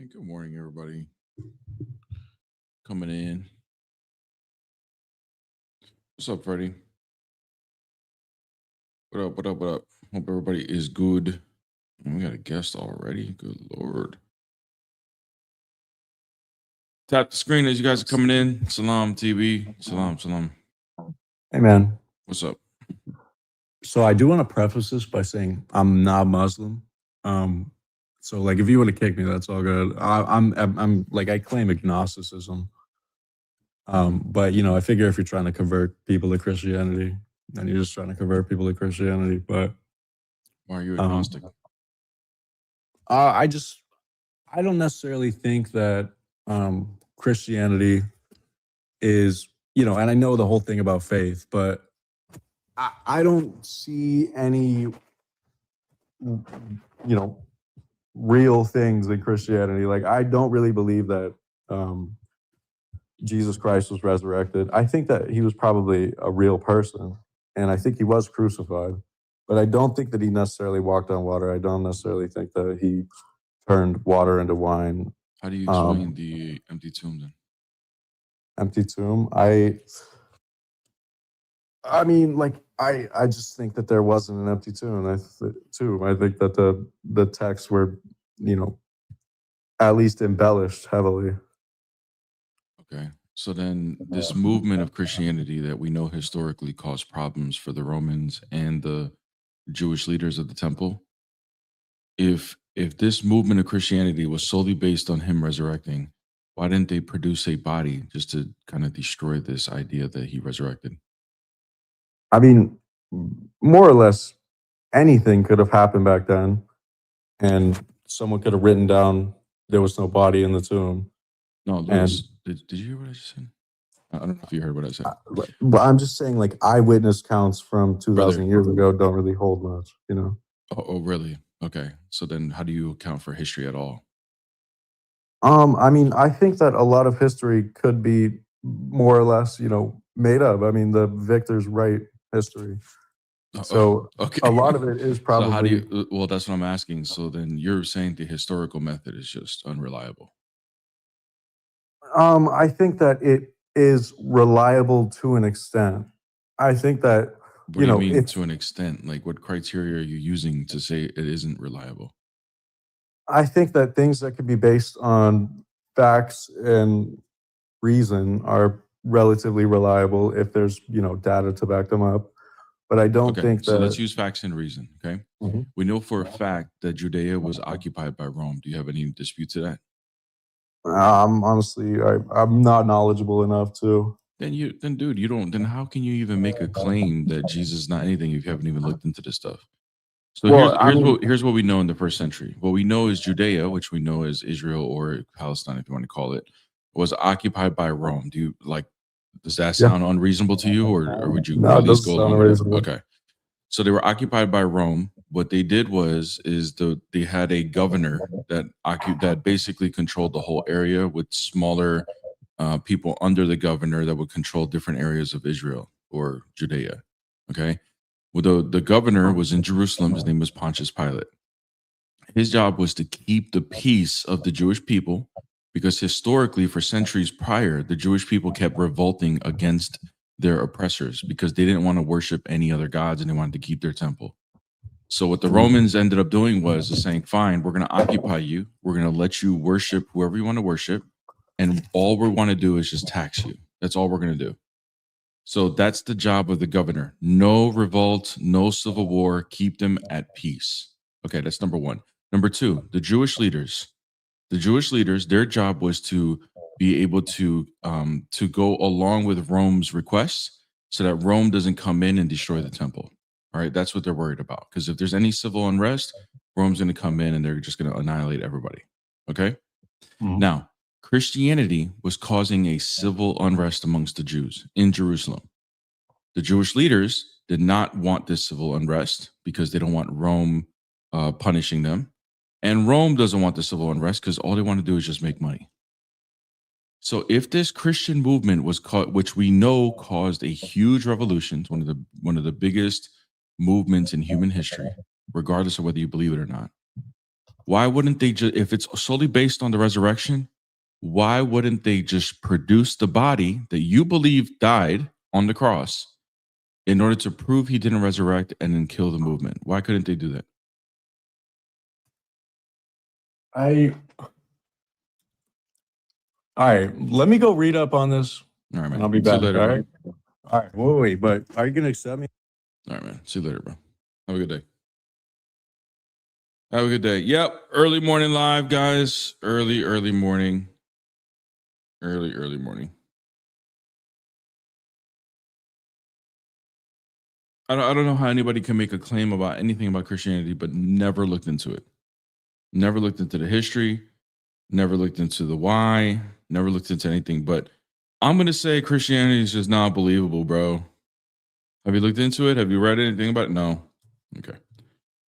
Hey, good morning, everybody. Coming in. What's up, Freddie? What up? What up? What up? Hope everybody is good. We got a guest already. Good Lord. Tap the screen as you guys are coming in. Salam, TV. Salam, salam. Hey, man. What's up? So I do want to preface this by saying I'm not Muslim. So like if you want to kick me, that's all good. I'm like I claim agnosticism. But I figure if you're trying to convert people to Christianity, then you're just trying to convert people to Christianity. But Why are you agnostic? I don't necessarily think that Christianity is, and I know the whole thing about faith, but I don't see any, real things in Christianity. Like, I don't really believe that Jesus Christ was resurrected. I think that he was probably a real person, and I think he was crucified, but I don't think that he necessarily walked on water. I don't necessarily think that he turned water into wine. How do you explain the empty tomb then? Empty tomb? I mean, like, I just think that there wasn't an empty tomb. I think that the texts were, at least embellished heavily. Okay. So then this movement of Christianity that we know historically caused problems for the Romans and the Jewish leaders of the temple. If this movement of Christianity was solely based on him resurrecting, why didn't they produce a body just to kind of destroy this idea that he resurrected? I mean, more or less anything could have happened back then, and someone could have written down there was no body in the tomb. No, Lewis, did you hear what I just said? I don't know if you heard what I said. But I'm just saying, like, eyewitness counts from 2,000 years ago don't really hold much, Oh, really? Okay. So then how do you account for history at all? I mean, I think that a lot of history could be more or less, made up. I mean, the victors write history. So okay. A lot of it is probably... So how do you, well, that's what I'm asking. So then you're saying the historical method is just unreliable. I think that it is reliable to an extent. I think that, what do you mean to an extent? Like, what criteria are you using to say it isn't reliable? I think that things that could be based on facts and reason are relatively reliable if there's, data to back them up. But I don't think that... So let's use facts and reason, okay? Mm-hmm. We know for a fact that Judea was occupied by Rome. Do you have any dispute to that? Honestly, I'm not knowledgeable enough to... Then dude, you don't... Then how can you even make a claim that Jesus is not anything if you haven't even looked into this stuff? So here's what we know in the first century. What we know is Judea, which we know as Israel or Palestine, if you want to call it, was occupied by Rome. Does that sound unreasonable to you, or would you at least go along with it? Okay. So they were occupied by Rome. What they did they had a governor that basically controlled the whole area with smaller people under the governor that would control different areas of Israel or Judea. Okay. Well, the governor was in Jerusalem. His name was Pontius Pilate. His job was to keep the peace of the Jewish people, because historically, for centuries prior, the Jewish people kept revolting against their oppressors because they didn't want to worship any other gods and they wanted to keep their temple. So what the Romans ended up doing was saying, fine, we're going to occupy you. We're going to let you worship whoever you want to worship. And all we want to do is just tax you. That's all we're going to do. So that's the job of the governor. No revolt, no civil war, keep them at peace. Okay, that's number one. Number two, the Jewish leaders, their job was to be able to go along with Rome's requests so that Rome doesn't come in and destroy the temple. All right, that's what they're worried about. Because if there's any civil unrest, Rome's going to come in and they're just going to annihilate everybody. Okay? Mm-hmm. Now, Christianity was causing a civil unrest amongst the Jews in Jerusalem. The Jewish leaders did not want this civil unrest because they don't want Rome punishing them. And Rome doesn't want the civil unrest because all they want to do is just make money. So if this Christian movement was which we know caused a huge revolution, one of the biggest movements in human history, regardless of whether you believe it or not. Why wouldn't they just, if it's solely based on the resurrection, why wouldn't they just produce the body that you believe died on the cross in order to prove he didn't resurrect and then kill the movement? Why couldn't they do that? All right, let me go read up on this. All right, man. And I'll be See you back. later, All bro. right. All right. Wait. But are you gonna accept me? All right, man. See you later, bro. Have a good day. Have a good day. Yep. Early morning live, guys. Early morning. Early morning. I don't know how anybody can make a claim about anything about Christianity, but never looked into it. Never looked into the history. Never looked into the why. Never looked into anything. But I'm gonna say Christianity is just not believable, bro. Have you looked into it? Have you read anything about it? No. Okay.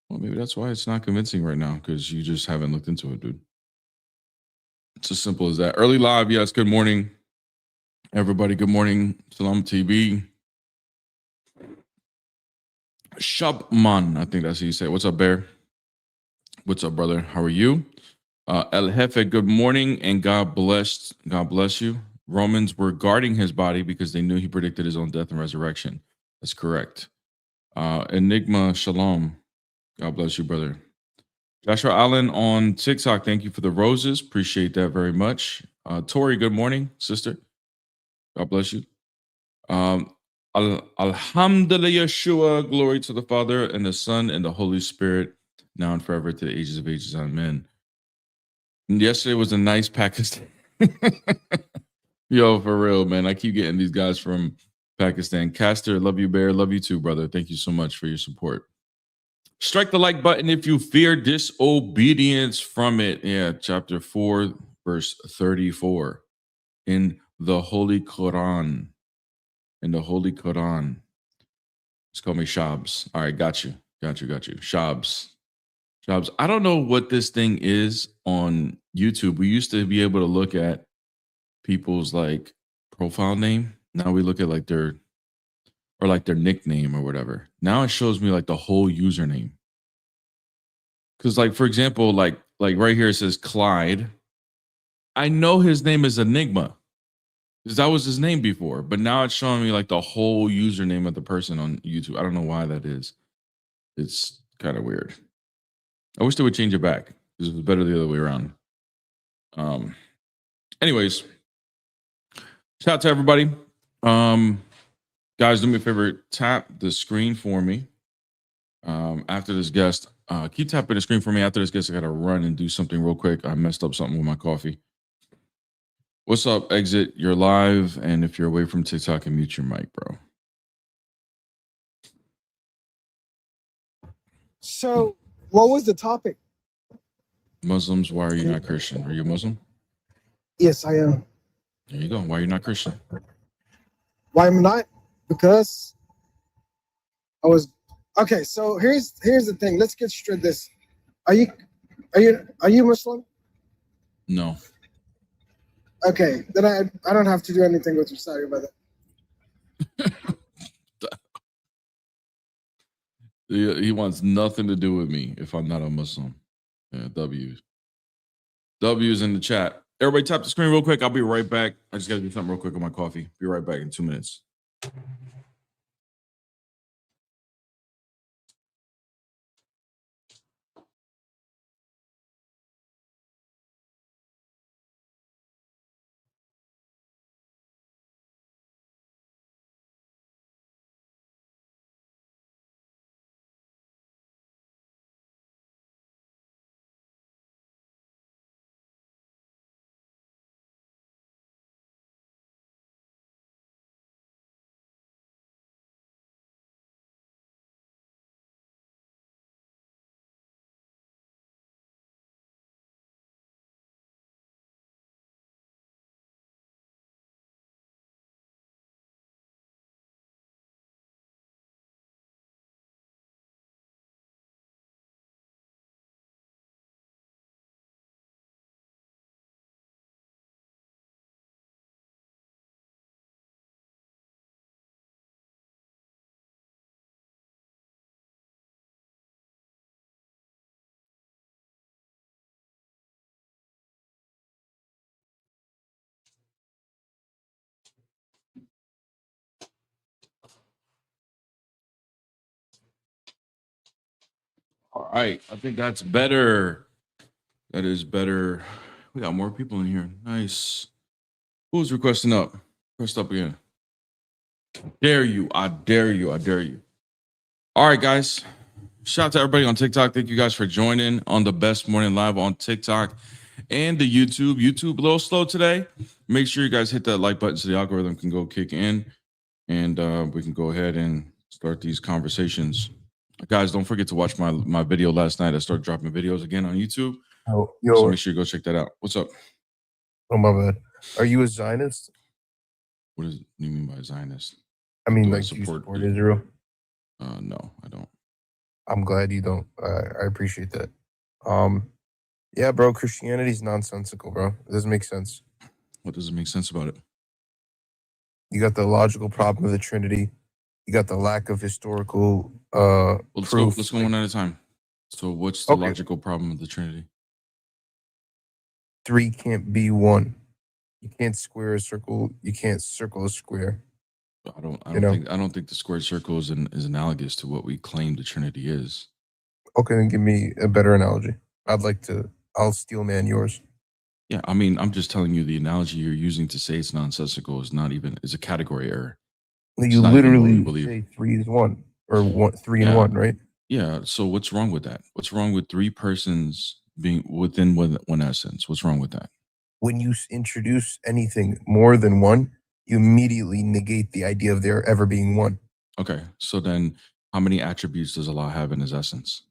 Well, maybe that's why it's not convincing right now, because you just haven't looked into it, dude. It's as simple as that. Early live, yes. Good morning, everybody. Good morning, Salam TV. Shabman, I think that's how you say it. What's up, Bear? What's up, brother? How are you? El Jefe, good morning, and God bless you. Romans were guarding his body because they knew he predicted his own death and resurrection. That's correct. Enigma, shalom. God bless you, brother. Joshua Allen on TikTok, thank you for the roses. Appreciate that very much. Tori, good morning, sister. God bless you. Alhamdulillah, Yeshua, glory to the Father and the Son and the Holy Spirit, now and forever to the ages of ages. Amen. And yesterday was a nice Pakistan. Yo, for real, man. I keep getting these guys from Pakistan. Caster, love you, Bear. Love you too, brother. Thank you so much for your support. Strike the like button if you fear disobedience from it. Yeah, chapter 4, verse 34 in the Holy Quran. In the Holy Quran. Just call me Shabs. All right, got you. Shabs. I don't know what this thing is on YouTube. We used to be able to look at people's like profile name. Now we look at like their nickname or whatever. Now it shows me like the whole username. Because like, for example, like right here it says Clyde. I know his name is Enigma because that was his name before, but now it's showing me like the whole username of the person on YouTube. I don't know why that is. It's kind of weird. I wish they would change it back. This was better the other way around. Anyways, shout out to everybody. Guys, do me a favor, tap the screen for me. After this guest, keep tapping the screen for me. After this guest, I gotta run and do something real quick. I messed up something with my coffee. What's up, Exit? You're live, and if you're away from TikTok, and mute your mic, bro. So, what was the topic? Muslims, why are you not Christian? Are you a Muslim? Yes, I am. There you go. Why are you not Christian? Why am I not? Because I was okay. So here's the thing. Let's get straight. This are you Muslim? No. Okay, then I don't have to do anything with you. Sorry about that. He wants nothing to do with me if I'm not a Muslim. Yeah, W's in the chat. Everybody tap the screen real quick. I'll be right back. I just got to do something real quick with my coffee. Be right back in 2 minutes. All right, I think that's better. That is better. We got more people in here. Nice. Who's requesting up? Request up again. Dare you? I dare you. I dare you. All right, guys. Shout out to everybody on TikTok. Thank you guys for joining on the Best Morning Live on TikTok and the YouTube. YouTube a little slow today. Make sure you guys hit that like button so the algorithm can go kick in, and we can go ahead and start these conversations. Guys, don't forget to watch my video last night. I started dropping videos again on YouTube. Oh, So make sure you go check that out. What's up? Oh, my bad. Are you a Zionist? What do you mean by Zionist? I mean, Do I like, you support support Israel? No, I don't. I'm glad you don't. I appreciate that. Yeah, bro, Christianity's nonsensical, bro. It doesn't make sense. What doesn't make sense about it? You got the logical problem of the Trinity. You got the lack of historical Well, let's go proof. one at a time. So what's the Okay. logical problem of the Trinity? 3 can't be 1. You can't square a circle. You can't circle a square. I don't think the squared circle is analogous to what we claim the Trinity is. Okay, then give me a better analogy. I'll steel man yours. Yeah, I mean, I'm just telling you the analogy you're using to say it's nonsensical is a category error. You not even what we literally believe. say 3 is 1 or 3 and 1, right? Yeah. So what's wrong with that? What's wrong with 3 persons being within one essence? What's wrong with that? When you introduce anything more than 1, you immediately negate the idea of there ever being 1. Okay. So then how many attributes does Allah have in his essence?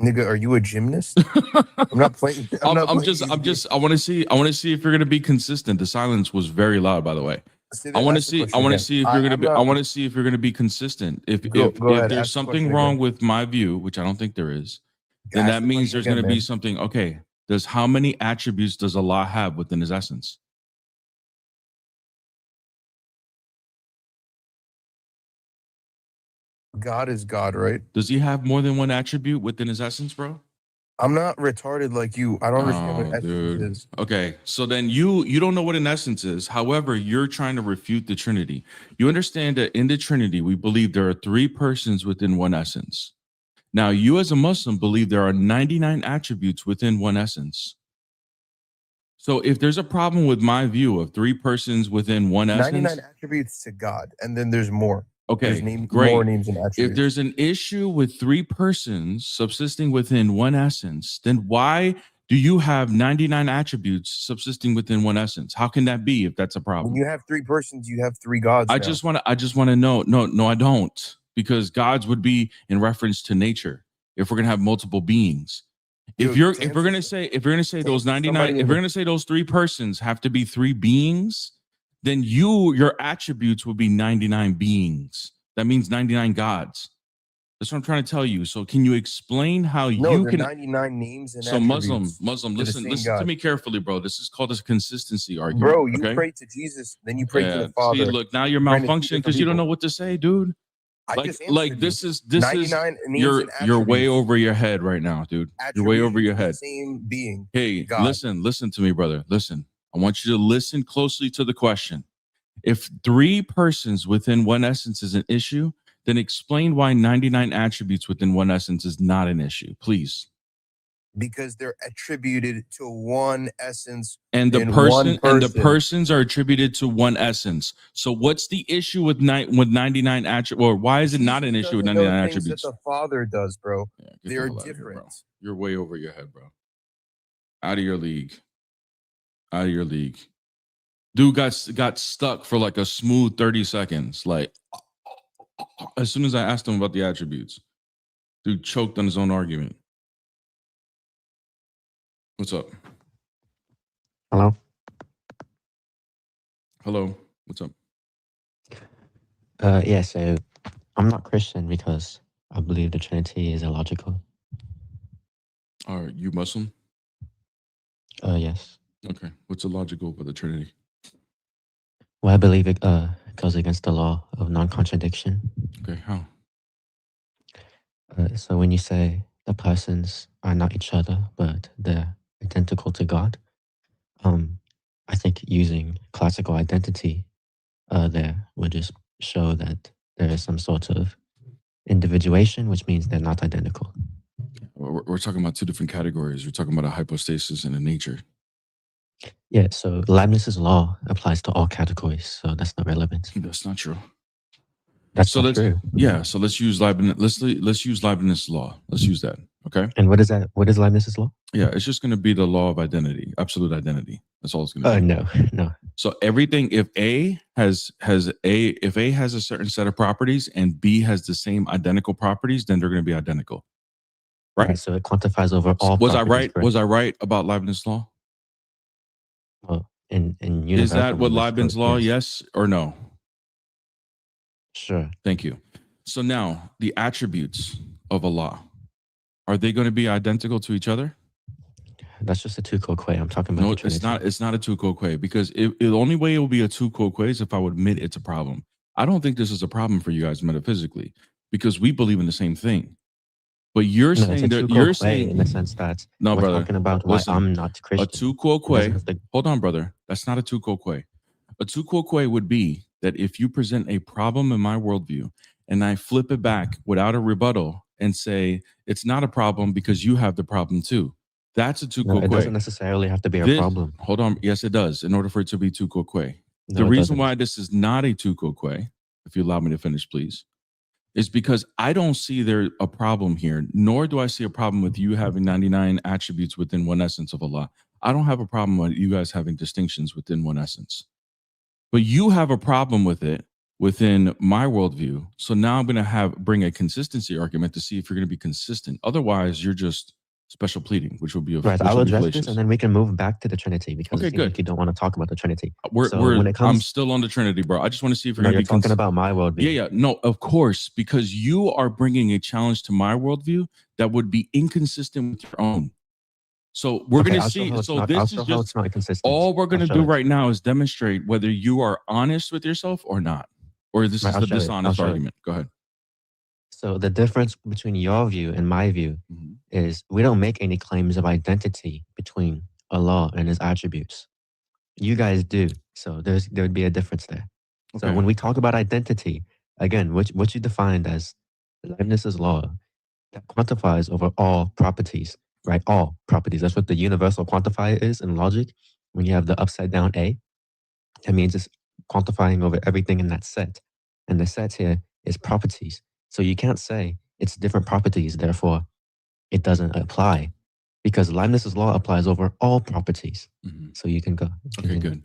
Nigga, are you a gymnast? I'm not playing. I want to see if you're going to be consistent. The silence was very loud, by the way. I want to see if you're going to be consistent. If there's something wrong with my view, which I don't think there is, then that means there's going to be something. Okay. How many attributes does Allah have within his essence? God is God, right? Does he have more than one attribute within his essence, bro? I'm not retarded like you. I don't understand what essence is. Okay, so then you don't know what an essence is. However, you're trying to refute the Trinity. You understand that in the Trinity, we believe there are 3 persons within one essence. Now, you as a Muslim believe there are 99 attributes within one essence. So if there's a problem with my view of 3 persons within one essence, 99 attributes to God, and then there's more. Okay, great. More names and attributes. If there's an issue with 3 persons subsisting within one essence, then why do you have 99 attributes subsisting within one essence? How can that be if that's a problem? When you have 3 persons, you have 3 gods. I just want to know. No, I don't, because gods would be in reference to nature. If we're gonna have multiple beings, if we're gonna say those 99, if we're gonna say those 3 persons have to be 3 beings, then your attributes would be 99 beings. That means 99 gods. That's what I'm trying to tell you. So can you explain how you can 99 names and so attributes. Muslim, listen to me carefully, bro. This is called a consistency argument. Bro, you pray to Jesus, then you pray to the Father. See, look, now you're malfunctioning because you don't know what to say, dude. This is you're way over your head right now, dude. You're way over your head. Same being. Hey, listen to me, brother. Listen. I want you to listen closely to the question. If 3 persons within one essence is an issue, then explain why 99 attributes within one essence is not an issue, please. Because they're attributed to one essence. And the persons are attributed to one essence. So what's the issue with 99 attributes? Or why is it not an issue with 99 attributes? That the Father does, bro. Yeah, they're different. Bro. You're way over your head, bro. Out of your league. Out of your league. Dude got stuck for like a smooth 30 seconds. Like, as soon as I asked him about the attributes, dude choked on his own argument. What's up? Hello? Hello. What's up? Yeah, so I'm not Christian because I believe the Trinity is illogical. Are you Muslim? Yes. Okay. What's illogical about the Trinity? Well, I believe it goes against the law of non-contradiction. Okay, how? So when you say the persons are not each other, but they're identical to God, I think using classical identity there would just show that there is some sort of individuation, which means they're not identical. We're talking about two different categories. We're talking about a hypostasis and a nature. Yeah, so Leibniz's law applies to all categories, so that's not relevant. That's not true. That's So not let's true. so let's use Leibniz. Let's use Leibniz's law. Let's use that. Okay. And what is that? What is Leibniz's law? Yeah, it's just going to be the law of identity, absolute identity. That's all it's going to be. No. So everything, if A has a certain set of properties and B has the same identical properties, then they're going to be identical. Right. So it quantifies over all. Was I right? Correct? Was I right about Leibniz's law? Well, in Is that what Leibniz's law? Yes. Yes or no? Sure. Thank you. So now the attributes of Allah, are they going to be identical to each other? That's just a two-quoque. I'm talking about. No, the Trinity. it's not. It's not a two-quoque because the only way it will be a two-quoque is if I would admit it's a problem. I don't think this is a problem for you guys metaphysically because we believe in the same thing. But you're saying that you're saying in the sense that no, we're brother. talking about Listen, why I'm not Christian. A two-quoque. Hold on, brother. That's not a two-quoque. A two-quoque would be that if you present a problem in my worldview and I flip it back without a rebuttal and say it's not a problem because you have the problem too. That's a two-quoque. No, it doesn't necessarily have to be a problem. Hold on. Yes, it does. In order for it to be two-quoque. No, the reason why this is not a two-quoque, if you allow me to finish, please, is because I don't see there a problem here, nor do I see a problem with you having 99 attributes within one essence of Allah. I don't have a problem with you guys having distinctions within one essence. But you have a problem with it within my worldview. So now I'm going to bring a consistency argument to see if you're going to be consistent. Otherwise, you're just special pleading, which will be right. I'll address this, and then we can move back to the Trinity because okay, good. Like you don't want to talk about the Trinity. I'm still on the Trinity, bro. I just want to see if you're going to be talking about my worldview. Yeah. No, of course, because you are bringing a challenge to my worldview that would be inconsistent with your own. So we're going to see. So this is just not consistent. All we're going to do right now is demonstrate whether you are honest with yourself or not, or this is the dishonest argument. Go ahead. So the difference between your view and my view is we don't make any claims of identity between Allah and his attributes. You guys do. So there would be a difference there. Okay. So when we talk about identity, again, what you defined as Leibniz's law that quantifies over all properties, right? All properties. That's what the universal quantifier is in logic. When you have the upside down A, that means it's quantifying over everything in that set. And the set here is properties. So you can't say it's different properties, therefore it doesn't apply because Leibniz's law applies over all properties. So you can go. Okay, good.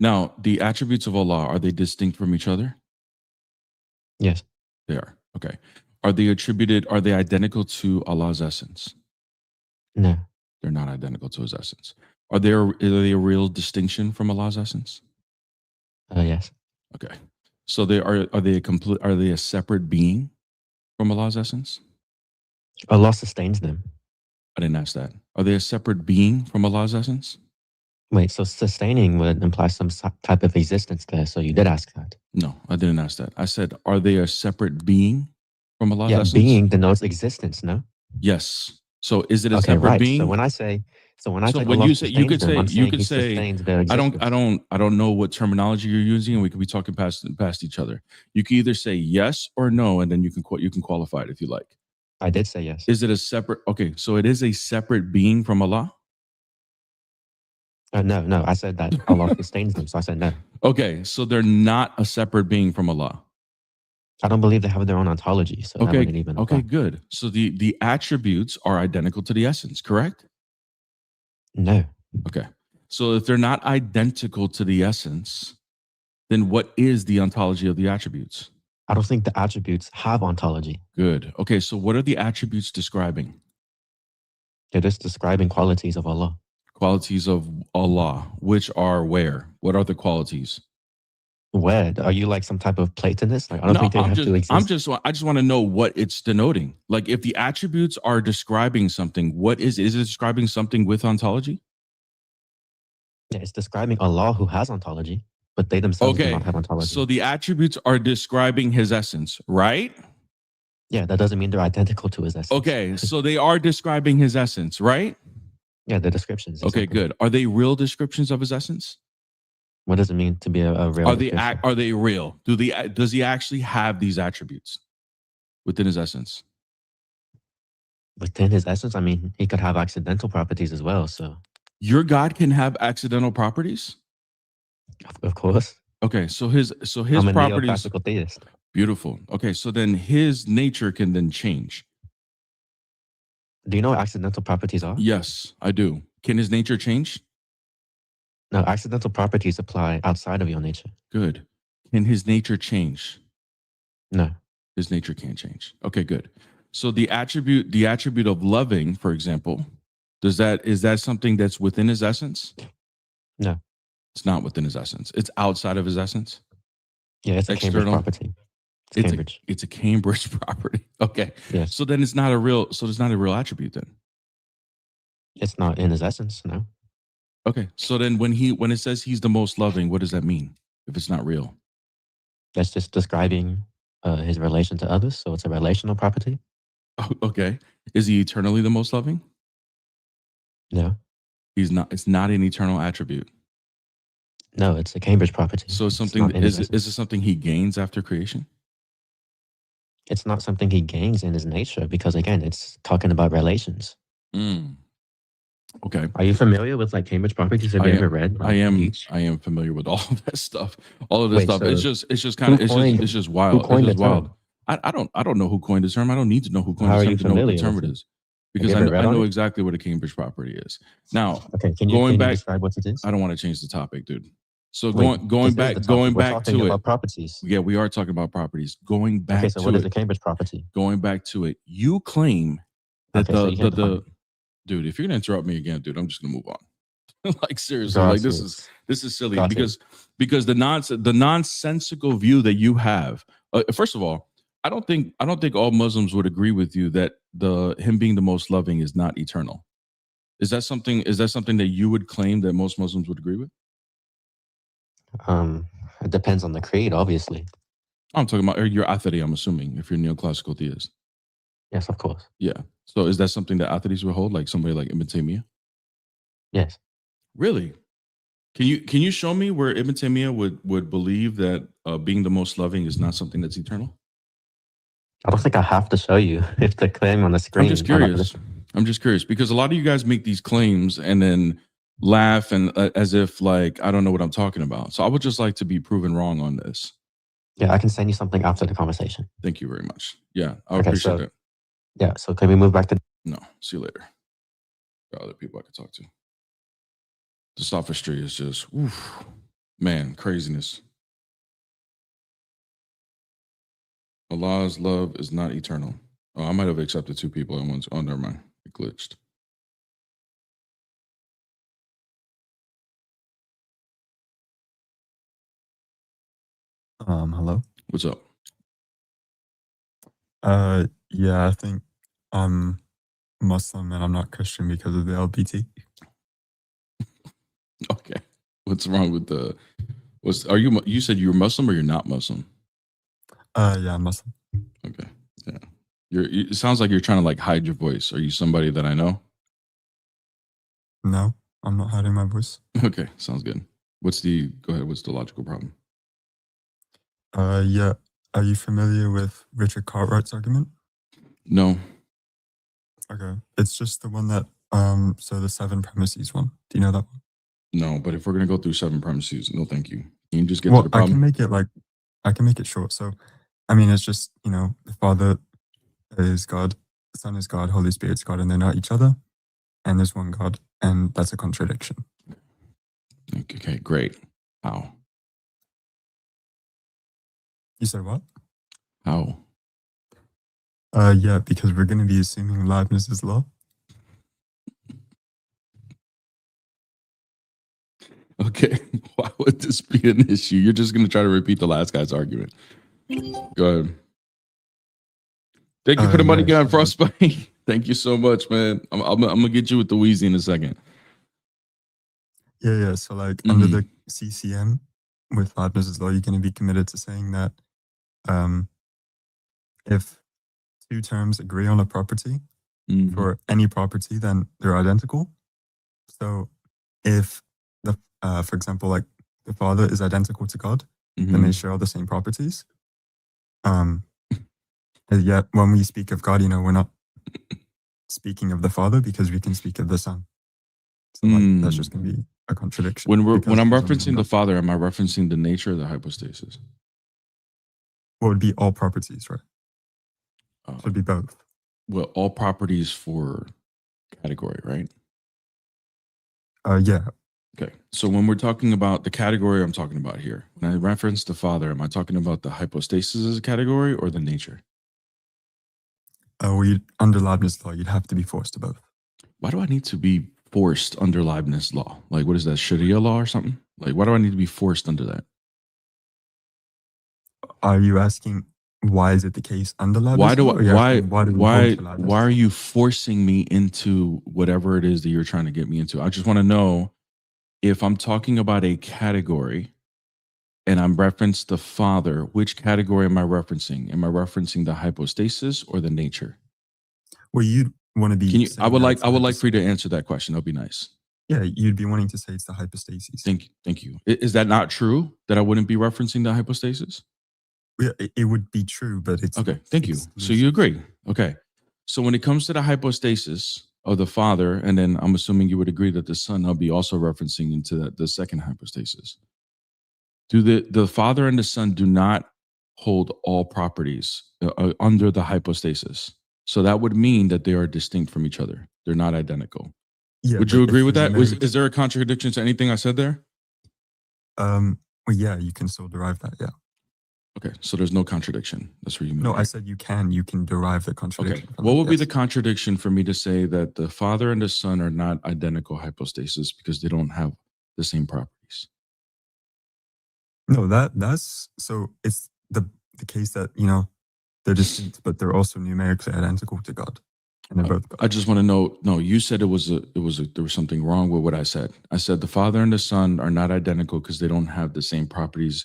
Now, the attributes of Allah, are they distinct from each other? Yes. They are. Okay. Are they identical to Allah's essence? No. They're not identical to his essence. Are they a real distinction from Allah's essence? Yes. Okay. So are they a separate being from Allah's essence? Allah sustains them. I didn't ask that. Are they a separate being from Allah's essence? Wait, so sustaining would imply some type of existence there. So you did ask that. No, I didn't ask that. I said, are they a separate being from Allah's essence? Being denotes existence, no? Yes. So is it a separate being? So when I say when you say you could say I don't know what terminology you're using, and we could be talking past each other. You can either say yes or no, and then you can qualify it if you like. I did say yes. Is it a separate? Okay, so it is a separate being from Allah. No, I said that Allah sustains them, so I said no. Okay, so they're not a separate being from Allah. I don't believe they have their own ontology, so that wouldn't even apply. Okay, good. So the attributes are identical to the essence, correct? No. Okay. So if they're not identical to the essence, then what is the ontology of the attributes? I don't think the attributes have ontology. Good. Okay, so what are the attributes describing? They're just describing qualities of Allah. Qualities of Allah, which are where? What are the qualities? Where? Are you like some type of Platonist? Like, I don't think they have to exist. I just want to know what it's denoting. Like if the attributes are describing something, what is it describing something with ontology? Yeah, it's describing Allah who has ontology, but they themselves do not have ontology. So the attributes are describing his essence, right? Yeah, that doesn't mean they're identical to his essence. Okay, so they are describing his essence, right? Yeah, the descriptions. Okay, good. Are they real descriptions of his essence? What does it mean to be a real? Are they real? Does he actually have these attributes within his essence? Within his essence, I mean, he could have accidental properties as well. So, Your God can have accidental properties? of course, Okay, so his I'm a properties. neoclassical theist. Beautiful. Okay, so then his nature can then change. Do you know what accidental properties are? Yes, I do. Can his nature change? No, accidental properties apply outside of your nature. Good. Can his nature change? No, His nature can't change. Okay, good. So the attribute of loving, for example, is that something that's within his essence? No. It's not within his essence. It's outside of his essence. Yeah, it's a Cambridge External? property. It's Cambridge. It's a Cambridge property. Okay. Yes. So then it's not a real attribute then. It's not in his essence. No. Okay. So then when it says he's the most loving, what does that mean if it's not real? That's just describing his relation to others. So it's a relational property. Oh, okay. Is he eternally the most loving? No. He's not. It's not an eternal attribute. No, it's a Cambridge property. So It's something not in his is essence. it something he gains after creation? It's not something he gains in his nature because again, it's talking about relations. Okay. Are you familiar with like Cambridge properties? Have you ever read? I am. each? I am familiar with all of that stuff. All of this Wait, stuff. so It's just kind of. It's just wild. Who coined It's just the term? wild. I don't know who coined the term. I don't need to know who coined How the are term you to know what the familiar term with it it? is, because you I ever read on know it? exactly what a Cambridge property is. Now, Okay, can going you back- describe what it is? I don't want to change the topic, dude. So Wait, going this is the back topic. We're talking to it. about properties. Yeah, we are talking about properties. Going back Okay, so to what is it. a Cambridge property? Going back to it. You claim that Okay, so you can't define it. dude. If you're gonna interrupt me again, dude, I'm just gonna move on. Like seriously, God, like so this is silly God, because the nonsensical view that you have. First of all, I don't think all Muslims would agree with you that him being the most loving is not eternal. Is that something that you would claim that most Muslims would agree with? It depends on the creed, obviously. I'm talking about your atheist, I'm assuming, if you're neoclassical theist. Yes, of course. Yeah. So is that something that atheists would hold, like somebody like Ibn Taymiyyah? Yes. Really? Can you show me where Ibn Taymiyyah would believe that being the most loving is not something that's eternal? I don't think I have to show you if the claim on the screen. I'm just curious because a lot of you guys make these claims and then laugh and as if like I don't know what I'm talking about. So I would just like to be proven wrong on this. Yeah, I can send you something after the conversation. Thank you very much. Yeah, I Okay, appreciate so- that. Yeah, so can we move back to No, see you later. Got other people I could talk to. The sophistry is just, oof, man, craziness. Allah's love is not eternal. Oh, I might have accepted two people at once. Oh, never mind. It glitched. Hello. What's up? Yeah, I think I'm Muslim and I'm not Christian because of the LBT. Okay. What's wrong with you said you're Muslim or you're not Muslim? Yeah, I'm Muslim. Okay. Yeah. It sounds like you're trying to like hide your voice. Are you somebody that I know? No, I'm not hiding my voice. Okay. Sounds good. Go ahead. What's the logical problem? Yeah. Are you familiar with Richard Cartwright's argument? No. Okay. It's just the one that, so the 7 premises one. Do you know that one? No, but if we're going to go through 7 premises, no, thank you. Can you just get Well, to the problem? I can make it short. So, I mean, it's just, the Father is God, the Son is God, Holy Spirit's God, and they're not each other. And there's one God, and that's a contradiction. Okay, great. How? You said what? How? Yeah, because we're going to be assuming Leibniz's law. Okay. Why would this be an issue? You're just going to try to repeat the last guy's argument. Go ahead. Thank you for the money, guy, Frostbite. Thank you so much, man. I'm going to get you with the Wheezy in a second. Yeah. So like under the CCM with Leibniz's law, you're going to be committed to saying that if 2 terms agree on a property for any property, then they're identical. So if for example, like the Father is identical to God, then they share all the same properties. And yet, when we speak of God, we're not speaking of the Father because we can speak of the Son. So that's just going to be a contradiction. When I'm referencing the Father, am I referencing the nature or the hypostasis? What would be all properties, right? So it'd be both. Well, all properties for category, right? Yeah. Okay. So when we're talking about the category I'm talking about here, when I reference the Father, am I talking about the hypostasis as a category or the nature? Under Leibniz law, you'd have to be forced to both. Why do I need to be forced under Leibniz law? Like, what is that, Sharia law or something? Like, why do I need to be forced under that? Are you asking why is it the case under Leibniz law? Why are you forcing me into whatever it is that you're trying to get me into? I just want to know if I'm talking about a category and I'm referenced the Father, which category am I referencing? Am I referencing the hypostasis or the nature? Well, you'd want to be. I would like for you to answer that question. That'll be nice. Yeah, you'd be wanting to say it's the hypostasis. Thank you. Is that not true? That I wouldn't be referencing the hypostasis? Yeah, it would be true, but it's okay. Thank you. So you agree? Okay. So when it comes to the hypostasis of the Father, and then I'm assuming you would agree that the Son, I'll be also referencing into the second hypostasis. Do the Father and the Son do not hold all properties under the hypostasis? So that would mean that they are distinct from each other. They're not identical. Yeah, would you agree with that? Is there a contradiction to anything I said there? Well, yeah, you can still derive that. Yeah. Okay, so there's no contradiction. That's where you mean. No, I said you can derive the contradiction. Okay, what would be the contradiction for me to say that the Father and the Son are not identical hypostasis because they don't have the same properties? No, that's so it's the case that they're distinct, but they're also numerically identical to God, and they're both God. I just want to know. No, you said there was something wrong with what I said. I said the Father and the Son are not identical because they don't have the same properties.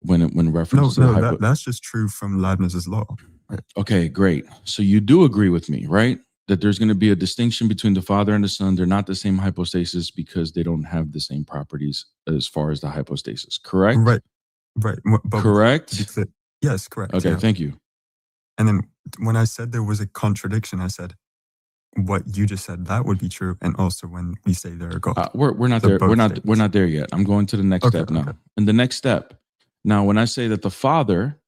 When reference that's just true from Leibniz's law. Right? Okay, great. So you do agree with me, right? That there's going to be a distinction between the Father and the Son. They're not the same hypostasis because they don't have the same properties as far as the hypostasis. Correct? Right. But correct? Yes, correct. Okay, yeah. Thank you. And then when I said there was a contradiction, I said what you just said, that would be true. And also when we say they're God. We're not there. We're not there yet. I'm going to the next step now. And the next step. Now, when I say that the Father,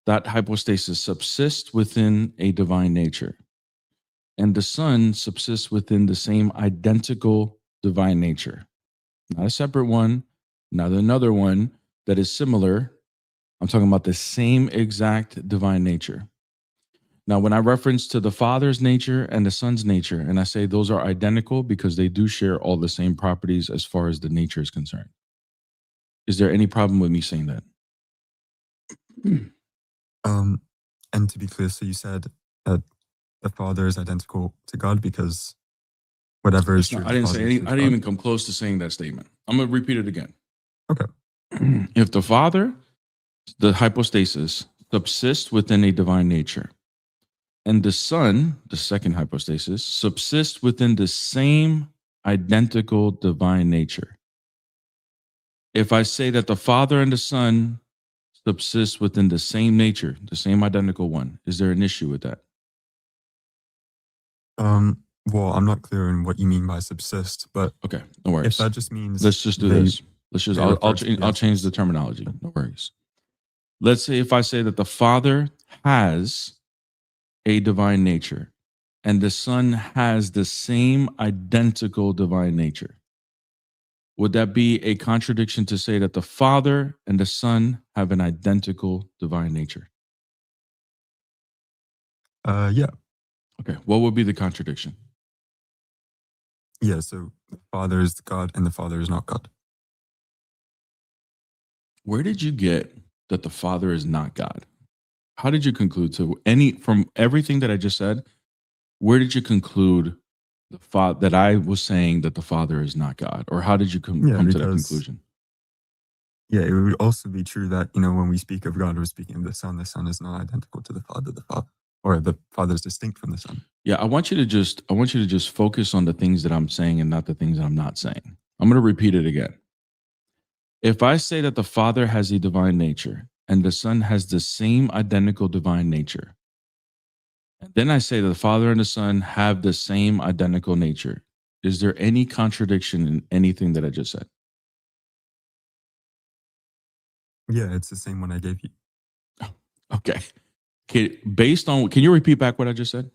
that hypostasis subsists within a divine nature, and the Son subsists within the same identical divine nature, not a separate one, not another one that is similar. I'm talking about the same exact divine nature. Now, when I reference to the Father's nature and the Son's nature, and I say those are identical because they do share all the same properties as far as the nature is concerned, is there any problem with me saying that? And to be clear, so you said that the Father is identical to God because whatever is true. I didn't even come close to saying that statement. I'm going to repeat it again. Okay. If the Father, the hypostasis, subsists within a divine nature, and the Son, the second hypostasis, subsists within the same identical divine nature. If I say that the Father and the Son subsist within the same nature, the same identical one, is there an issue with that? Well, I'm not clear on what you mean by subsist, but okay, no worries. If that just means let's just do this. Let's just I'll change the terminology. No worries. Let's say if I say that the Father has a divine nature and the Son has the same identical divine nature, would that be a contradiction to say that the Father and the Son have an identical divine nature? Yeah. Okay. What would be the contradiction? Yeah, so the Father is God and the Father is not God. Where did you get that the Father is not God? How did you conclude from everything that I just said? Where did you conclude that I was saying that the Father is not God, or how did you come to that conclusion? Yeah, it would also be true that when we speak of God, we're speaking of the Son. The Son is not identical to the Father. Or the Father is distinct from the Son. Yeah, I want you to just focus on the things that I'm saying and not the things that I'm not saying. I'm going to repeat it again. If I say that the Father has a divine nature and the Son has the same identical divine nature, and then I say that the Father and the Son have the same identical nature, is there any contradiction in anything that I just said? Yeah, it's the same one I gave you. Okay. Can you repeat back what I just said?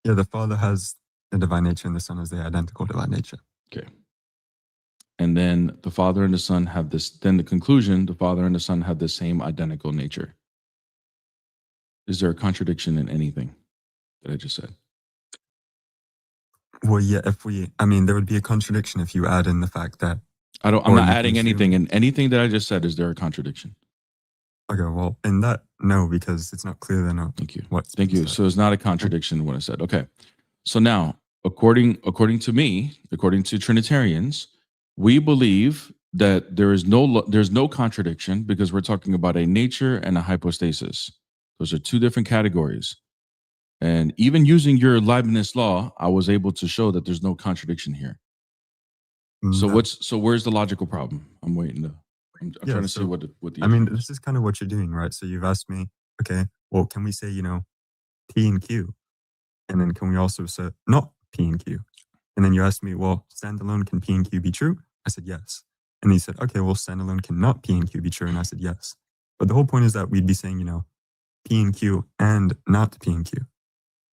Yeah, the Father has the divine nature and the Son has the identical divine nature. Okay. And then the Father and the Son have this, then the conclusion, the Father and the Son have the same identical nature. Is there a contradiction in anything that I just said? Well, yeah, there would be a contradiction if you add in the fact that. I'm or not you adding consume- anything. In anything that I just said, is there a contradiction? Okay, well, in that, no, because it's not clear then. Thank you. What's Thank being you. said. So it's not a contradiction in what I said. Okay. So now, according to me, according to Trinitarians, we believe that there's no contradiction because we're talking about a nature and a hypostasis. Those are two different categories. And even using your Leibniz law, I was able to show that there's no contradiction here. So No. where's the logical problem? I'm waiting to. I'm Yeah, trying to see so, what the I mean, issue is. this is kind of what you're doing, right? So you've asked me, okay, well, can we say, P and Q? And then can we also say not P and Q? And then you asked me, well, standalone, can P and Q be true? I said yes. And then you said, okay, well, standalone cannot P and Q be true? And I said yes. But the whole point is that we'd be saying, P and Q and not P and Q.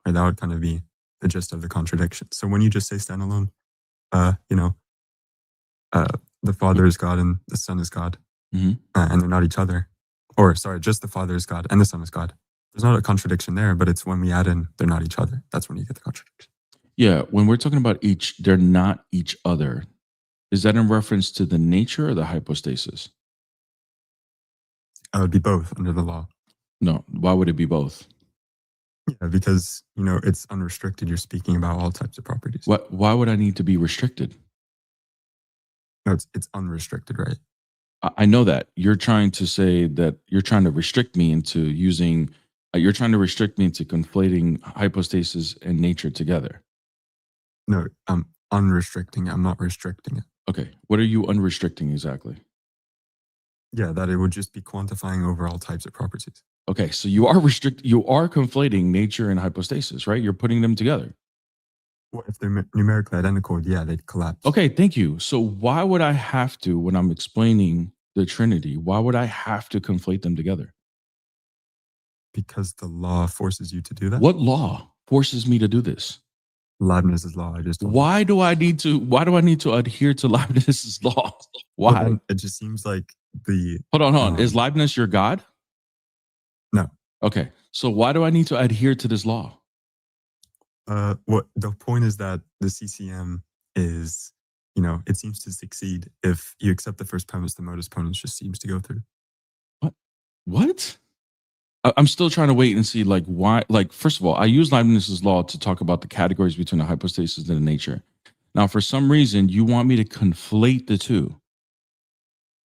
Right? That would kind of be the gist of the contradiction. So when you just say standalone, the Father is God and the Son is God, Mhm. And they're not each other. Or sorry, just the Father is God and the Son is God. There's not a contradiction there, but it's when we add in they're not each other. That's when you get the contradiction. Yeah, when we're talking about they're not each other. Is that in reference to the nature or the hypostasis? It would be both under the law. No, why would it be both? Yeah, because it's unrestricted. You're speaking about all types of properties. Why would I need to be restricted? No, it's unrestricted, right? I know that you're trying to say that you're trying to restrict me into using. You're trying to restrict me into conflating hypostasis and nature together. No, I'm unrestricting. I'm not restricting it. Okay, what are you unrestricting exactly? Yeah, that it would just be quantifying over all types of properties. Okay, so you are conflating nature and hypostasis, right? You're putting them together. Well, if they're numerically identical, yeah, they'd collapse. Okay, thank you. So why would I have to, when I'm explaining the Trinity, why would I have to conflate them together? Because the law forces you to do that. What law forces me to do this? Leibniz's law. I just told you. Why do I need to adhere to Leibniz's law? Why? Well, then it just seems like Hold on. Is Leibniz your God? No. Okay. So why do I need to adhere to this law? What the point is that the CCM is, it seems to succeed if you accept the first premise. The modus ponens just seems to go through. What? I'm still trying to wait and see why. First of all, I use Leibniz's law to talk about the categories between the hypostasis and the nature. Now, for some reason, you want me to conflate the two.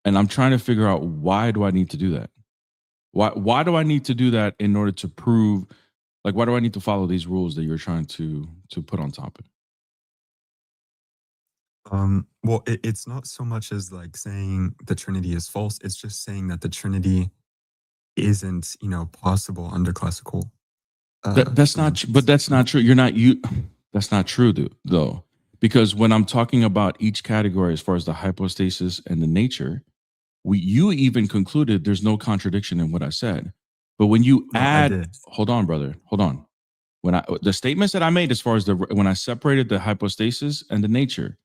And I'm trying to figure out, why do I need to do that? Why do I need to do that in order to prove, why do I need to follow these rules that you're trying to put on top of it? Well, it's not so much as saying the Trinity is false. It's just saying that the Trinity isn't, possible under classical. That's not true. But that's not true. That's not true, though, because when I'm talking about each category, as far as the hypostasis and the nature, you even concluded there's no contradiction in what I said. But when you hold on, brother, hold on. When the statements that I made, as far as when I separated the hypostasis and the nature,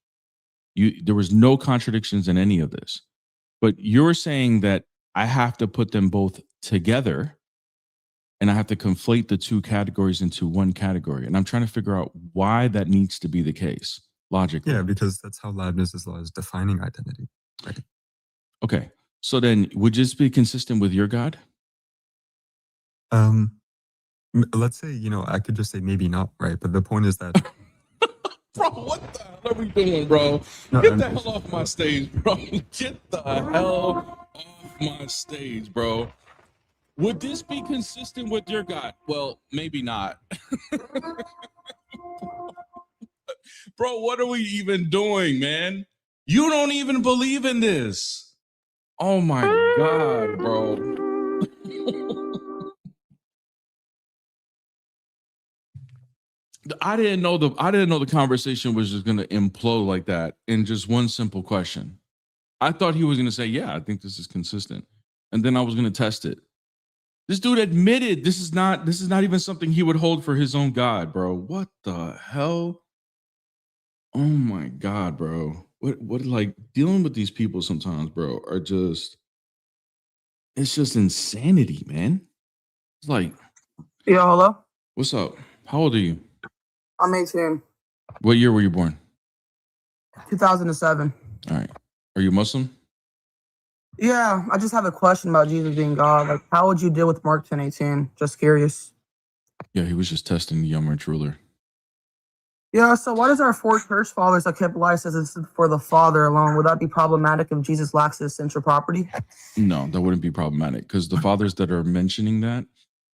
there was no contradictions in any of this. But you're saying that I have to put them both together and I have to conflate the two categories into one category. And I'm trying to figure out why that needs to be the case logically. Yeah, because that's how Leibniz's law is defining identity. Right? Okay. So then would this be consistent with your God? Let's say, I could just say maybe not, right? But the point is that bro, what the hell are we doing, bro? No, Get the hell off my stage, bro. Get the hell off my stage, bro. Would this be consistent with your God? Well, maybe not. Bro, what are we even doing, man? You don't even believe in this. Oh my God, bro. I didn't know the conversation was just gonna implode like that in just one simple question. I thought he was gonna say, yeah, I think this is consistent. And then I was gonna test it. This dude admitted this is not even something he would hold for his own God, bro. What the hell? Oh my God, bro. What like dealing with these people sometimes, bro, are just it's just insanity, man. It's like, Yeah, hello. what's up? How old are you? I'm 18. What year were you born? 2007. All right. Are you Muslim? Yeah, I just have a question about Jesus being God. Like, how would you deal with Mark 10:18? Just curious. Yeah, he was just testing the young rich ruler. Yeah, so why does our four church fathers that kept life says it's for the Father alone? Would that be problematic if Jesus lacks his essential property? No, that wouldn't be problematic because the fathers that are mentioning that,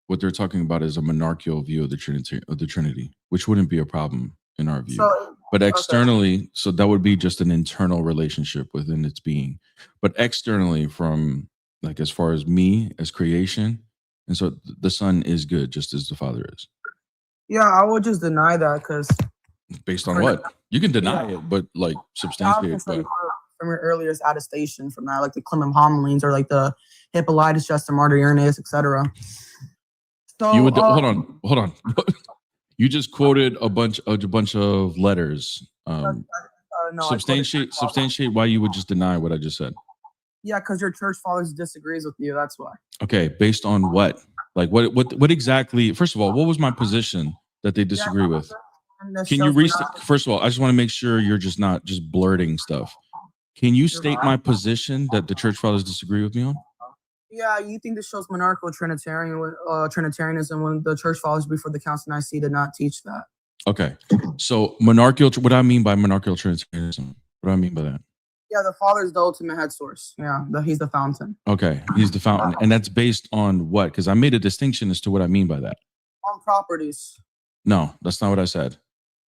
what they're talking about is a monarchical view of the Trinity, which wouldn't be a problem in our view. So, But externally, so that would be just an internal relationship within its being. But externally, from like as far as me as creation, and so the Son is good just as the Father is. yeah, I would just deny that because Based on what? You can deny it, but like substantiate. from your earliest attestation from that, like the Clement homilies or like the Hippolytus, Justin Martyr, Irenaeus, etc. So You would hold on. You just quoted a bunch of letters. No, Substantiate why you would just deny what I just said. Yeah, because your church fathers disagrees with you. That's why. Okay, based on what? Like what exactly? First of all, what was my position that they disagree with? Can you restate? First of all, I just want to make sure you're just not just blurting stuff. Can you state my position that the church fathers disagree with me on? Yeah, you think this shows monarchical Trinitarianism when the church fathers before the Council of Nicaea did not teach that. Okay, so monarchical. What do I mean by monarchical Trinitarianism? What do I mean by that? Yeah, the Father is the ultimate head source. Yeah, he's the fountain. Okay, he's the fountain, and that's based on what? Because I made a distinction as to what I mean by that. On properties. No, that's not what I said.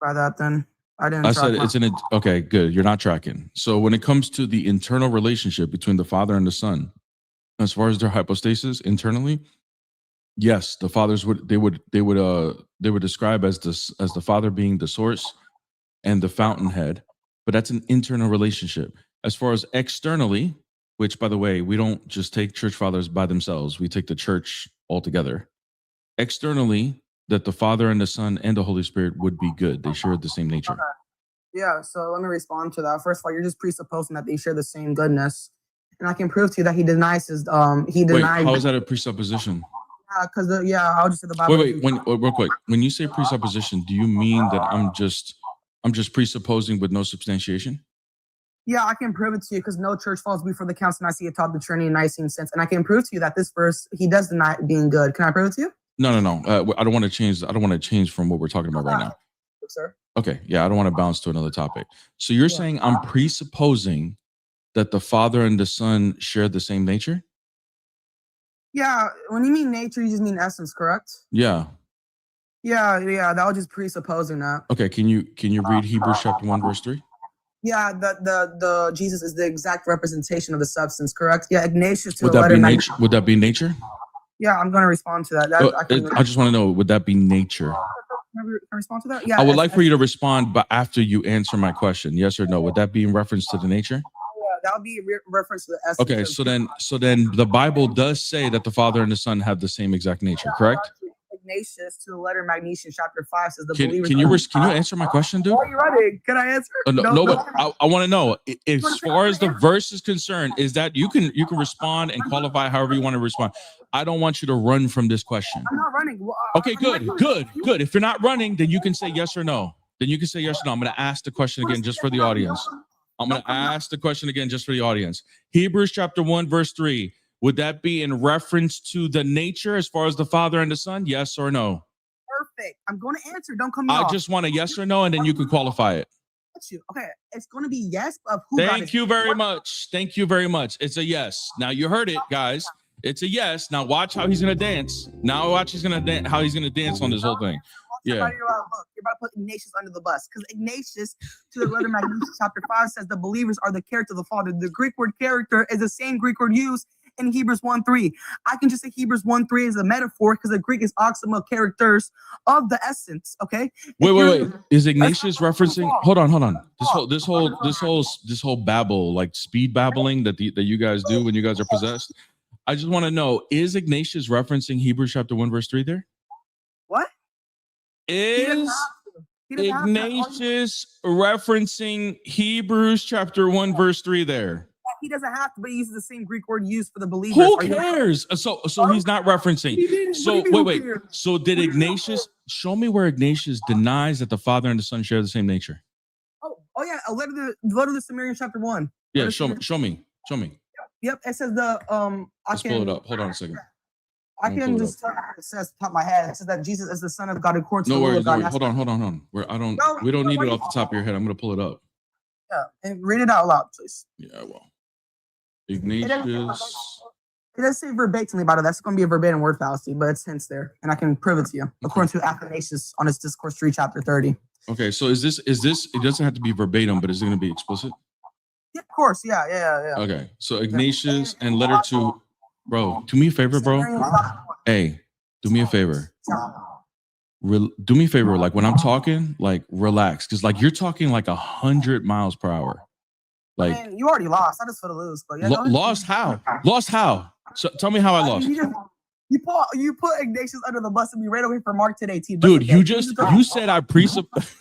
By that, then I didn't. I said it's okay. Good, you're not tracking. So when it comes to the internal relationship between the Father and the Son, as far as their hypostasis internally, yes, the fathers would describe as the Father being the source and the fountainhead, but that's an internal relationship. As far as externally, which by the way, we don't just take church fathers by themselves, we take the church altogether. Externally, that the Father and the Son and the Holy Spirit would be good. They share the same nature. Okay. Yeah, so let me respond to that. First of all, you're just presupposing that they share the same goodness. And I can prove to you that he denies his Wait, how is that a presupposition? Because I'll just say the Bible. Wait, real quick. When you say presupposition, do you mean that I'm just presupposing with no substantiation? Yeah, I can prove it to you because no church fathers before the Council of Nicaea taught the Trinity in Nicene sense, and I can prove to you that this verse he does deny being good. Can I prove it to you? No. I don't want to change. I don't want to change from what we're talking about right now. Sir. Okay. Yeah, I don't want to bounce to another topic. So you're saying I'm presupposing that the Father and the Son share the same nature? Yeah. When you mean nature, you just mean essence, correct? Yeah. Yeah. That was just presupposing that. Okay. Can you read Hebrews chapter 1 verse 3? Yeah. The Jesus is the exact representation of the substance, correct? Yeah. Ignatius to Would the that letter. be nature? Would that be nature? Yeah, I'm going to respond to that. I just want to know, would that be nature? Can I respond to that? Yeah. I would like for you to respond, but after you answer my question, yes or no, would that be in reference to the nature? Yeah, that would be reference to the essence. Okay, so then the Bible does say that the Father and the Son have the same exact nature, correct? Ignatius to the letter Magnesium, chapter 5 says the Can believers. you answer my question, dude? Are you ready? Can I answer? No, but I want to know, as far as the verse is concerned, is that you can respond and qualify however you want to respond. I don't want you to run from this question. I'm not running. Okay, good. If you're not running, then you can say yes or no. I'm going to ask the question again just for the audience. Hebrews chapter 1, verse 3. Would that be in reference to the nature as far as the Father and the Son? Yes or no? Perfect. I'm going to answer. Don't come off. I just want a yes or no, and then you can qualify it. Okay, it's going to be yes, but who? Thank you very much. It's a yes. Now you heard it, guys. It's a yes. Now watch how he's going to dance. How he's going to dance on this whole thing. Yeah. You're about to put Ignatius under the bus because Ignatius, to the letter Magnesius, chapter 5 says the believers are the character of the Father. The Greek word character is the same Greek word used in Hebrews 1:3. I can just say Hebrews 1:3 is a metaphor because the Greek is oxymo characters of the essence. Okay. Wait. Is Ignatius referencing? Hold on. This whole babble, like speed babbling that you guys do when you guys are possessed. I just want to know: is Ignatius referencing Hebrews chapter 1 verse 3 there? What? Is Ignatius referencing Hebrews chapter 1 verse 3 there? He doesn't have to, but he uses the same Greek word used for the believers. Who cares? So he's not referencing. So wait. Cares? So did Ignatius show me where Ignatius denies that the Father and the Son share the same nature? Oh yeah, a letter to the Samaritans chapter 1. Yeah, show me. Yep, it says Let's pull it up. Hold on a second. I can just tell you what it says top of my head. It says that Jesus is the Son of God according to No the will worries. of God. Hold on. We don't need it off the top of your head. I'm gonna pull it up. Yeah, and read it out loud, please. Yeah, well. Ignatius. It doesn't say verbatimly about it. That's going to be a verbatim word fallacy, but it's hints there, and I can prove it to you according to Athanasius on his Discourse 3, chapter 30. Okay, so is this? It doesn't have to be verbatim, but is it going to be explicit? Yeah, of course. Yeah. Okay, so Ignatius and letter to, bro. Do me a favor, bro. Hey, do me a favor. Do me a favor. Like when I'm talking, like relax, because like you're talking like 100 miles per hour. Like, I mean, you already lost. I just feel to lose, but yeah. Lost how? Lost how? So tell me how I lost. You put Ignatius under the bus and we ran away from Mark today, team. Dude, you said I presuppose.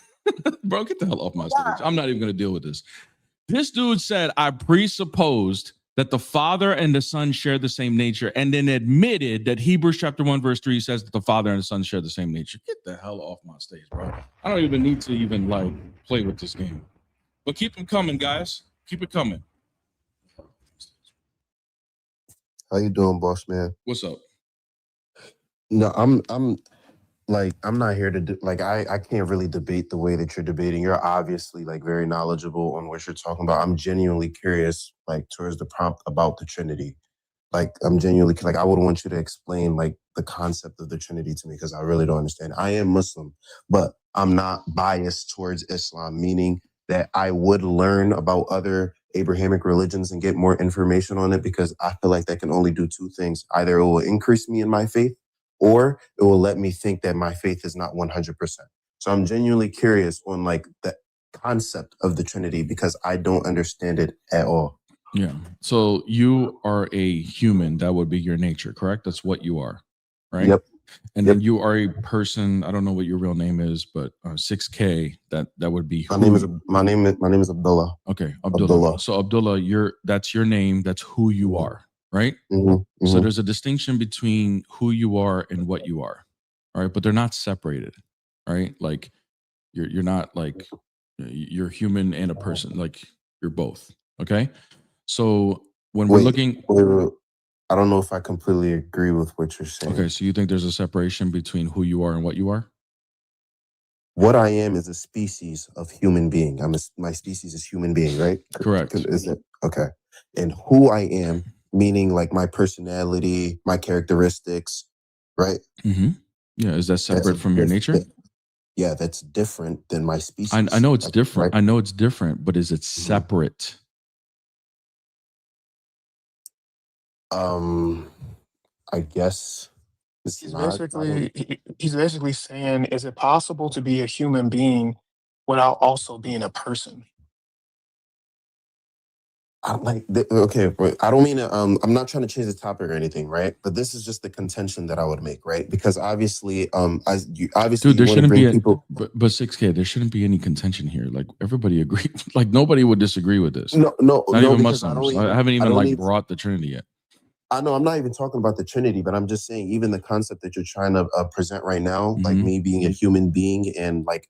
Bro, get the hell off my stage. I'm not even gonna deal with this. This dude said I presupposed that the Father and the Son share the same nature, and then admitted that Hebrews chapter 1 verse 3 says that the Father and the Son share the same nature. Get the hell off my stage, bro. I don't even need to even like play with this game. But keep them coming, guys. Keep it coming. How you doing, boss man? What's up? No, I'm not here to do, like I can't really debate the way that you're debating. You're obviously like very knowledgeable on what you're talking about. I'm genuinely curious, like towards the prompt about the Trinity. Like I'm genuinely like I would want you to explain like the concept of the Trinity to me because I really don't understand. I am Muslim, but I'm not biased towards Islam, meaning that I would learn about other Abrahamic religions and get more information on it because I feel like that can only do two things. Either it will increase me in my faith or it will let me think that my faith is not 100%. So I'm genuinely curious on like the concept of the Trinity because I don't understand it at all. Yeah. So you are a human. That would be your nature, correct? That's what you are, right? Yep. And then you are a person. I don't know what your real name is, but 6K. That would be. My name is Abdullah. Okay, Abdullah. So Abdullah, that's your name. That's who you are, right? So there's a distinction between who you are and what you are, all right? But they're not separated, right? Like you're not like you're human and a person. Like you're both. Okay. So when we're looking. Wait. I don't know if I completely agree with what you're saying. Okay, so you think there's a separation between who you are and what you are? What I am is a species of human being. My species is human being, right? Correct. Is it? Okay. And who I am, meaning like my personality, my characteristics, right? Mm-hmm. Yeah, is that separate from your nature? Yeah, that's different than my species. I know it's different. Right? I know it's different, but is it separate? I guess He's basically saying, is it possible to be a human being without also being a person? Okay, I don't mean to, I'm not trying to change the topic or anything, right? But this is just the contention that I would make, right? Because obviously, Dude, there shouldn't be but 6K, there shouldn't be any contention here. Like everybody agreed, like nobody would disagree with this. No, not even Muslims. I haven't even brought the Trinity yet. I know I'm not even talking about the Trinity, but I'm just saying even the concept that you're trying to present right now, like me being a human being and like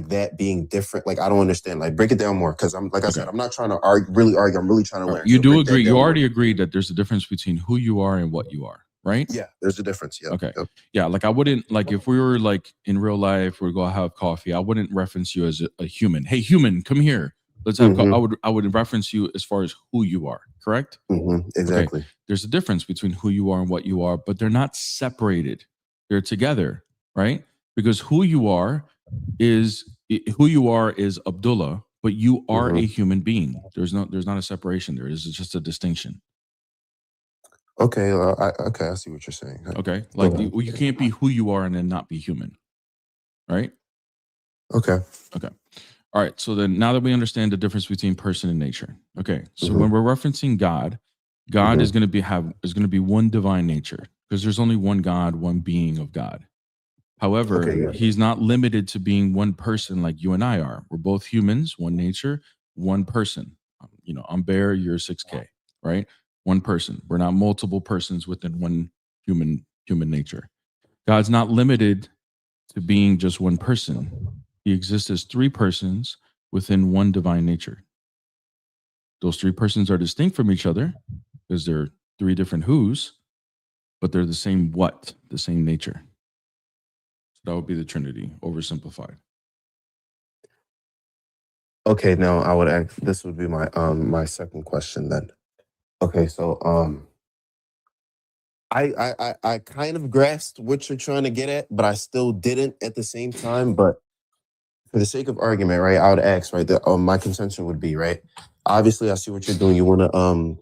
that being different. Like I don't understand. Like break it down more because I'm I said, I'm not trying to really argue. I'm really trying to learn. You do agree. You already agreed that there's a difference between who you are and what you are, right? Yeah, there's a difference. Yeah. Okay. Yep. Yeah, like I wouldn't like if we were like in real life, we'd go have coffee. I wouldn't reference you as a human. Hey, human, come here. Let's have. I would reference you as far as who you are. Correct. Exactly. Okay. There's a difference between who you are and what you are, but they're not separated. They're together, right? because who you are is Abdullah, but you are a human being. There's not a separation there. It's just a distinction. Okay, I see what you're saying. Okay, like you can't be who you are and then not be human, right? Okay. All right. So then, now that we understand the difference between person and nature, okay. So when we're referencing God, is going to be one divine nature, because there's only one God, one being of God. However, he's not limited to being one person like you and I are. We're both humans, one nature, one person. You know, I'm Bear, you're 6K, right? One person. We're not multiple persons within one human nature. God's not limited to being just one person. He exists as three persons within one divine nature. Those three persons are distinct from each other because they're three different who's, but they're the same what, the same nature. So that would be the Trinity, oversimplified. Okay, now I would ask, this would be my my second question then. Okay, so I kind of grasped what you're trying to get at, but I still didn't at the same time. But for the sake of argument, right, I would ask, right, that my contention would be, right, obviously I see what you're doing. You want to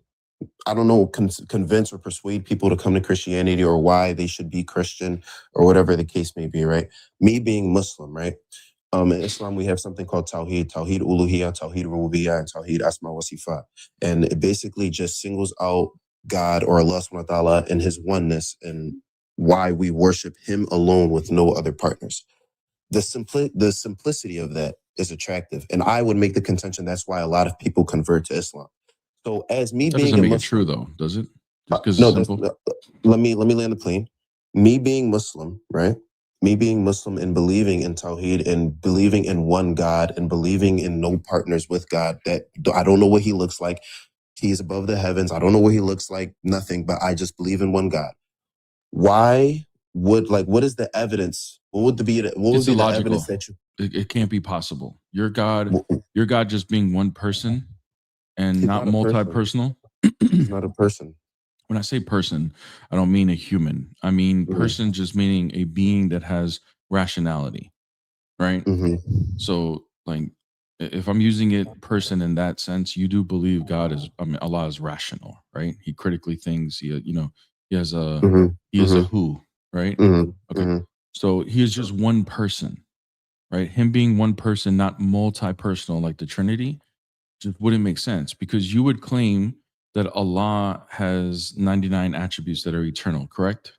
I don't know, convince or persuade people to come to Christianity or why they should be Christian or whatever the case may be, right? Me being Muslim, right? In Islam, we have something called Tawheed Uluhiyah, Tawheed Rububiyyah, and Tawheed Asma wa Sifat. And it basically just singles out God or Allah subhanahu wa ta'ala and his oneness and why we worship him alone with no other partners. The simplicity of that is attractive. And I would make the contention that's why a lot of people convert to Islam. So as me That being doesn't a make Muslim, it true though, does it? Just no, it's simple? let me land the plane. Me being Muslim, right? Me being Muslim and believing in Tawheed and believing in one God and believing in no partners with God, that I don't know what he looks like. He's above the heavens. I don't know what he looks like, nothing, but I just believe in one God. Why would, like, what is the evidence? What would be the evidence that you... It can't be possible. Your God just being one person and not multi-personal. He's not a person. When I say person, I don't mean a human. I mean person just meaning a being that has rationality, right? So, like, if I'm using it person in that sense, you do believe God is, I mean, Allah is rational, right? He critically thinks. He, you know, he has a he is a who, right? Okay, so he is just one person, right? Him being one person, not multi-personal like the Trinity, just wouldn't make sense, because you would claim that Allah has 99 attributes that are eternal, correct?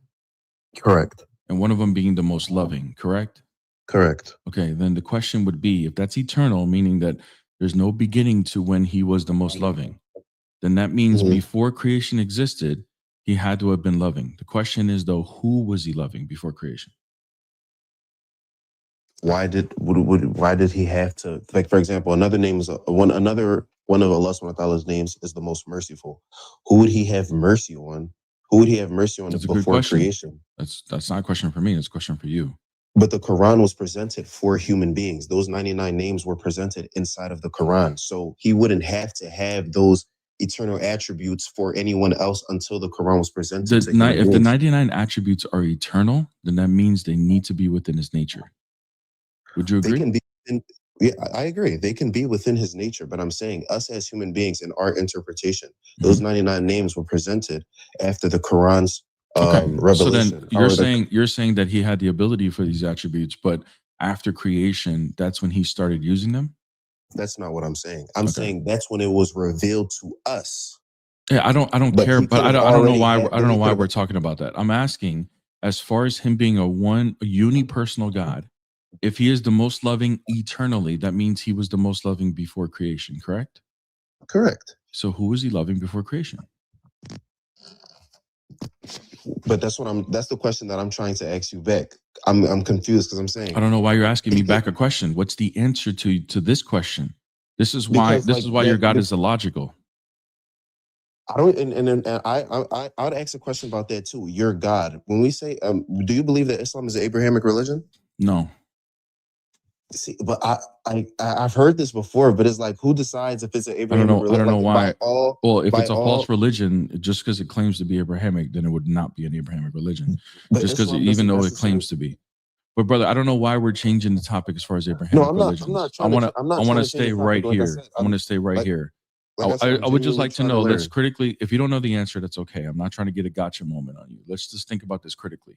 Correct. And one of them being the most loving, correct? Correct. Okay, then the question would be, if that's eternal, meaning that there's no beginning to when he was the most loving, then that means before creation existed, he had to have been loving. The question is, though, who was he loving before creation? Why did he have to, like, for example, another name is one of Allah subhanahu wa ta'ala's names is the most merciful. Who would he have mercy on? Who would he have mercy on before creation? That's not a question for me, it's a question for you. But the Quran was presented for human beings. Those 99 names were presented inside of the Quran. So he wouldn't have to have those eternal attributes for anyone else until the Quran was presented to human beings. If the 99 attributes are eternal, then that means they need to be within his nature. Would you agree? They can be yeah, I agree. They can be within his nature, but I'm saying us as human beings in our interpretation, those 99 names were presented after the Quran's revelation. So then you're saying that he had the ability for these attributes, but after creation, that's when he started using them? That's not what I'm saying. I'm saying that's when it was revealed to us. Yeah, I don't care, but I don't know why we're talking about that. I'm asking, as far as him being a unipersonal God, if he is the most loving eternally, that means he was the most loving before creation, correct? Correct. So who was he loving before creation? But that's the question that I'm trying to ask you back. I'm confused because I'm saying, I don't know why you're asking me back a question. What's the answer to this question? This is why your God is illogical. I don't, and I would ask a question about that too. Your God, when we say, do you believe that Islam is an Abrahamic religion? No. See, but I've heard this before, but it's like, who decides if it's an Abrahamic religion? I don't know why. Well, if it's a false false religion, just because it claims to be Abrahamic, then it would not be an Abrahamic religion. But just because, even though it claims to be. But brother, I don't know why we're changing the topic as far as No, Abrahamic I'm not. religions. I'm not I trying want to. to I'm not I want trying to to change stay the right topic. Like I here. said, I want to stay right like, here. like I said, I'm I would just genuinely like to trying to know, let's learn. critically, if you don't know the answer, that's okay. I'm not trying to get a gotcha moment on you. Let's just think about this critically.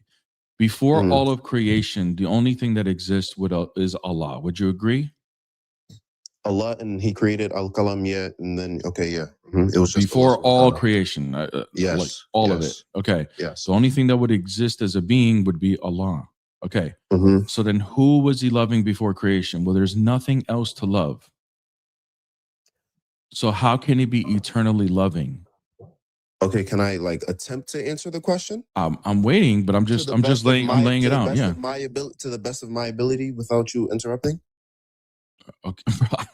Before Mhm. all of creation, the only thing that exists is Allah. Would you agree? Allah, and He created Al Kalam, yeah, and then okay, yeah, it was just Before Allah all subhanahu. creation, like Yes, all of it. yes, Okay. yes. The only thing that would exist as a being would be Allah. Okay. Mhm. So then who was he loving before creation? Well, there's nothing else to love. So how can he be eternally loving? Okay, can I like attempt to answer the question I'm waiting, but I'm to the I'm just best of laying I'm my laying to it the out. best Yeah. of my ability to the best of my ability without you interrupting? Okay.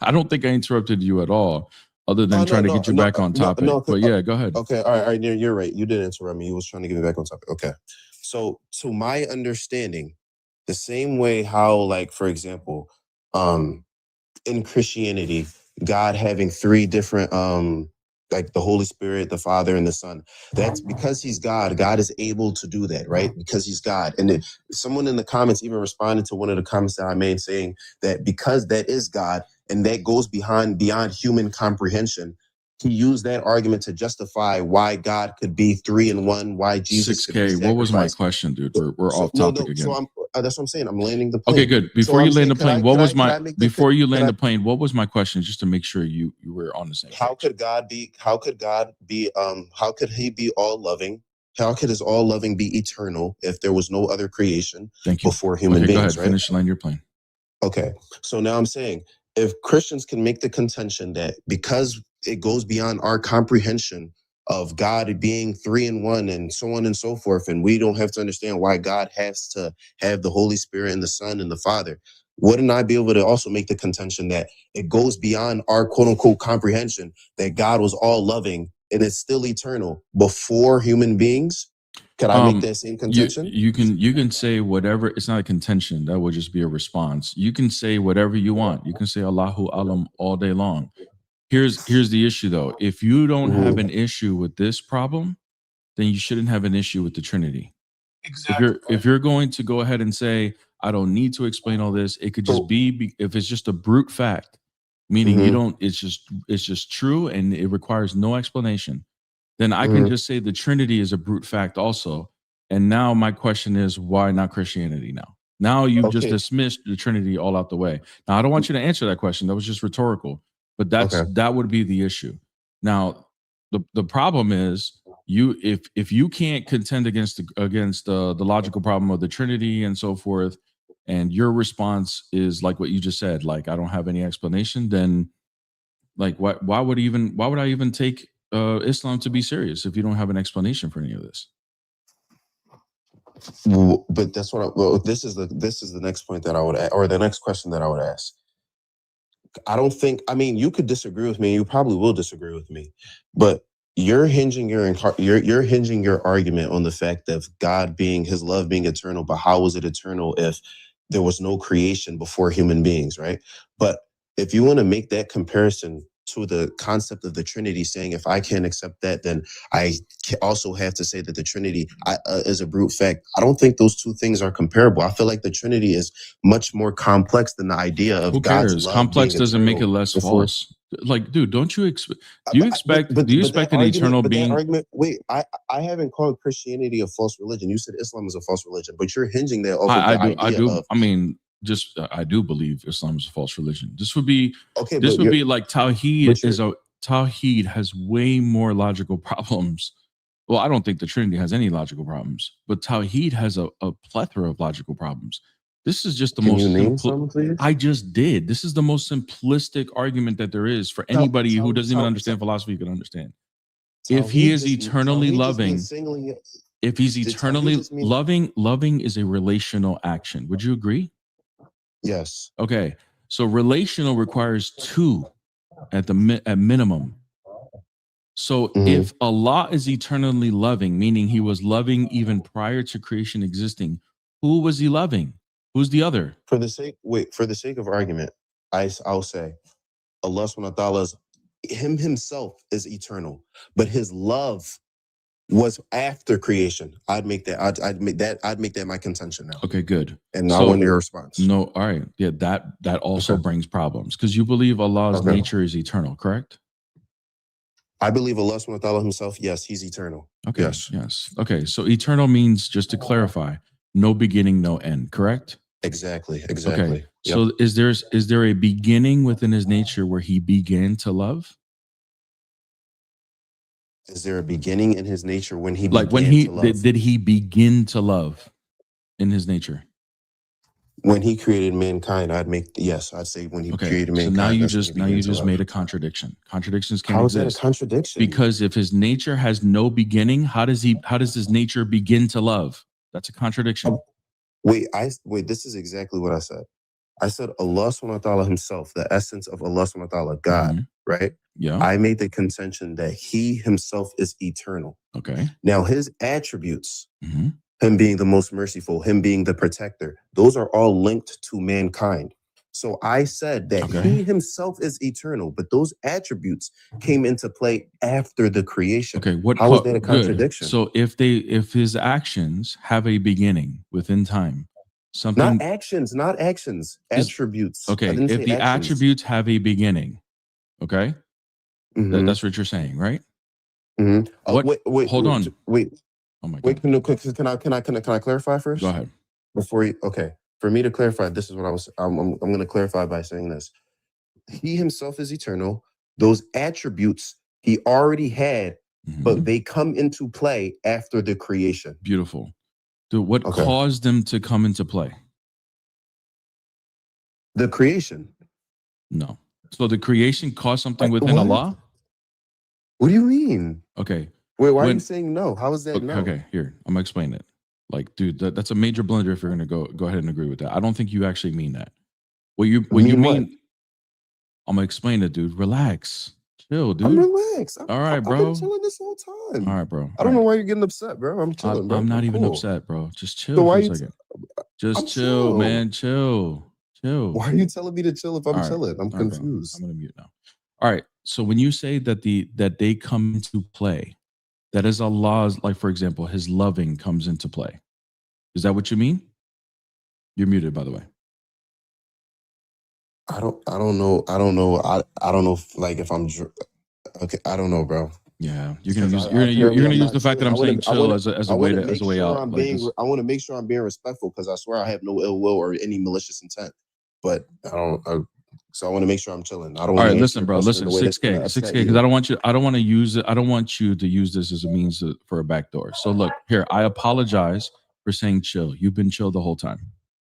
I don't think I interrupted you at all, other than trying to get you back on topic. But yeah, go ahead. Okay, all right, you're right. You didn't interrupt me. You was trying to get me back on topic. Okay, so to my understanding, the same way how, like, for example, in Christianity, God having three different like the Holy Spirit, the Father, and the Son. That's because he's God. God is able to do that, right? Because he's God. And then someone in the comments even responded to one of the comments that I made saying that because that is God and that goes beyond human comprehension, he used that argument to justify why God could be 3 in 1, why Jesus could be 6K. What was my sacrificed. question, dude? We're So off no, topic no. again. So I'm that's what I'm saying. I'm landing the plane. Okay, good. So Before you I'm land saying, the plane, what was my make before you could land I- the plane? What was my question? Just to make sure you were on the same how page. could God be how could he be all loving? How could his all loving be eternal if there was no other creation Thank you. before human Okay, go beings, ahead. right? Finish land your plane. Okay. So now I'm saying if Christians can make the contention that because it goes beyond our comprehension of God being 3 in 1 and so on and so forth, and we don't have to understand why God has to have the Holy Spirit and the Son and the Father, wouldn't I be able to also make the contention that it goes beyond our quote unquote comprehension that God was all loving and it's still eternal before human beings? Could I make that same contention? You can say whatever. It's not a contention. That would just be a response. You can say whatever you want. You can say Allahu Alam all day long. Here's the issue though. If you don't have an issue with this problem, then you shouldn't have an issue with the Trinity. Exactly. If you're going to go ahead and say I don't need to explain all this, it could just be if it's just a brute fact, meaning you don't. It's just true and it requires no explanation. Then I can just say the Trinity is a brute fact also. And now my question is, why not Christianity now? Now you've just dismissed the Trinity all out the way. Now I don't want you to answer that question. That was just rhetorical. But that would be the issue. Now, the problem is if you can't contend against the logical problem of the Trinity and so forth, and your response is like what you just said, like I don't have any explanation, then like why would I even take Islam to be serious if you don't have an explanation for any of this? But that's what this is the next point that I would or the next question that I would ask. I don't think, I mean, you could disagree with me. You probably will disagree with me, but you're hinging your argument on the fact of God being his love being eternal. But how was it eternal if there was no creation before human beings, right? But if you want to make that comparison to the concept of the Trinity, saying if I can't accept that, then I also have to say that the Trinity is a brute fact. I don't think those two things are comparable. I feel like the Trinity is much more complex than the idea of Who God's cares? love Complex being doesn't make it eternal less before. false. Like, dude, don't you expect? Do you expect That an eternal That being? argument. Wait, I haven't called Christianity a false religion. You said Islam is a false religion, but you're hinging that off of the idea of. I mean, just I do believe Islam is a false religion. This would be Okay, this but would be like Tawheed has way more logical problems. Well, I don't think the Trinity has any logical problems, but Tawheed has a plethora of logical problems. This is just the Can most you name some, please? I just did. This is the most simplistic argument that there is for anybody who doesn't even understand philosophy can understand. If he is eternally loving, if he's eternally loving, loving is a relational action. Would you agree? Yes. Okay. So relational requires two at minimum. So if Allah is eternally loving, meaning he was loving even prior to creation existing, who was he loving? Who's the other? For the sake of argument, I'll say Allah subhanahu wa ta'ala himself is eternal, but his love was after creation. I'd make that my contention now. Okay, good. And I want your response. No, all right. Yeah, that also brings problems because you believe Allah's nature is eternal, correct? I believe Allah subhanahu wa ta'ala himself, yes, he's eternal. Okay. Yes. Okay, so eternal means, just to clarify, no beginning, no end, correct? Exactly. Okay. Yep. So is there a beginning within his nature where he began to love? Is there a beginning in his nature when he Like began to love? did he begin to love in his nature? When he created mankind, I'd say when he created mankind. So now you just made a contradiction. Contradictions can't exist. How is that a contradiction? Because if his nature has no beginning, how does his nature begin to love? That's a contradiction. Wait, this is exactly what I said. I said Allah subhanahu wa ta'ala himself, the essence of Allah subhanahu wa ta'ala, God, right? Yeah. I made the contention that he himself is eternal. Okay. Now his attributes, him being the most merciful, him being the protector, those are all linked to mankind. So I said that he himself is eternal, but those attributes came into play after the creation. Okay. How is that a contradiction? Good. So if his actions have a beginning within time, something not actions, attributes. Okay. If the attributes have a beginning, okay, that's what you're saying, right? Wait, hold on. Wait. Oh my God. Wait, can I clarify first? Go ahead. For me to clarify, this is what I'm going to clarify by saying this. He himself is eternal. Those attributes he already had, but they come into play after the creation. Beautiful. Dude, what caused them to come into play? The creation. No. So the creation caused something within Allah? What do you mean? Okay. Wait, why are you saying no? How is that no? Okay, here. I'm going to explain it. Like, dude, that's a major blunder if you're going to go ahead and agree with that. I don't think you actually mean that. What you mean, I'm going to explain it, dude. Relax. Chill, dude. I'm relaxed. All right, bro. I've been chilling this whole time. All right, bro. I don't know why you're getting upset, bro. I'm chilling, bro. I'm not even upset, bro. Just chill for a second. Just chill, man. Chill. Why are you telling me to chill if I'm chilling? I'm confused. I'm going to mute now. All right. So when you say that they come into play, that is Allah's, like, for example, his loving comes into play. Is that what you mean? You're muted, by the way. I don't know. I don't know if I'm okay. I don't know, bro. Yeah, you're gonna use the fact that I'm saying chill as a way out. I want to make sure I'm being respectful because I swear I have no ill will or any malicious intent. But so I want to make sure I'm chilling. I don't. All right, listen, bro. Listen, 6K, because I don't want to use you to use this as a means for a backdoor. So look here, I apologize for saying chill. You've been chill the whole time.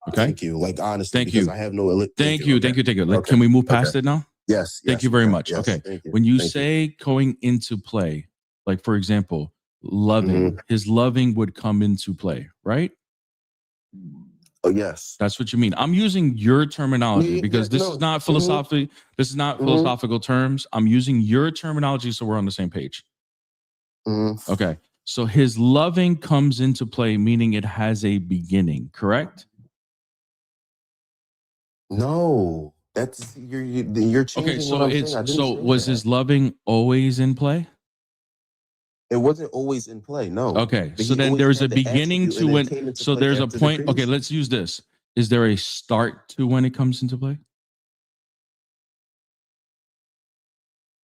Okay. Thank you. Like, honestly, thank because you. I have no. Thank you. Like, can we move past it now? Yes. Thank you very much. Yes, okay. When you say going into play, like, for example, loving, his loving would come into play, right? Oh, yes. That's what you mean. I'm using your terminology because this is not philosophy. This is not philosophical terms. I'm using your terminology so we're on the same page. Okay. So his loving comes into play, meaning it has a beginning, correct? No. That's you're changing. Okay, so was his loving always in play? It wasn't always in play. No. Okay, so then there's a beginning to when. So there's a point. Okay, let's use this. Is there a start to when it comes into play?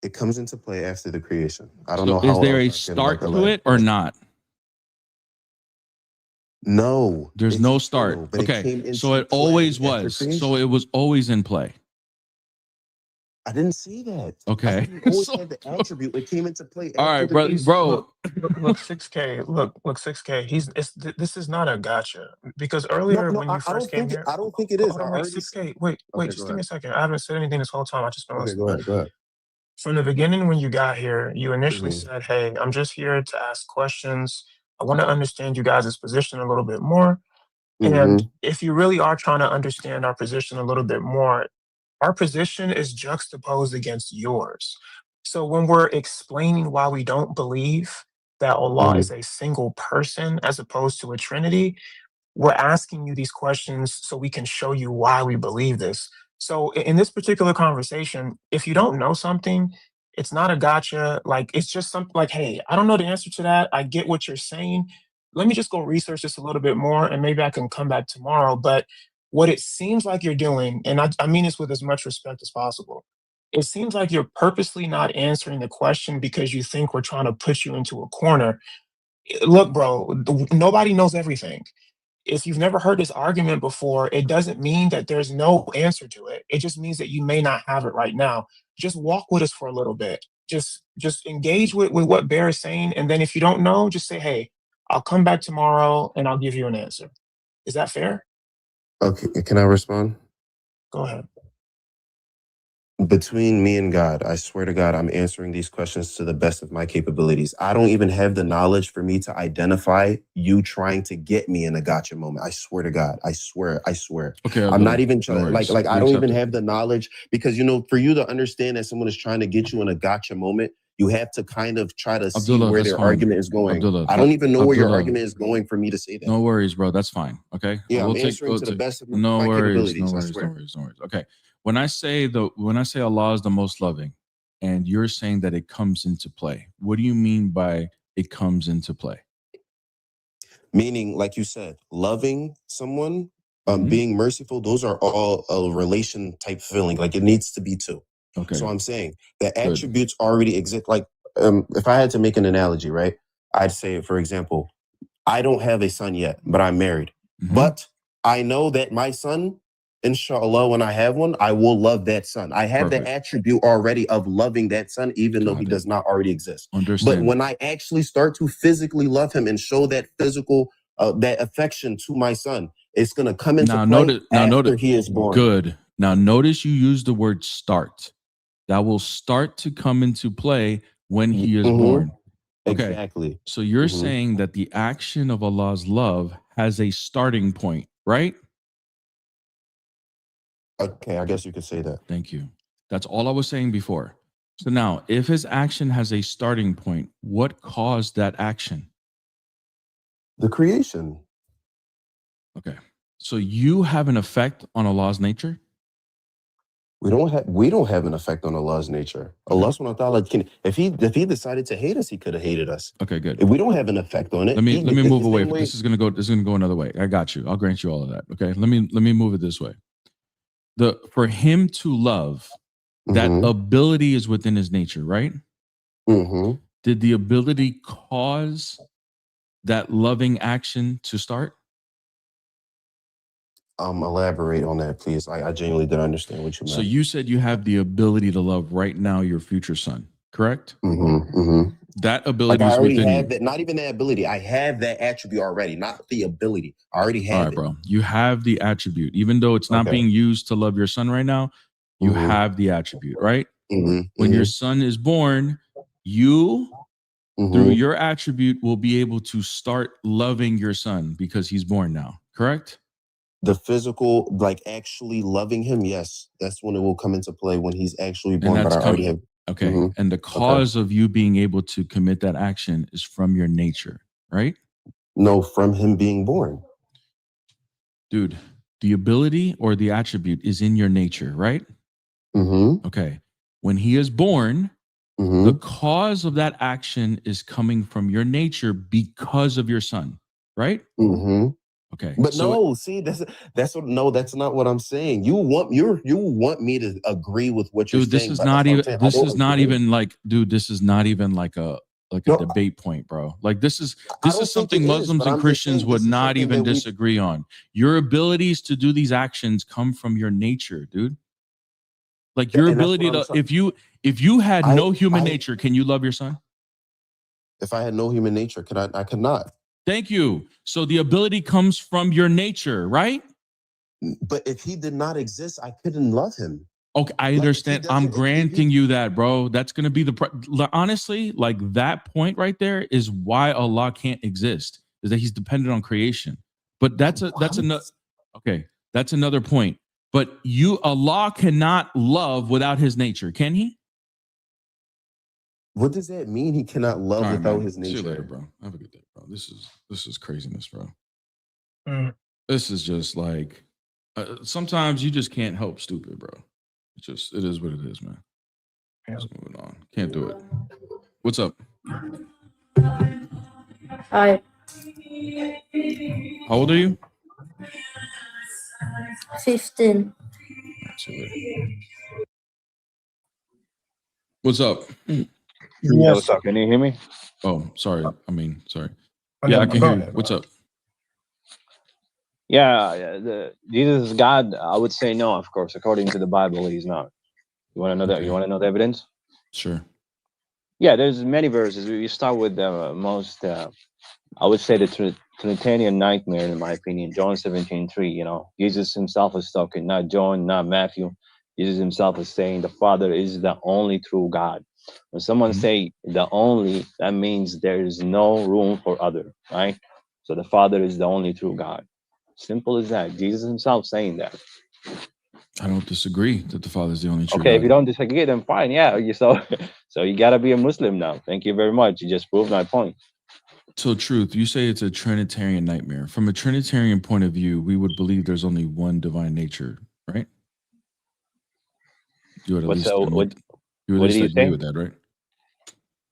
It comes into play after the creation. I don't know how. Is there a start to it or not? No. There's no start. Okay, so it always was. So it was always in play. I didn't see that. Okay. Always had the attribute. It came into play. All right, bro. Look, 6K. Look, 6K. This is not a gotcha because earlier when you first came here, I don't think it is. Hold on, wait, 6K. Wait, just give me a second. I haven't said anything this whole time. I just been listening. Go ahead. From the beginning, when you got here, you initially said, "Hey, I'm just here to ask questions. I want to understand you guys' position a little bit more." And if you really are trying to understand our position a little bit more, our position is juxtaposed against yours. So when we're explaining why we don't believe that Allah is a single person as opposed to a trinity, we're asking you these questions so we can show you why we believe this. So in this particular conversation, if you don't know something, It's not a gotcha. Like, it's just something like, hey, I don't know the answer to that. I get what you're saying. Let me just go research this a little bit more and maybe I can come back tomorrow. But what it seems like you're doing, and I mean this with as much respect as possible, it seems like you're purposely not answering the question because you think we're trying to put you into a corner. Look, bro, nobody knows everything. If you've never heard this argument before, it doesn't mean that there's no answer to it. It just means that you may not have it right now. Just walk with us for a little bit. Just engage with what Bear is saying. And then if you don't know, just say, hey, I'll come back tomorrow and I'll give you an answer. Is that fair? Okay, can I respond? Go ahead. Between me and God, I swear to God, I'm answering these questions to the best of my capabilities. I don't even have the knowledge for me to identify you trying to get me in a gotcha moment. I swear to God. I swear. Okay, I'm not even no trying, worries. like I We don't accept even it. have the knowledge because, you know, for you to understand that someone is trying to get you in a gotcha moment, you have to kind of try to see Abdullah, where that's their fine. argument is going. Abdullah, I don't even know where your Abdullah, argument is going for me to say that. no worries, bro. That's fine. Okay. Yeah, We'll I'm answering to the best of no my worries, capabilities. no I worries, swear. no worries, no worries. Okay. When I say Allah is the most loving, and you're saying that it comes into play, what do you mean by it comes into play? Meaning, like you said, loving someone, Mhm. being merciful, those are all a relation type feeling. Like it needs to be two. Okay. So I'm saying the Good. attributes already exist. Like if I had to make an analogy, right? I'd say, for example, I don't have a son yet, but I'm married. Mhm. But I know that my son, inshallah, when I have one, I will love that son. I have Perfect. the attribute already of loving that son, even though Got he it. does not already exist. But Understand. when I actually start to physically love him and show that physical, that affection to my son, it's going to come into Now play notice. after he is born. Good. Now notice you use the word start. That will start to come into play when he is Mhm. born. Okay. Exactly. So you're Mhm. saying that the action of Allah's love has a starting point, right? Okay, I guess you could say that. Thank you. That's all I was saying before. So now, if his action has a starting point, what caused that action? The creation. Okay. So you have an effect on Allah's nature? We don't have an effect on Allah's nature. Okay. Allah subhanahu wa ta'ala can, if he decided to hate us, he could have hated us. Okay, good. If we don't have an effect on it. Let me move away. Way, This is gonna go another way. I got you. I'll grant you all of that. Okay. Let me move it this way. For him to love, that ability is within his nature, right? Mm-hmm. Did the ability cause that loving action to start? Elaborate on that, please. I genuinely didn't understand what you meant. So you said you have the ability to love right now your future son, correct? Mm-hmm. Mm-hmm. That ability Like I is already within have you. that. Not even that ability. I have that attribute already, not the ability. I already have All right, it. bro. You have the attribute, even though it's not Okay. being used to love your son right now. You Mhm. have the attribute, right? Mm-hmm. When your son is born, you through your attribute will be able to start loving your son because he's born now, correct? The physical, like actually loving him, yes, that's when it will come into play when he's actually born. And But that's I already have. okay. Mhm. And the cause of you being able to commit that action is from your nature, right? No, from him being born. Dude, the ability or the attribute is in your nature, right? Mm-hmm. Okay. When he is born, Mm-hmm. the cause of that action is coming from your nature because of your son, right? Mm-hmm. Okay. But so no, see, that's not what I'm saying. You want me to agree with what you're dude, this saying. is but not that's what I'm even saying. I this don't is not agree. even like, dude, this is not even like a No, debate point, bro. Like this is I don't think something it is, Muslims but and I'm just Christians saying would this is not something even that we. disagree on. Your abilities to do these actions come from your nature, dude. Like your And that's what ability I'm to, trying. if you had no human I nature, can you love your son? if I had no human nature, I could not. Thank you. So the ability comes from your nature, right? But if he did not exist, I couldn't love him. Okay, I Like, if he understand. I'm doesn't, if granting he, you that, bro. That's going to be honestly, like that point right there is why Allah can't exist, is that he's dependent on creation. But that's another, okay, that's another point. But Allah cannot love without his nature, can he? What does that mean? He cannot love All right, without man. his nature. See you later, bro. Have a good day, bro. This is craziness, bro. Mm. This is just like, sometimes you just can't help stupid, bro. It is what it is, man. Let's move on. Can't do it. What's up? Hi, How old are you? 15. What's up? Yo, Yes. what's up? Can you hear me? Oh, sorry. Sorry. Oh, Yeah, no, I can go hear you. ahead. What's up? Yeah, Jesus is God. I would say no, of course. According to the Bible, he's not. You want to know that? Okay. You want to know the evidence? Sure. Yeah, there's many verses. We start with the most. I would say the Trinitarian nightmare, in my opinion. John 17:3. You know, Jesus himself is talking, not John, not Matthew. Jesus himself is saying the Father is the only true God. When someone say the only, that means there is no room for other, right? So the Father is the only true God. Simple as that. Jesus himself saying that. I don't disagree that the Father is the only true Okay, God. if you don't disagree, then fine. Yeah, so you gotta be a Muslim now. Thank you very much. You just proved my point. So, Truth, you say it's a Trinitarian nightmare. From a Trinitarian point of view, we would believe there's only one divine nature, right? You would at least What you at did least you agree say? with that, right?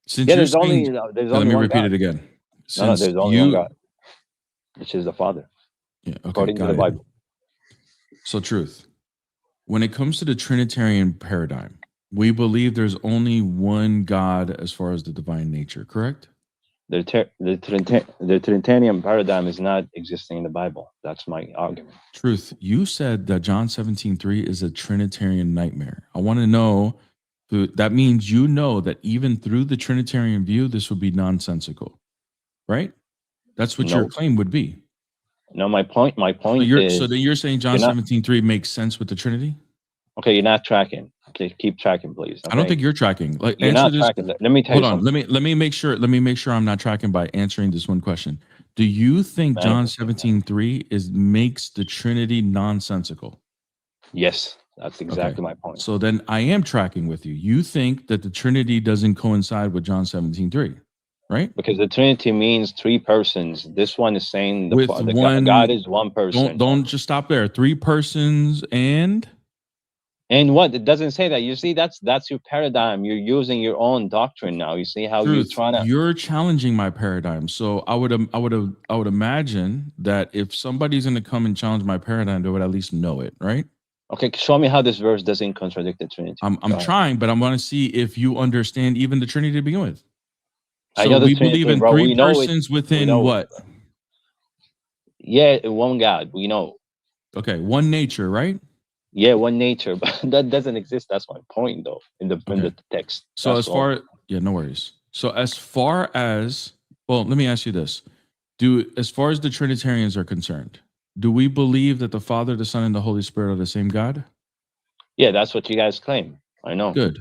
Since Yeah, you're there's only saying, there's let only me one repeat God. it again. No, Since there's only one God, which is the Father, yeah, okay, according to got the it. Bible. So, Truth, when it comes to the Trinitarian paradigm, we believe there's only one God as far as the divine nature, correct? The Trinitarian paradigm is not existing in the Bible. That's my argument. Truth, you said that John 17:3 is a Trinitarian nightmare. I want to know, that means you know that even through the Trinitarian view, this would be nonsensical, right? That's what your No, claim would be. no. My point So is then you're saying John you're not 17:3 makes sense with the Trinity? okay. You're not tracking. Okay, keep tracking, please. I don't Okay, think you're tracking. Like, you're answer not this. tracking. Let me tell Hold you on. something. Let me make sure I'm not tracking by answering this one question. Do you think Man, John 17:3 makes the Trinity nonsensical? yes, that's Okay. exactly my point. So then I am tracking with you. You think that the Trinity doesn't coincide with John 17:3, right? Because the Trinity means three persons. This one is saying With God is one person. Don't just stop there. 3 persons and what? It doesn't say that. You see, that's your paradigm. You're using your own doctrine now. You see how you're Truth. trying to. You're challenging my paradigm. So I would imagine that if somebody's going to come and challenge my paradigm, they would at least know it, right? Okay, show me how this verse doesn't contradict the Trinity. I'm trying, but I want to see if you understand even the Trinity to begin with. I So know the we Trinity, believe in bro. 3 We know it. persons We within know. what? Yeah, one God. We know. Okay, one nature, right? Yeah, one nature, but that doesn't exist. That's my point, though, in the Okay. text. So That's as far no worries. So as far as let me ask you this. As far as the Trinitarians are concerned, do we believe that the Father, the Son, and the Holy Spirit are the same God? Yeah, that's what you guys claim. I know. Good.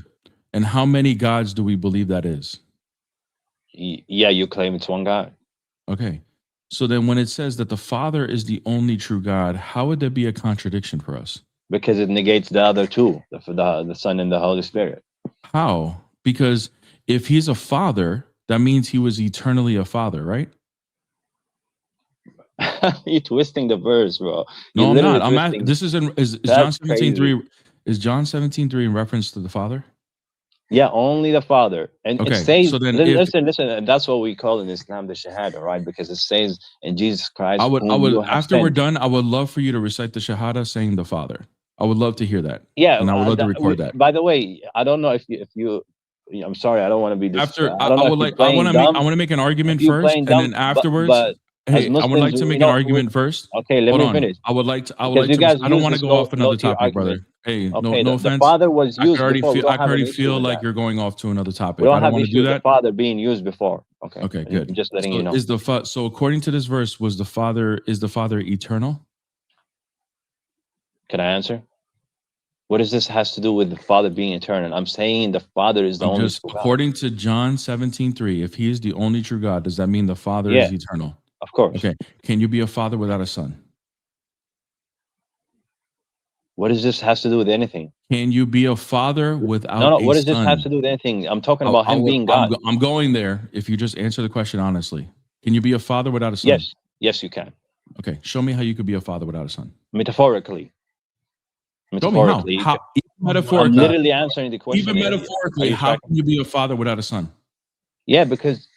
And how many gods do we believe that is? Yeah, you claim it's one God. Okay. So then when it says that the Father is the only true God, how would there be a contradiction for us? Because it negates the other two, the Son and the Holy Spirit. How? Because if he's a father, that means he was eternally a father, right? You're twisting the verse, bro. No, I'm not. Twisting. This is John That's 17:3. Is John 17:3 in reference to the Father? Yeah, only the Father. And Okay, it says, so then listen, and that's what we call in Islam the Shahada, right? Because it says in Jesus Christ, I would after sent. we're done, I would love for you to recite the Shahada saying the Father. I would love to hear that. Yeah, And I would love to record that. By the way, I don't know if you I'm sorry, I don't want to be After I don't know if you're playing dumb. I want to make an argument If you're first, playing and dumb, then afterwards, but as hey, I would like Muslims, to we make an know argument first. Okay, let Hold me on. finish. I would like to. Because you guys I don't use want to this go off another to your topic, brother. argument. Hey, Okay, no the offense. Father was I could used already before. feel. We I don't could have an already issue feel with like that. you're going off to another topic. We don't I don't have want to issue do with the that. Father being used before. Okay. Okay, good. I'm just letting So you know. so according to this verse, is the Father eternal? Can I answer? What does this has to do with the Father being eternal? I'm saying the Father is the only true God. According to John 17:3, if he is the only true God, does that mean the Father is eternal? Of course. Okay. Can you be a father without a son? What does this has to do with anything? Can you be a father without a son? What does this have to do with anything? I'm talking about him being God. I'm going there. If you just answer the question honestly, can you be a father without a son? Yes, you can. Okay. Show me how you could be a father without a son. Metaphorically. Show me how. Metaphorically. How even I'm metaphorically, literally answering the question. even Are metaphorically, you how tracking? can you be a father without a son? Yeah, because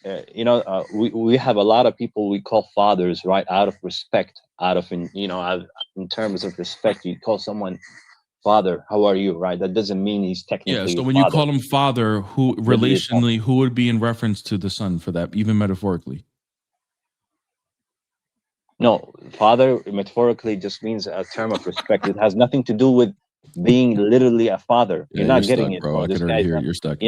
we have a lot of people we call fathers, right? Out of respect, in terms of respect, you call someone father. How are you, right? That doesn't mean he's Yeah. technically So a when you father. call him father, who Maybe it's not. relationally, who would be in reference to the son for that, even metaphorically? No, father metaphorically just means a term of respect. It has nothing to do with being literally a father. Yeah, You're you're not getting stuck, it, bro. bro. I This can already guy's hear not. it. You're stuck.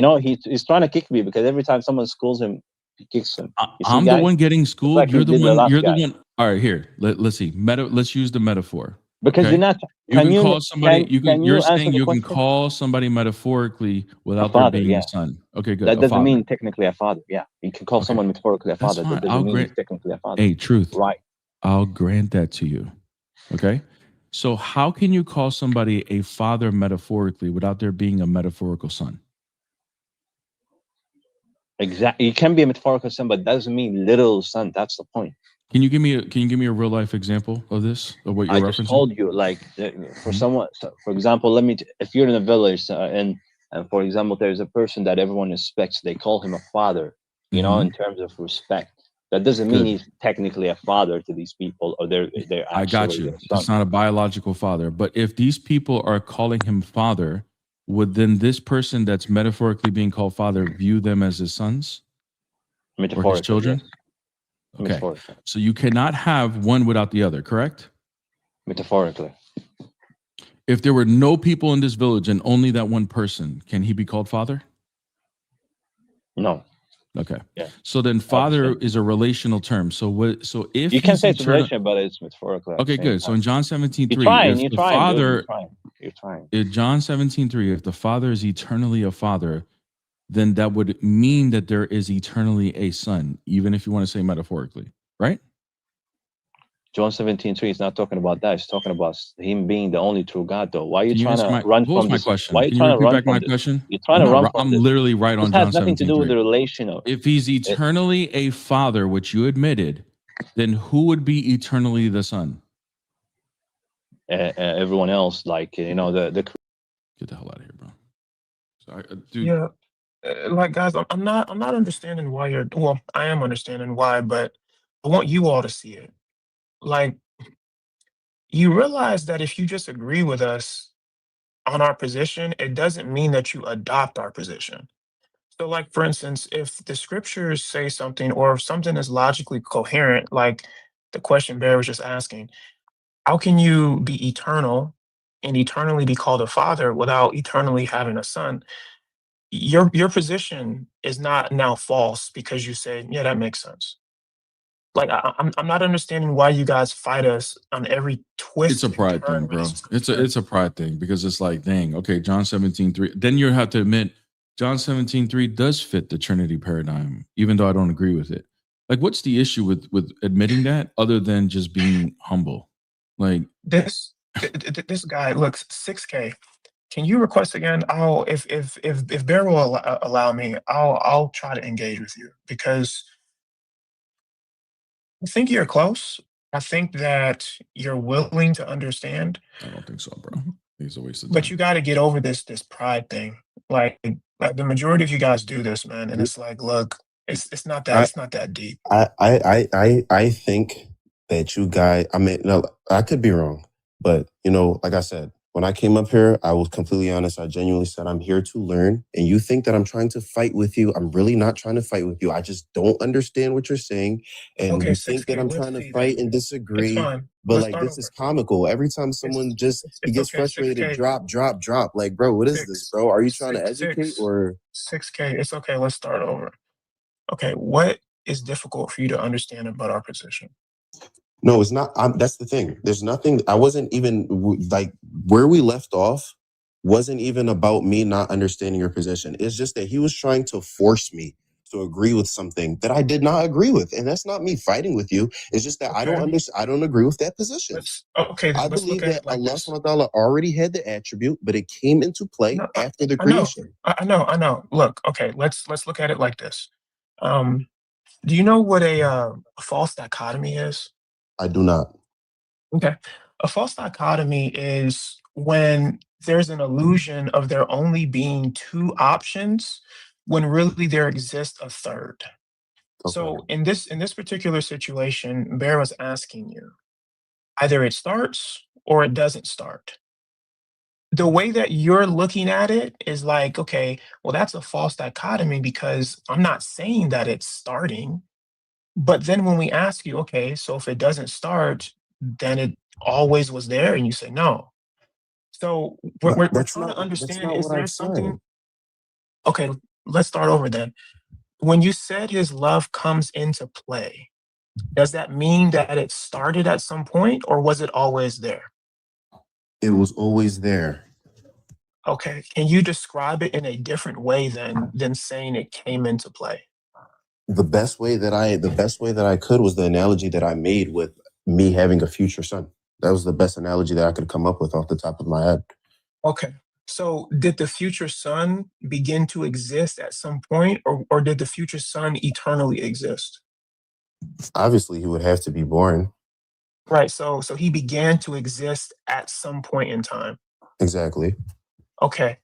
He's trying to kick me because every time someone schools him, he kicks him. You see, I'm the guys, one getting it's schooled. like he You're the did the one. last You're the guy. one. All right, here. Let's see. Let's use the metaphor. Because Okay. you're not. You Can can you call somebody. can You're you answer saying the you can question? call somebody metaphorically A without there father, being yeah. a son. Okay, good. That A doesn't father. mean technically a father. Yeah, you can call Okay, someone metaphorically a that's father. That fine. doesn't mean he's technically a father. Hey, truth. Right. I'll grant that to you. Okay. So how can you call somebody a father metaphorically without there being a metaphorical son? Exactly. You can be a metaphorical son, but that doesn't mean little son. That's the point. Can you give me a real life example of this, of what you're I referencing? just told you, like, for someone, for example, if you're in a village and for example, there's a person that everyone respects, they call him a father, in terms of respect. That doesn't mean he's technically a father to these people, or they're I got actually you. their son. It's not a biological father. But if these people are calling him father, would then this person that's metaphorically being called father view them as his sons or his Metaphorically, children? yes. Okay. Metaphorically. So you cannot have one without the other, correct? Metaphorically. If there were no people in this village and only that one person, can he be called father? No. Okay. Yeah. So then father is a relational term. So if You can he's say it's eternal, relation, but it's metaphorically. okay, good. So in John 17:3, You're if the trying, dude. father, You're trying. in John 17:3, if the father is eternally a father, then that would mean that there is eternally a son, even if you want to say metaphorically, right? John 17:3 is not talking about that. It's talking about him being the only true God, though. Why are you Can you trying answer to my run what was from my this? question? Why are you Can you trying to repeat run back from my this? question? You're trying to run from I'm this. literally right on This has John nothing to do with 17:3. the relational. If he's eternally a father, which you admitted, then who would be eternally the son? Everyone else, like the. Get the hell out of here, bro. Dude. Yeah, like guys, I'm not understanding why you're. Well, I am understanding why, but I want you all to see it. Like, you realize that if you just agree with us on our position, it doesn't mean that you adopt our position. So, like, for instance, if the scriptures say something, or if something is logically coherent, like the question Bear was just asking, how can you be eternal and eternally be called a father without eternally having a son? Your position is not now false because you say, yeah, that makes sense. Like, I'm not understanding why you guys fight us on every twist. It's a pride thing, bro. It's a pride thing, because it's like, dang, okay, John 17:3. Then you have to admit John 17:3 does fit the Trinity paradigm, even though I don't agree with it. Like, what's the issue with admitting that other than just being humble? Like this guy looks 6K. Can you request again? I'll if Bear will allow me, I'll try to engage with you, because I think you're close. I think that you're willing to understand. I don't think so, bro. It's a waste of time. But you got to get over this pride thing. Like the majority of you guys do this, man, and it's like, look, it's not that deep. I think that you guys. I mean, no, I could be wrong, but like I said, when I came up here, I was completely honest. I genuinely said, I'm here to learn. And you think that I'm trying to fight with you. I'm really not trying to fight with you. I just don't understand what you're saying. And Okay, you think that 6K, I'm let's trying to see fight then. and It's disagree. fine. But Let's like, start this is over. comical. Every time someone he gets Okay, frustrated, 6K. drop. Like, bro, what is this, bro? Are you trying to educate or? 6K. It's okay. Let's start over. Okay, what is difficult for you to understand about our position? No, it's not. That's the thing. There's nothing. I wasn't even like where we left off wasn't even about me not understanding your position. It's just that he was trying to force me to agree with something that I did not agree with, and that's not me fighting with you. It's just that I don't understand. I don't agree with that position. I believe that Allah subhanahu wa ta'ala already had the attribute, but it came into play after the creation. I know. Look, okay, let's look at it like this. Do you know what a false dichotomy is? I do not. Okay. A false dichotomy is when there's an illusion of there only being two options when really there exists a third. So in this particular situation, Bear was asking you, either it starts or it doesn't start. The way that you're looking at it is like, okay, well, that's a false dichotomy because I'm not saying that it's starting. But then when we ask you, okay, so if it doesn't start, then it always was there, and you say no. So we're trying to understand, is there something? Okay, let's start over then. When you said his love comes into play, does that mean that it started at some point, or was it always there? It was always there. Okay, can you describe it in a different way than saying it came into play? The best way that I could was the analogy that I made with me having a future son. That was the best analogy that I could come up with off the top of my head. Okay. So did the future son begin to exist at some point, or did the future son eternally exist? Obviously, he would have to be born. Right. So he began to exist at some point in time. Exactly. Okay.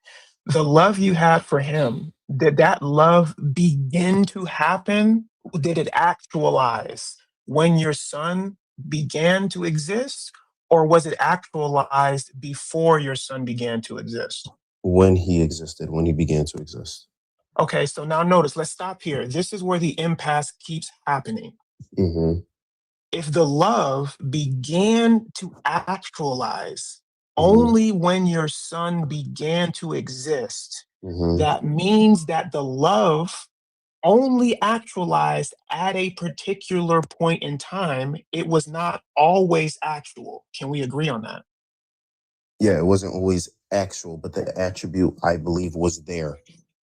The love you had for him, did that love begin to happen? Did it actualize when your son began to exist, or was it actualized before your son began to exist? When he existed, when he began to exist. Okay, so now notice, let's stop here. This is where the impasse keeps happening. Mm-hmm. If the love began to actualize only when your son began to exist, that means that the love only actualized at a particular point in time. It was not always actual. Can we agree on that? Yeah, it wasn't always actual, but the attribute, I believe, was there.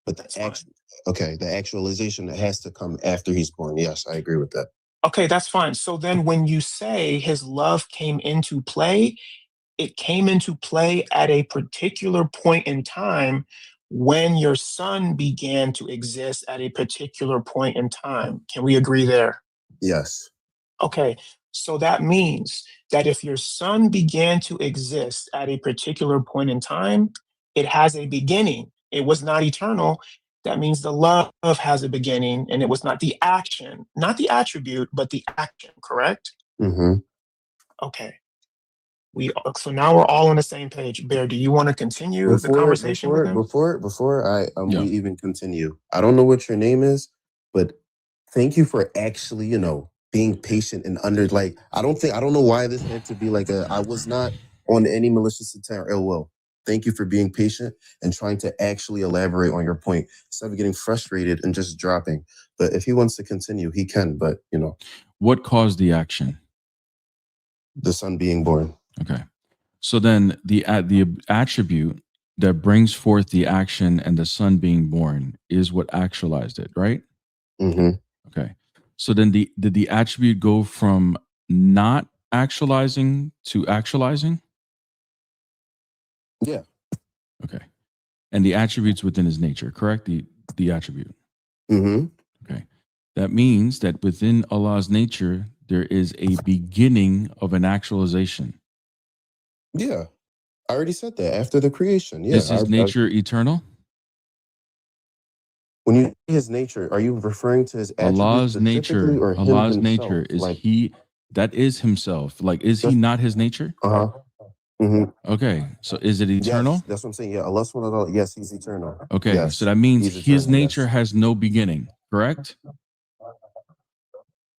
But the actualization has to come after he's born. Yes, I agree with that. Okay, that's fine. So then when you say his love came into play, it came into play at a particular point in time when your son began to exist at a particular point in time. Can we agree there? Yes. Okay, so that means that if your son began to exist at a particular point in time, it has a beginning. It was not eternal. That means the love has a beginning, and it was not the action, not the attribute, but the action, correct? Mm-hmm. Okay. So now we're all on the same page. Bear, do you want to continue the conversation with him? Before we even continue, I don't know what your name is, but thank you for actually, being patient and I don't know why this had to be I was not on any malicious intent or ill will. Thank you for being patient and trying to actually elaborate on your point instead of getting frustrated and just dropping. But if he wants to continue, he can, but What caused the action? The son being born. Okay. So then the attribute that brings forth the action and the son being born is what actualized it, right? Mm-hmm. Okay. So then did the attribute go from not actualizing to actualizing? Yeah. Okay. And the attributes within his nature, correct? The attribute. Mm-hmm. Okay. That means that within Allah's nature, there is a beginning of an actualization. Yeah. I already said that after the creation. Yeah. Is his nature eternal? When you say his nature, are you referring to his Allah's nature? or Allah's nature is that is himself. Is he not his nature? Uh-huh. Mm-hmm. Okay. So is it eternal? Yes, that's what I'm saying. Yeah. Allah SWT, yes, he's eternal. Okay. Yes, so that means he's his eternal, nature yes. has no beginning, correct?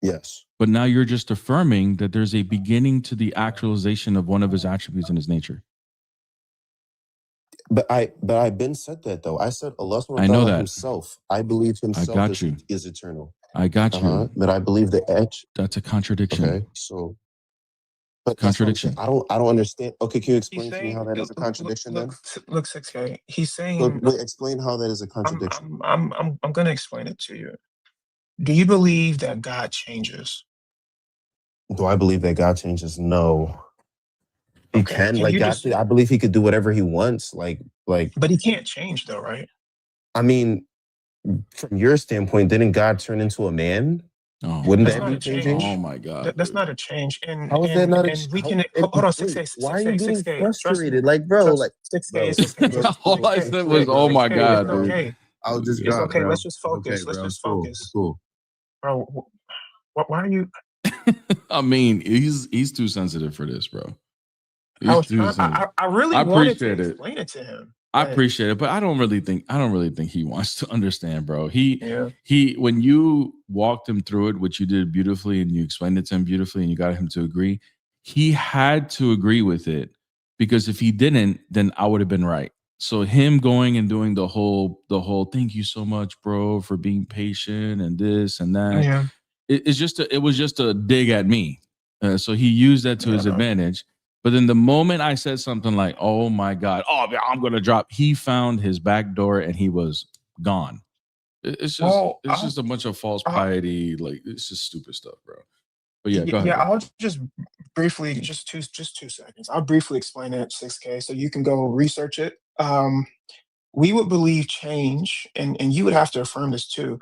Yes. But now you're just affirming that there's a beginning to the actualization of one of his attributes in his nature. But I've been said that though. I said Allah I know that. himself. I believe himself is eternal. I got you. But I believe the edge. That's a contradiction. Okay. So but contradiction. I don't understand. Okay, can you explain to me how that is a contradiction then? Look, 6K. He's saying Explain how that is a contradiction. I'm gonna explain it to you. Do you believe that God changes? Do I believe that God changes? No. He Okay. can. I believe he could do whatever he wants. But he can't change though, right? I mean, from your standpoint, didn't God turn into a man? Oh, Wouldn't That's that not be a change. oh changing? my God, That's dude. not a change. And How is that not a we how, can and, hold on. wait, why are you getting 6K. Trust me. frustrated? Like, bro, like, Trust bro, 6K. bro, All I it's said okay, was, "Oh bro. my It's cool, It's God, bro. dude." okay. I'll just It's drop, okay. bro. Let's just It's okay, focus. Let's bro. It's just cool. It's focus, cool. bro. Why are you? I mean, he's too sensitive for this, bro. I He's was too trying. sensitive. I really I wanted to appreciate it. explain it to him. I But appreciate it, but I don't really think he wants to understand, bro. yeah. He when you walked him through it, which you did beautifully, and you explained it to him beautifully, and you got him to agree, he had to agree with it, because if he didn't, then I would have been right. So him going and doing the whole thank you so much, bro, for being patient and this and that. Yeah. It was just a dig at me. So he used that to his advantage. But then the moment I said something like, "Oh my God, oh yeah, I'm gonna drop," he found his back door and he was gone. It's just a bunch of false piety. Like, it's just stupid stuff, bro. But yeah, go ahead. Yeah, Bro. I'll just briefly, just 2 seconds. I'll briefly explain it, 6K, so you can go research it. We would believe change, and you would have to affirm this too.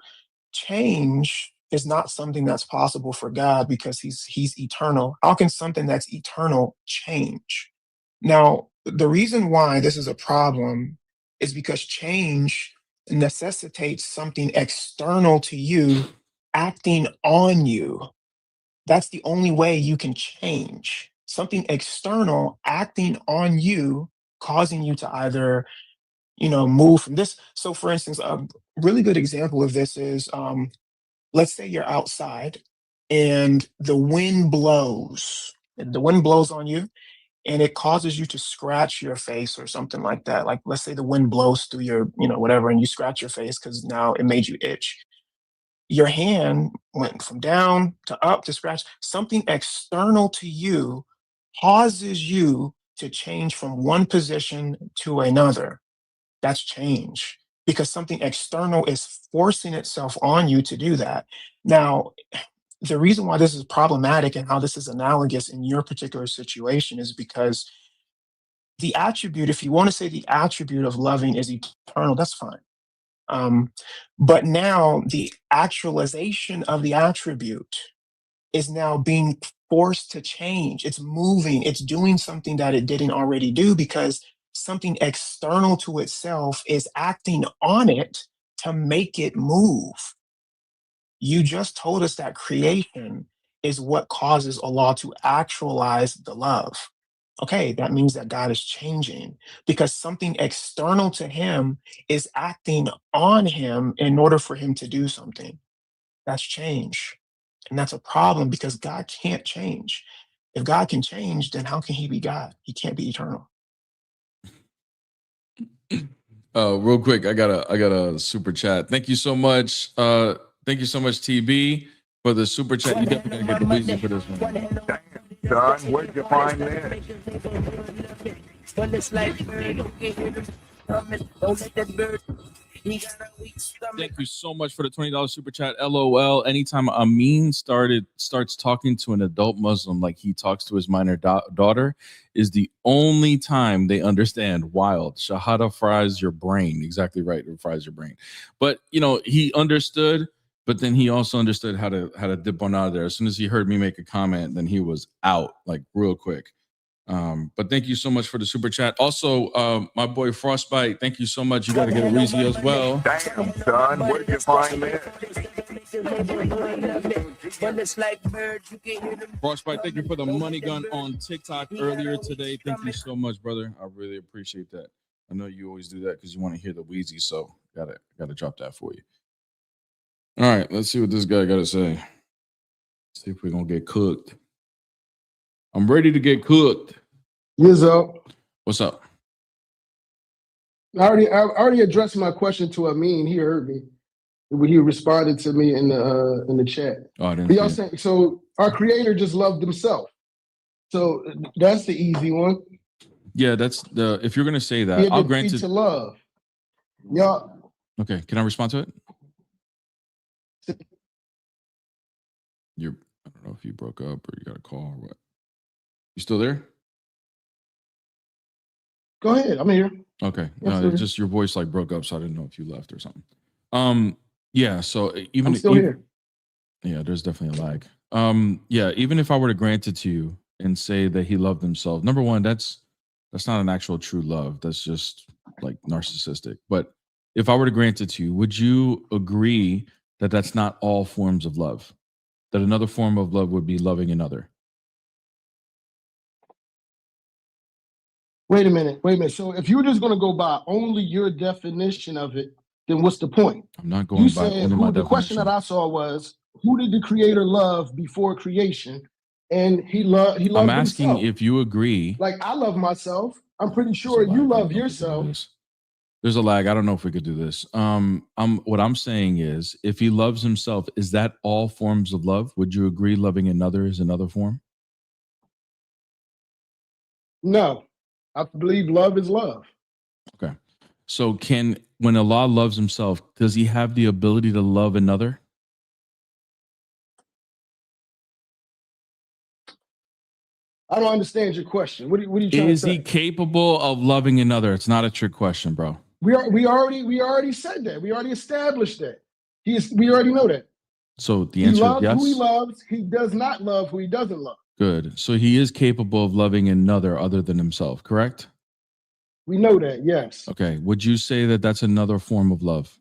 Change is not something that's possible for God because he's eternal. How can something that's eternal change? Now, the reason why this is a problem is because change necessitates something external to you acting on you. That's the only way you can change. Something external acting on you, causing you to either, move from this. So, for instance, a really good example of this is, let's say you're outside and the wind blows. The wind blows on you and it causes you to scratch your face or something like that. Like, let's say the wind blows through your, whatever, and you scratch your face because now it made you itch. Your hand went from down to up to scratch. Something external to you causes you to change from one position to another. That's change because something external is forcing itself on you to do that. Now, the reason why this is problematic and how this is analogous in your particular situation is because the attribute, if you want to say the attribute of loving is eternal, that's fine. But now the actualization of the attribute is now being forced to change. It's moving, it's doing something that it didn't already do because something external to itself is acting on it to make it move. You just told us that creation is what causes Allah to actualize the love. Okay, that means that God is changing because something external to him is acting on him in order for him to do something. That's change. And that's a problem because God can't change. If God can change, then how can he be God? He can't be eternal. Real quick, I got a super chat. Thank you so much. Thank you so much, TB, for the super chat. You definitely gotta get the Weezy for this one. Son, where'd you find that? Thank you so much for the $20 super chat. LOL. Anytime Amin starts talking to an adult Muslim like he talks to his minor daughter is the only time they understand. Wild. Shahada fries your brain. Exactly right. It fries your brain. But he understood, but then he also understood how to dip on out of there. As soon as he heard me make a comment, then he was out like real quick. But thank you so much for the super chat. Also, my boy Frostbite, thank you so much. You got to get a Weezy as well. Damn, son, where'd you find that? Frostbite, thank you for the money gun on TikTok earlier today. Thank you so much, brother. I really appreciate that. I know you always do that because you want to hear the Weezy, so gotta drop that for you. All right, let's see what this guy got to say. See if we're gonna get cooked. I'm ready to get cooked. Yizzo, What's up? I already addressed my question to Amin. He heard me. He responded to me in the chat. Oh, I didn't But y'all see it. saying so our creator just loved himself. So that's the easy one. Yeah, that's the. If you're gonna say He that, had I'll the grant degree it. to love. Y'all. Okay, can I respond to it? I don't know if you broke up or you got a call or what. You still there? Go ahead. I'm here. Okay. Yes, It's just your voice like broke up, so I didn't know if you left or something. Yeah. So even I'm still here. Yeah, there's definitely a lag. Yeah, even if I were to grant it to you and say that he loved himself, number one, that's not an actual true love. That's just like narcissistic. But if I were to grant it to you, would you agree that that's not all forms of love? That another form of love would be loving another? Wait a minute. So if you're just going to go by only your definition of it, then what's the point? I'm not You going by said only my the question definition. that I saw was, who did the creator love before creation? And he loved I'm asking himself. if you agree. Like, I love myself. I'm pretty There's sure a lag. you I don't love know if we can do yourself. this. There's a lag. I don't know if we could do this. What I'm saying is, if he loves himself, is that all forms of love? Would you agree loving another is another form? No, I believe love is love. Okay. So when Allah loves himself, does he have the ability to love another? I don't understand your question. What are you trying Is to say? he capable of loving another? It's not a trick question, bro. We already said that. We already established that. We already know that. So the He answer is loves yes. who he loves. He does not love who he doesn't love. Good. So he is capable of loving another other than himself, correct? We know that, yes. Okay. Would you say that that's another form of love?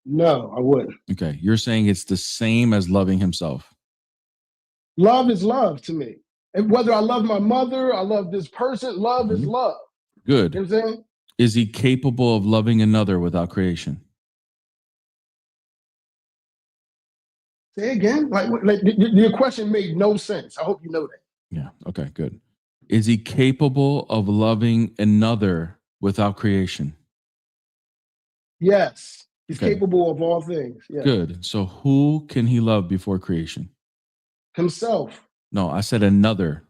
No, I wouldn't. Okay. You're saying it's the same as loving himself. Love is love to me. And whether I love my mother, I love this person, love is love. Good. You know what I'm saying? Is he capable of loving another without creation? Say again? Like your question made no sense. I hope you know that. Yeah. Okay, good. Is he capable of loving another without creation? Yes. He's Okay. capable of all things. Yes. Good. So who can he love before creation? Himself. No, I said another.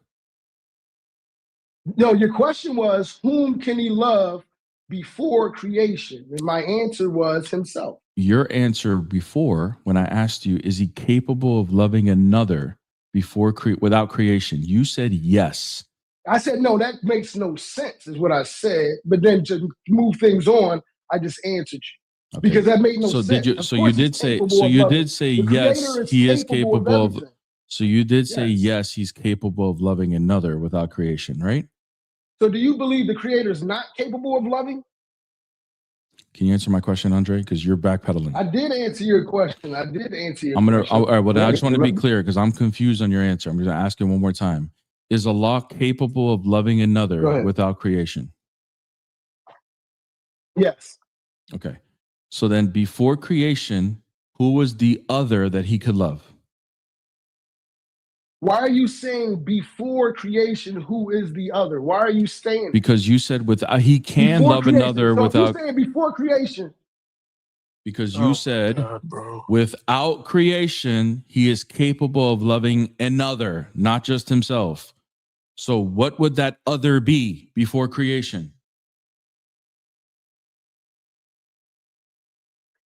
No, your question was, whom can he love before creation? And my answer was himself. Your answer before, when I asked you, is he capable of loving another before without creation? You said yes. I said, no, that makes no sense, is what I said. But then to move things on, I just answered you. Okay. Because that made no So sense. did you? So you did say. So you did say yes. He is capable of. So you did say yes. He's capable of loving another without creation, right? So do you believe the creator is not capable of loving? Can you answer my question, Andre? Because you're backpedaling. I did answer your question. All right. Well, I just want to be clear because I'm confused on your answer. I'm going to ask it one more time. Is Allah capable of loving another without creation? Yes. Okay. So then before creation, who was the other that he could love? Why are you saying before creation, who is the other? Why are you saying? Because you said he can before love creation. another So without. You're saying before creation. Because you said without creation, he is capable of loving another, not just himself. So what would that other be before creation?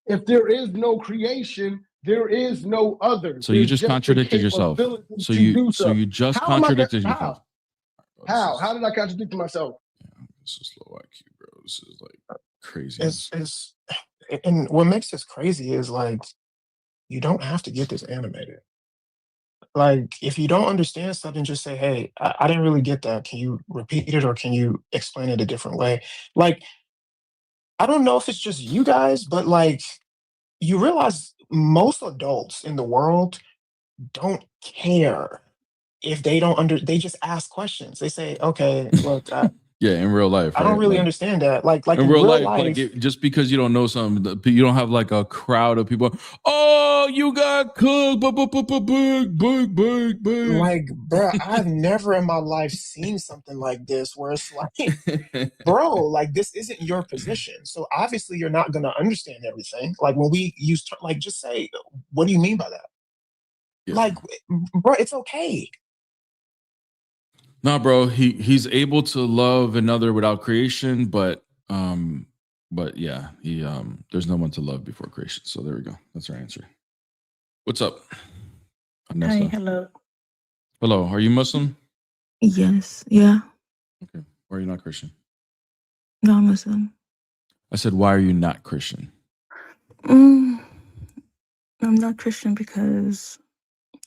If there is no creation, there is no other. So you just contradicted yourself. So you just contradicted yourself. How did I contradict myself? Yeah, this is low IQ, bro. This is like crazy. It's and what makes this crazy is like you don't have to get this animated. Like if you don't understand something, just say, "Hey, I didn't really get that. Can you repeat it or can you explain it a different way?" Like I don't know if it's just you guys, but like you realize most adults in the world don't care if they don't they just ask questions. They say, okay, look, yeah, in real life, I don't really understand that. Like in real life like just because you don't know something, you don't have like a crowd of people. Oh, you got cooked, big. Like, bro, I've never in my life seen something like this where it's like, bro, like this isn't your position. So obviously you're not gonna understand everything. Like when we use like, just say, what do you mean by that? Yeah. Like, bro, it's okay. No, bro, he's able to love another without creation, but yeah, there's no one to love before creation. So there we go. That's our answer. What's up? Hi, hello. Hello, are you Muslim? Yes, yeah. Okay. Why are you not Christian? Non-Muslim. I said, why are you not Christian? I'm not Christian because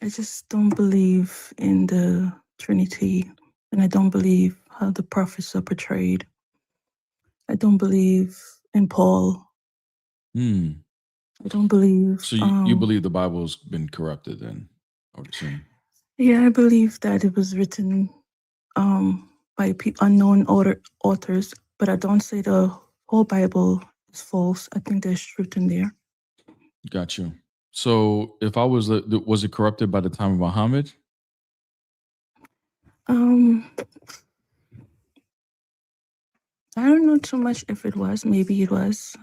I just don't believe in the Trinity, and I don't believe how the prophets are portrayed. I don't believe in Paul. Hmm. I don't believe. So you believe the Bible's been corrupted then, I would assume. Yeah, I believe that it was written by unknown authors, but I don't say the whole Bible is false. I think there's truth in there. Got you. So if I was it corrupted by the time of Muhammad? I don't know too much if it was. Maybe it was.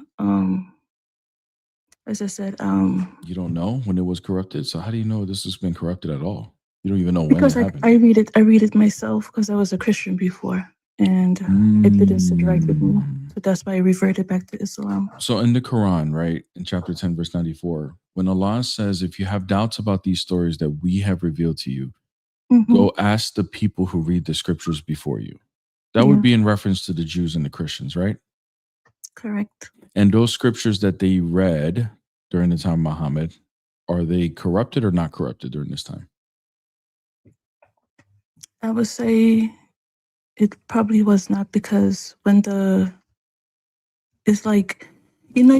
As I said, you don't know when it was corrupted. So how do you know this has been corrupted at all? You don't even know when because it happened. I read it myself because I was a Christian before, and it didn't sit right with me. So that's why I reverted back to Islam. So in the Quran, right, in chapter 10, verse 94, when Allah says, if you have doubts about these stories that we have revealed to you, go ask the people who read the scriptures before you. That would be in reference to the Jews and the Christians, right? Correct. And those scriptures that they read during the time of Muhammad, are they corrupted or not corrupted during this time? I would say it probably was not, because when it's like, when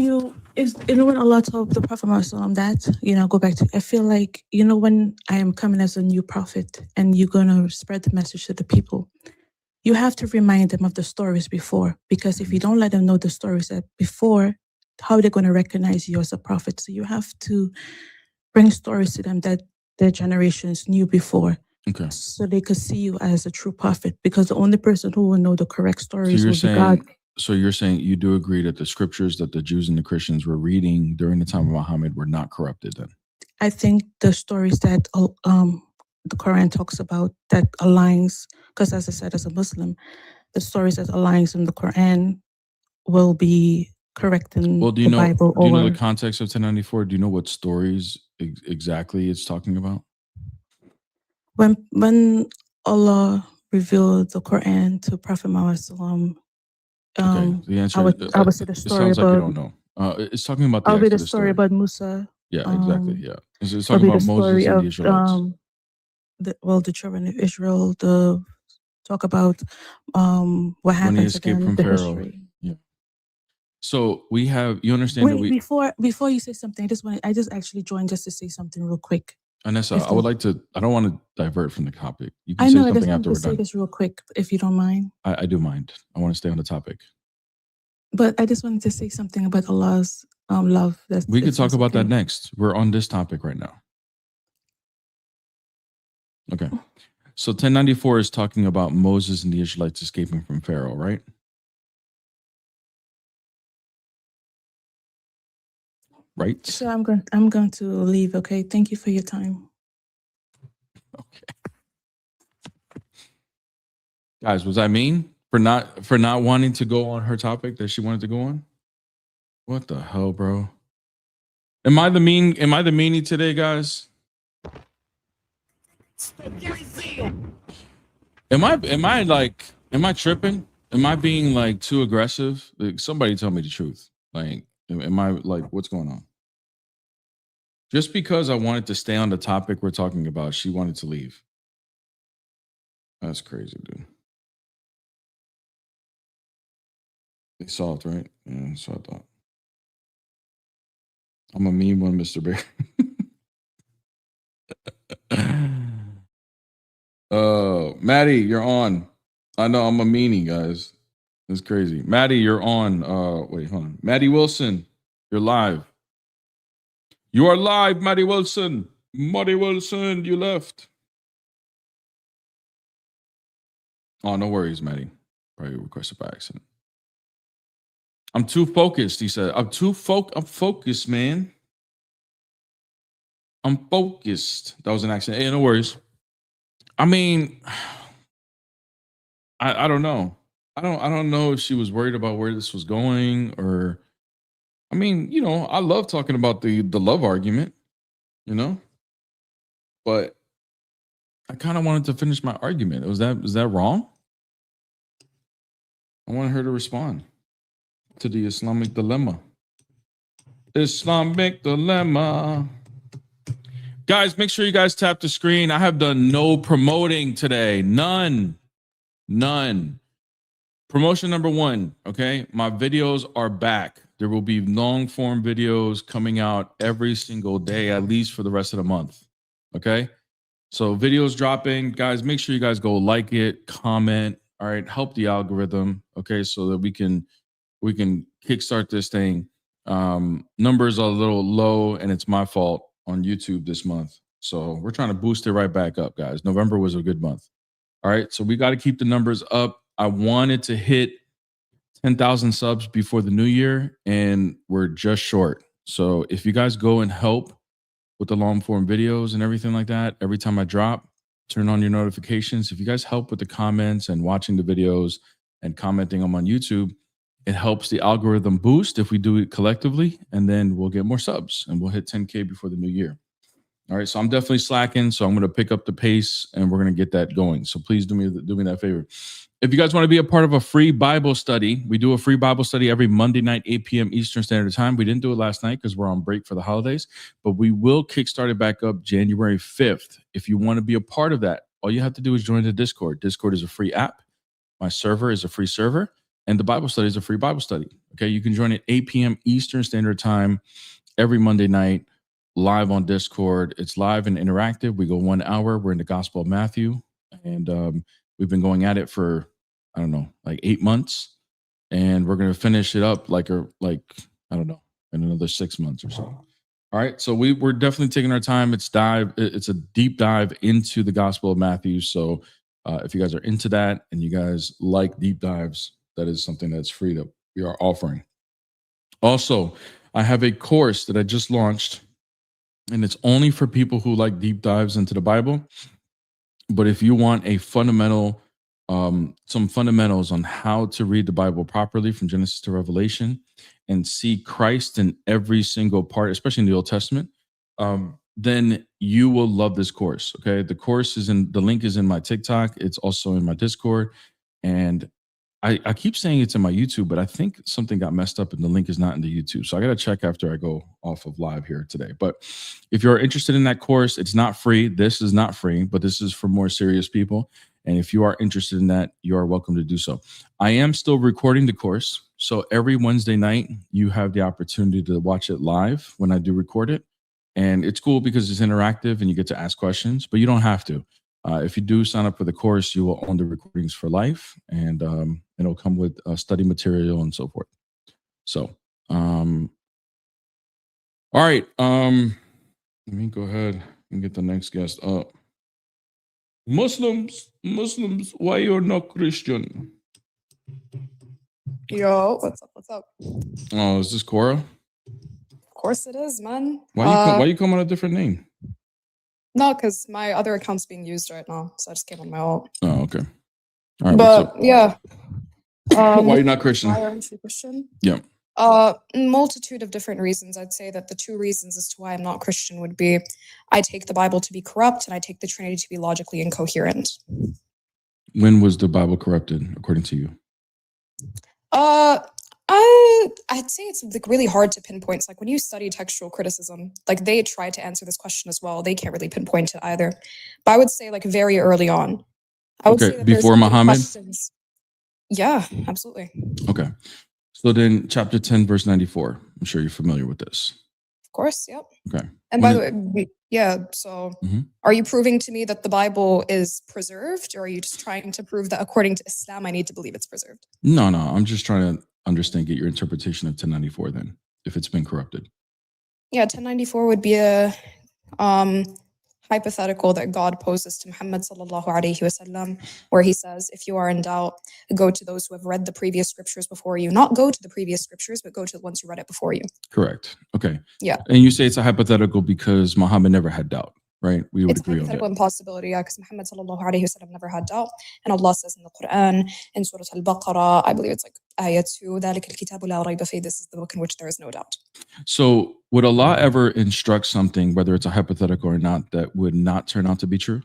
Allah told the Prophet Muhammad that, go back to, I feel like, when I am coming as a new prophet and you're going to spread the message to the people, you have to remind them of the stories before, because if you don't let them know the stories that before, how are they going to recognize you as a prophet? So you have to bring stories to them that their generations knew before. Okay. So they could see you as a true prophet, because the only person who will know the correct stories will be God. So you're saying you do agree that the scriptures that the Jews and the Christians were reading during the time of Muhammad were not corrupted then? I think the stories that the Quran talks about that aligns, because as I said, as a Muslim, the stories that aligns in the Quran will be correct in the Bible. Do you know the context of 1094? Do you know what stories exactly it's talking about? When Allah revealed the Quran to Prophet Muhammad sallam, The answer I would say the story it sounds like you don't know. It's talking about the I'll be the Exodus story about Musa. Yeah, exactly. Yeah. It's talking about Moses and the Israelites. The children of Israel, talk about what happened to them, the history. Yeah. So we have, you understand that before you say something, I just actually joined just to say something real quick. Anessa, I don't want to divert from the topic. You can I know, say I just something wanted after to we're say done. this real quick, if you don't mind. I do mind. I want to stay on the topic. But I just wanted to say something about Allah's love. We could talk about that next. We're on this topic right now. Okay. So 1094 is talking about Moses and the Israelites escaping from Pharaoh, right? Right. So I'm going to leave. Okay. Thank you for your time. Okay. Guys, was I mean for not wanting to go on her topic that she wanted to go on? What the hell, bro? Am I the meanie today, guys? Am I tripping? Am I being like too aggressive? Like, somebody tell me the truth. Like, am I like, what's going on? Just because I wanted to stay on the topic we're talking about, she wanted to leave. That's crazy, dude. They saw it, right? Yeah, so I thought. I'm a mean one, Mr. Bear. Maddie, you're on. I know I'm a meanie, guys. It's crazy. Maddie, you're on. Wait, hold on. Maddie Wilson, you're live. You are live, Maddie Wilson. Maddie Wilson, you left. Oh, no worries, Maddie. Probably requested by accident. I'm too focused, he said. I'm focused, man. I'm focused. That was an accident. Hey, no worries. I mean, I don't know. I don't know if she was worried about where this was going, or I mean, I love talking about the love argument, but I kind of wanted to finish my argument. Is that wrong? I wanted her to respond to the Islamic dilemma. Islamic dilemma. Guys, make sure you guys tap the screen. I have done no promoting today. None. Promotion number 1, okay? My videos are back. There will be long form videos coming out every single day, at least for the rest of the month, okay? So videos dropping. Guys, make sure you guys go like it, comment, all right? Help the algorithm, okay? So that we can kickstart this thing. Numbers are a little low, and it's my fault on YouTube this month. So we're trying to boost it right back up, guys. November was a good month. All right. So we got to keep the numbers up. I wanted to hit 10,000 subs before the new year, and we're just short. So if you guys go and help with the long form videos and everything like that, every time I drop, turn on your notifications. If you guys help with the comments and watching the videos and commenting them on YouTube, it helps the algorithm boost if we do it collectively, and then we'll get more subs and we'll hit 10K before the new year. All right, so I'm definitely slacking, so I'm going to pick up the pace and we're going to get that going. So please do me that favor. If you guys want to be a part of a free Bible study, we do a free Bible study every Monday night, 8 p.m. Eastern Standard Time. We didn't do it last night because we're on break for the holidays, but we will kickstart it back up January 5th. If you want to be a part of that, all you have to do is join the Discord. Discord is a free app. My server is a free server. And the Bible study is a free Bible study. Okay, you can join at 8 p.m. Eastern Standard Time every Monday night, live on Discord. It's live and interactive. We go 1 hour. We're in the Gospel of Matthew, and we've been going at it for, I don't know, like 8 months, and we're gonna finish it up like I don't know, in another 6 months or so. All right, so we're definitely taking our time. It's a deep dive into the Gospel of Matthew. So if you guys are into that and you guys like deep dives, that is something that's free that we are offering. Also, I have a course that I just launched, and it's only for people who like deep dives into the Bible. But if you want a fundamental, some fundamentals on how to read the Bible properly from Genesis to Revelation and see Christ in every single part, especially in the Old Testament, then you will love this course. Okay. The link is in my TikTok. It's also in my Discord. And I keep saying it's in my YouTube, but I think something got messed up and the link is not in the YouTube. So I got to check after I go off of live here today. But if you're interested in that course, it's not free. This is not free, but this is for more serious people. And if you are interested in that, you are welcome to do so. I am still recording the course. So every Wednesday night, you have the opportunity to watch it live when I do record it. And it's cool because it's interactive and you get to ask questions, but you don't have to. If you do sign up for the course, you will own the recordings for life, and it'll come with study material and so forth. So, all right. Let me go ahead and get the next guest up. Muslims, why you're not Christian? Yo, what's up? Oh, is this Cora? Of course it is, man. Why you come on a different name? No, because my other account's being used right now, so I just came on my own. Oh, okay. All right, but yeah. Why you're not Christian? Why aren't you Christian? Yeah. Multitude of different reasons. I'd say that the 2 reasons as to why I'm not Christian would be I take the Bible to be corrupt and I take the Trinity to be logically incoherent. When was the Bible corrupted, according to you? I'd say it's like really hard to pinpoint. It's like when you study textual criticism, like they try to answer this question as well. They can't really pinpoint it either. But I would say like very early on. I would say that before Muhammad? Yeah, absolutely. Okay. So then chapter 10, verse 94. I'm sure you're familiar with this. Of course, yep. Okay. And by the way, yeah, so are you proving to me that the Bible is preserved, or are you just trying to prove that according to Islam, I need to believe it's preserved? No, I'm just trying to understand, get your interpretation of 1094 then, if it's been corrupted. Yeah, 1094 would be a hypothetical that God poses to Muhammad sallallahu alaihi wasallam, where he says, if you are in doubt, go to those who have read the previous scriptures before you. Not go to the previous scriptures, but go to the ones who read it before you. Correct. Okay. Yeah. And you say it's a hypothetical because Muhammad never had doubt, right? We would agree on that. It's a hypothetical impossibility, yeah, because Muhammad sallallahu alaihi wasallam never had doubt. And Allah says in the Quran, in Surah Al-Baqarah, I believe it's like ayah 2, ذَلِكَ الْكِتَابُ لَا رَيْبَ فِيهِ. This is the book in which there is no doubt. So would Allah ever instruct something, whether it's a hypothetical or not, that would not turn out to be true?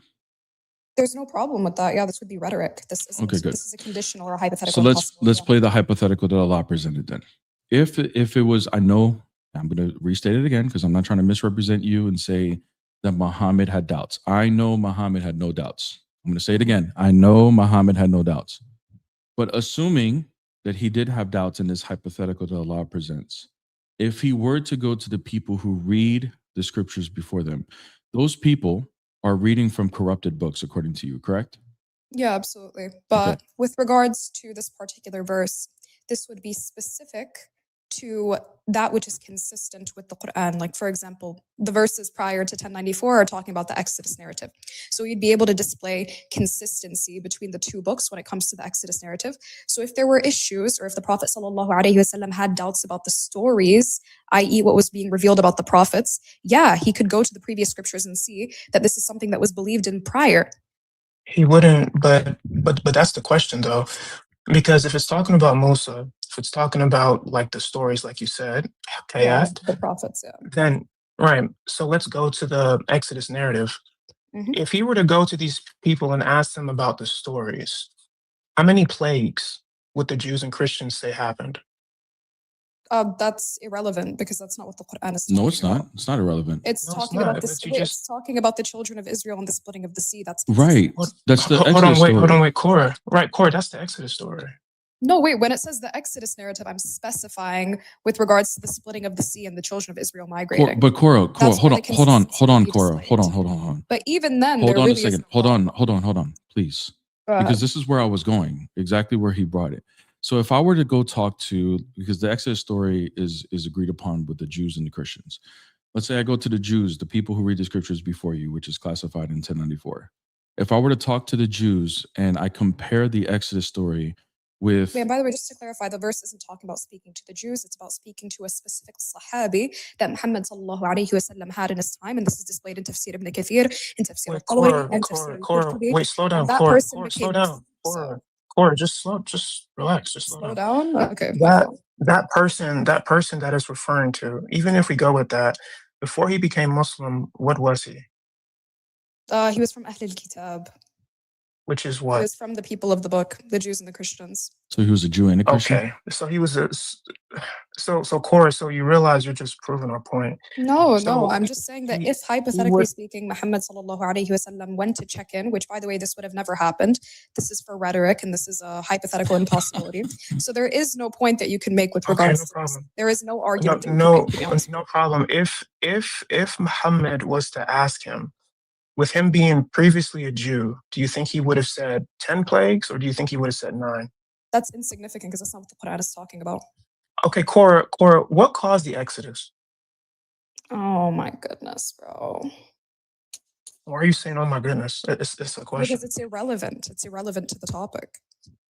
There's no problem with that. Yeah, this would be rhetoric. This isn't, okay, good. This is a conditional or a hypothetical. So let's play the hypothetical that Allah presented then. If it was, I know, I'm going to restate it again because I'm not trying to misrepresent you and say that Muhammad had doubts. I know Muhammad had no doubts. I'm going to say it again. I know Muhammad had no doubts. But assuming that he did have doubts in this hypothetical that Allah presents, if he were to go to the people who read the scriptures before them, those people are reading from corrupted books, according to you, correct? Yeah, absolutely. But with regards to this particular verse, this would be specific to that which is consistent with the Quran. Like, for example, the verses prior to 1094 are talking about the Exodus narrative. So you'd be able to display consistency between the two books when it comes to the Exodus narrative. So if there were issues, or if the Prophet ﷺ had doubts about the stories, i.e. what was being revealed about the prophets, yeah, he could go to the previous scriptures and see that this is something that was believed in prior. He wouldn't, but that's the question though, because if it's talking about Musa, if it's talking about like the stories, like you said, Yeah, Hayat, the prophets, yeah. then right. So let's go to the Exodus narrative. Mhm. If he were to go to these people and ask them about the stories, how many plagues would the Jews and Christians say happened? That's irrelevant because that's not what the Quran is talking No, it's about. not. It's not irrelevant. It's No, it's talking about not. the But you wait, just it's talking about the children of Israel and the splitting of the sea. That's Right. consistent. That's the hold on, Exodus wait, hold story. on, wait, Cora. Right, Cora, that's the Exodus story. No, wait, when it says the Exodus narrative, I'm specifying with regards to the splitting of the sea and the children of Israel migrating. But Cora, That's hold where on, the hold on, consistency hold on, would be Cora, hold on, displayed. hold on. But even then, Hold there on really a second. isn't Hold law. on, please. Go ahead. Because this is where I was going, exactly where he brought it. So if I were to go talk to, because the Exodus story is agreed upon with the Jews and the Christians. Let's say I go to the Jews, the people who read the scriptures before you, which is classified in 1094. If I were to talk to the Jews and I compare the Exodus story with Wait, and by the way, just to clarify, the verse isn't talking about speaking to the Jews. It's about speaking to a specific Sahabi that Muhammad sallallahu alaihi wasallam had in his time, and this is displayed in Tafsir ibn Kathir, in Tafsir Wait, al-Tabari, and Tafsir Cora, al-Qurtubi. wait, slow down, And that Cora, person slow became down, Muslim. Cora, just relax, just Slow down. Okay. That person that is referring to, even if we go with that, before he became Muslim, what was he? He was from Ahl al-Kitab. Which is He what? was from the people of the book, the Jews and the Christians. So he was a Jew and a Christian? Okay, so he was so Cora, so you realize you're just proving our point. No, So I'm just saying that if hypothetically speaking, Muhammad sallallahu alaihi wasallam went to check in, which by the way, this would have never happened. This is for rhetoric and this is a hypothetical impossibility. So there is no point that you can make with regards to this. There is no argument that you can make, to be honest. No problem. If Muhammad was to ask him, with him being previously a Jew, do you think he would have said 10 plagues or do you think he would have said 9? That's insignificant because that's not what the Quran is talking about. Okay, Cora, what caused the Exodus? Oh my goodness, bro. Why are you saying, oh my goodness? It's a question. Because it's irrelevant. It's irrelevant to the topic.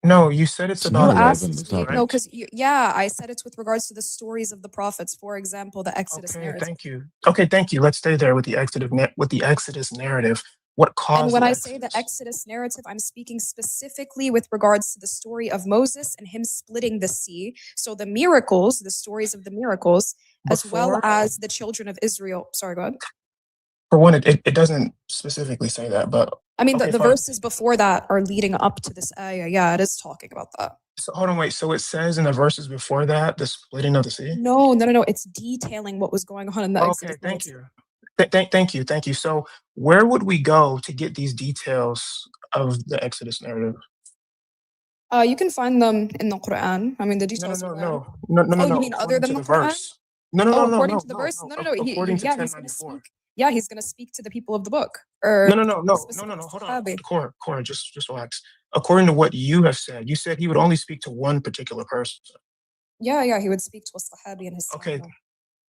No, you said it's about You asked Exodus, me, right? no, because yeah, I said it's with regards to the stories of the prophets. For example, the Exodus narrative. Thank you. Okay, thank you. Let's stay there with the Exodus narrative. What caused? And when I say the Exodus narrative, I'm speaking specifically with regards to the story of Moses and him splitting the sea. So the miracles, the stories of the miracles, as well as the children of Israel. Sorry, go ahead. For one, it doesn't specifically say that, but I mean, okay, the fine. verses before that are leading up to this ayah. Yeah, it is talking about that. So hold on, wait. So it says in the verses before that, the splitting of the sea? No. It's detailing what was going on in the Exodus. Okay, thank you. Thank you. So where would we go to get these details of the Exodus narrative? You can find them in the Quran. I mean, the details are there. No. You mean other than the Quran? No. According to the verse? No. According to He's going to 1094. speak. Yeah, he's going to speak to the people of the book. No. Hold on, Cora, just relax. According to what you have said, you said he would only speak to one particular person. Yeah, he would speak to a Sahabi in his time.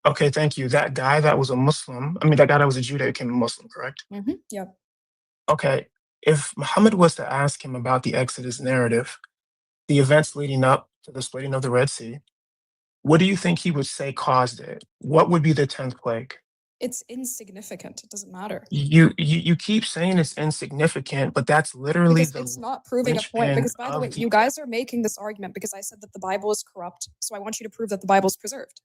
Okay, thank you. That guy that was a Muslim, that guy that was a Jew that became a Muslim, correct? Mm-hmm. Yeah. Okay, if Muhammad was to ask him about the Exodus narrative, the events leading up to the splitting of the Red Sea, what do you think he would say caused it? What would be the 10th plague? It's insignificant. It doesn't matter. You keep saying it's insignificant, but that's literally because it's not proving a point. Because by the way, you guys are making this argument because I said that the Bible is corrupt. So I want you to prove that the Bible is preserved.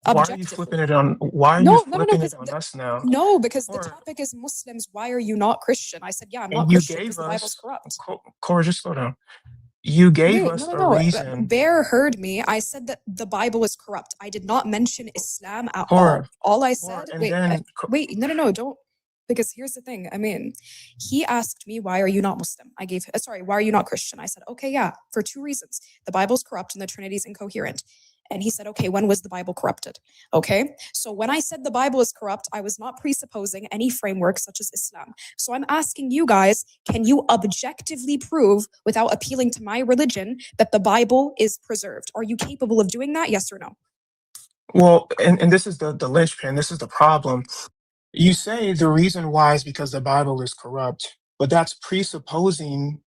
Why are you flipping it on? Why are you flipping it on us now? No, because the topic is Muslims. Why are you not Christian? I said, yeah, I'm not you Christian because the Bible's corrupt. Cora, just slow down. You gave Wait, us no, a no, no. reason. Bear heard me. I said that the Bible is corrupt. I did not mention Islam at all. Cora, All I Cora, said, and wait, then wait, no, no, no, don't. Because here's the thing. I mean, he asked me, why are you not Muslim? I gave, sorry, why are you not Christian? I said, okay, yeah, for two reasons. The Bible's corrupt and the Trinity is incoherent. And he said, okay, when was the Bible corrupted? Okay, so when I said the Bible is corrupt, I was not presupposing any framework such as Islam. So I'm asking you guys, can you objectively prove without appealing to my religion that the Bible is preserved? Are you capable of doing that? Yes or no? well, and this is the linchpin. This is the problem. You say the reason why is because the Bible is corrupt, but that's presupposing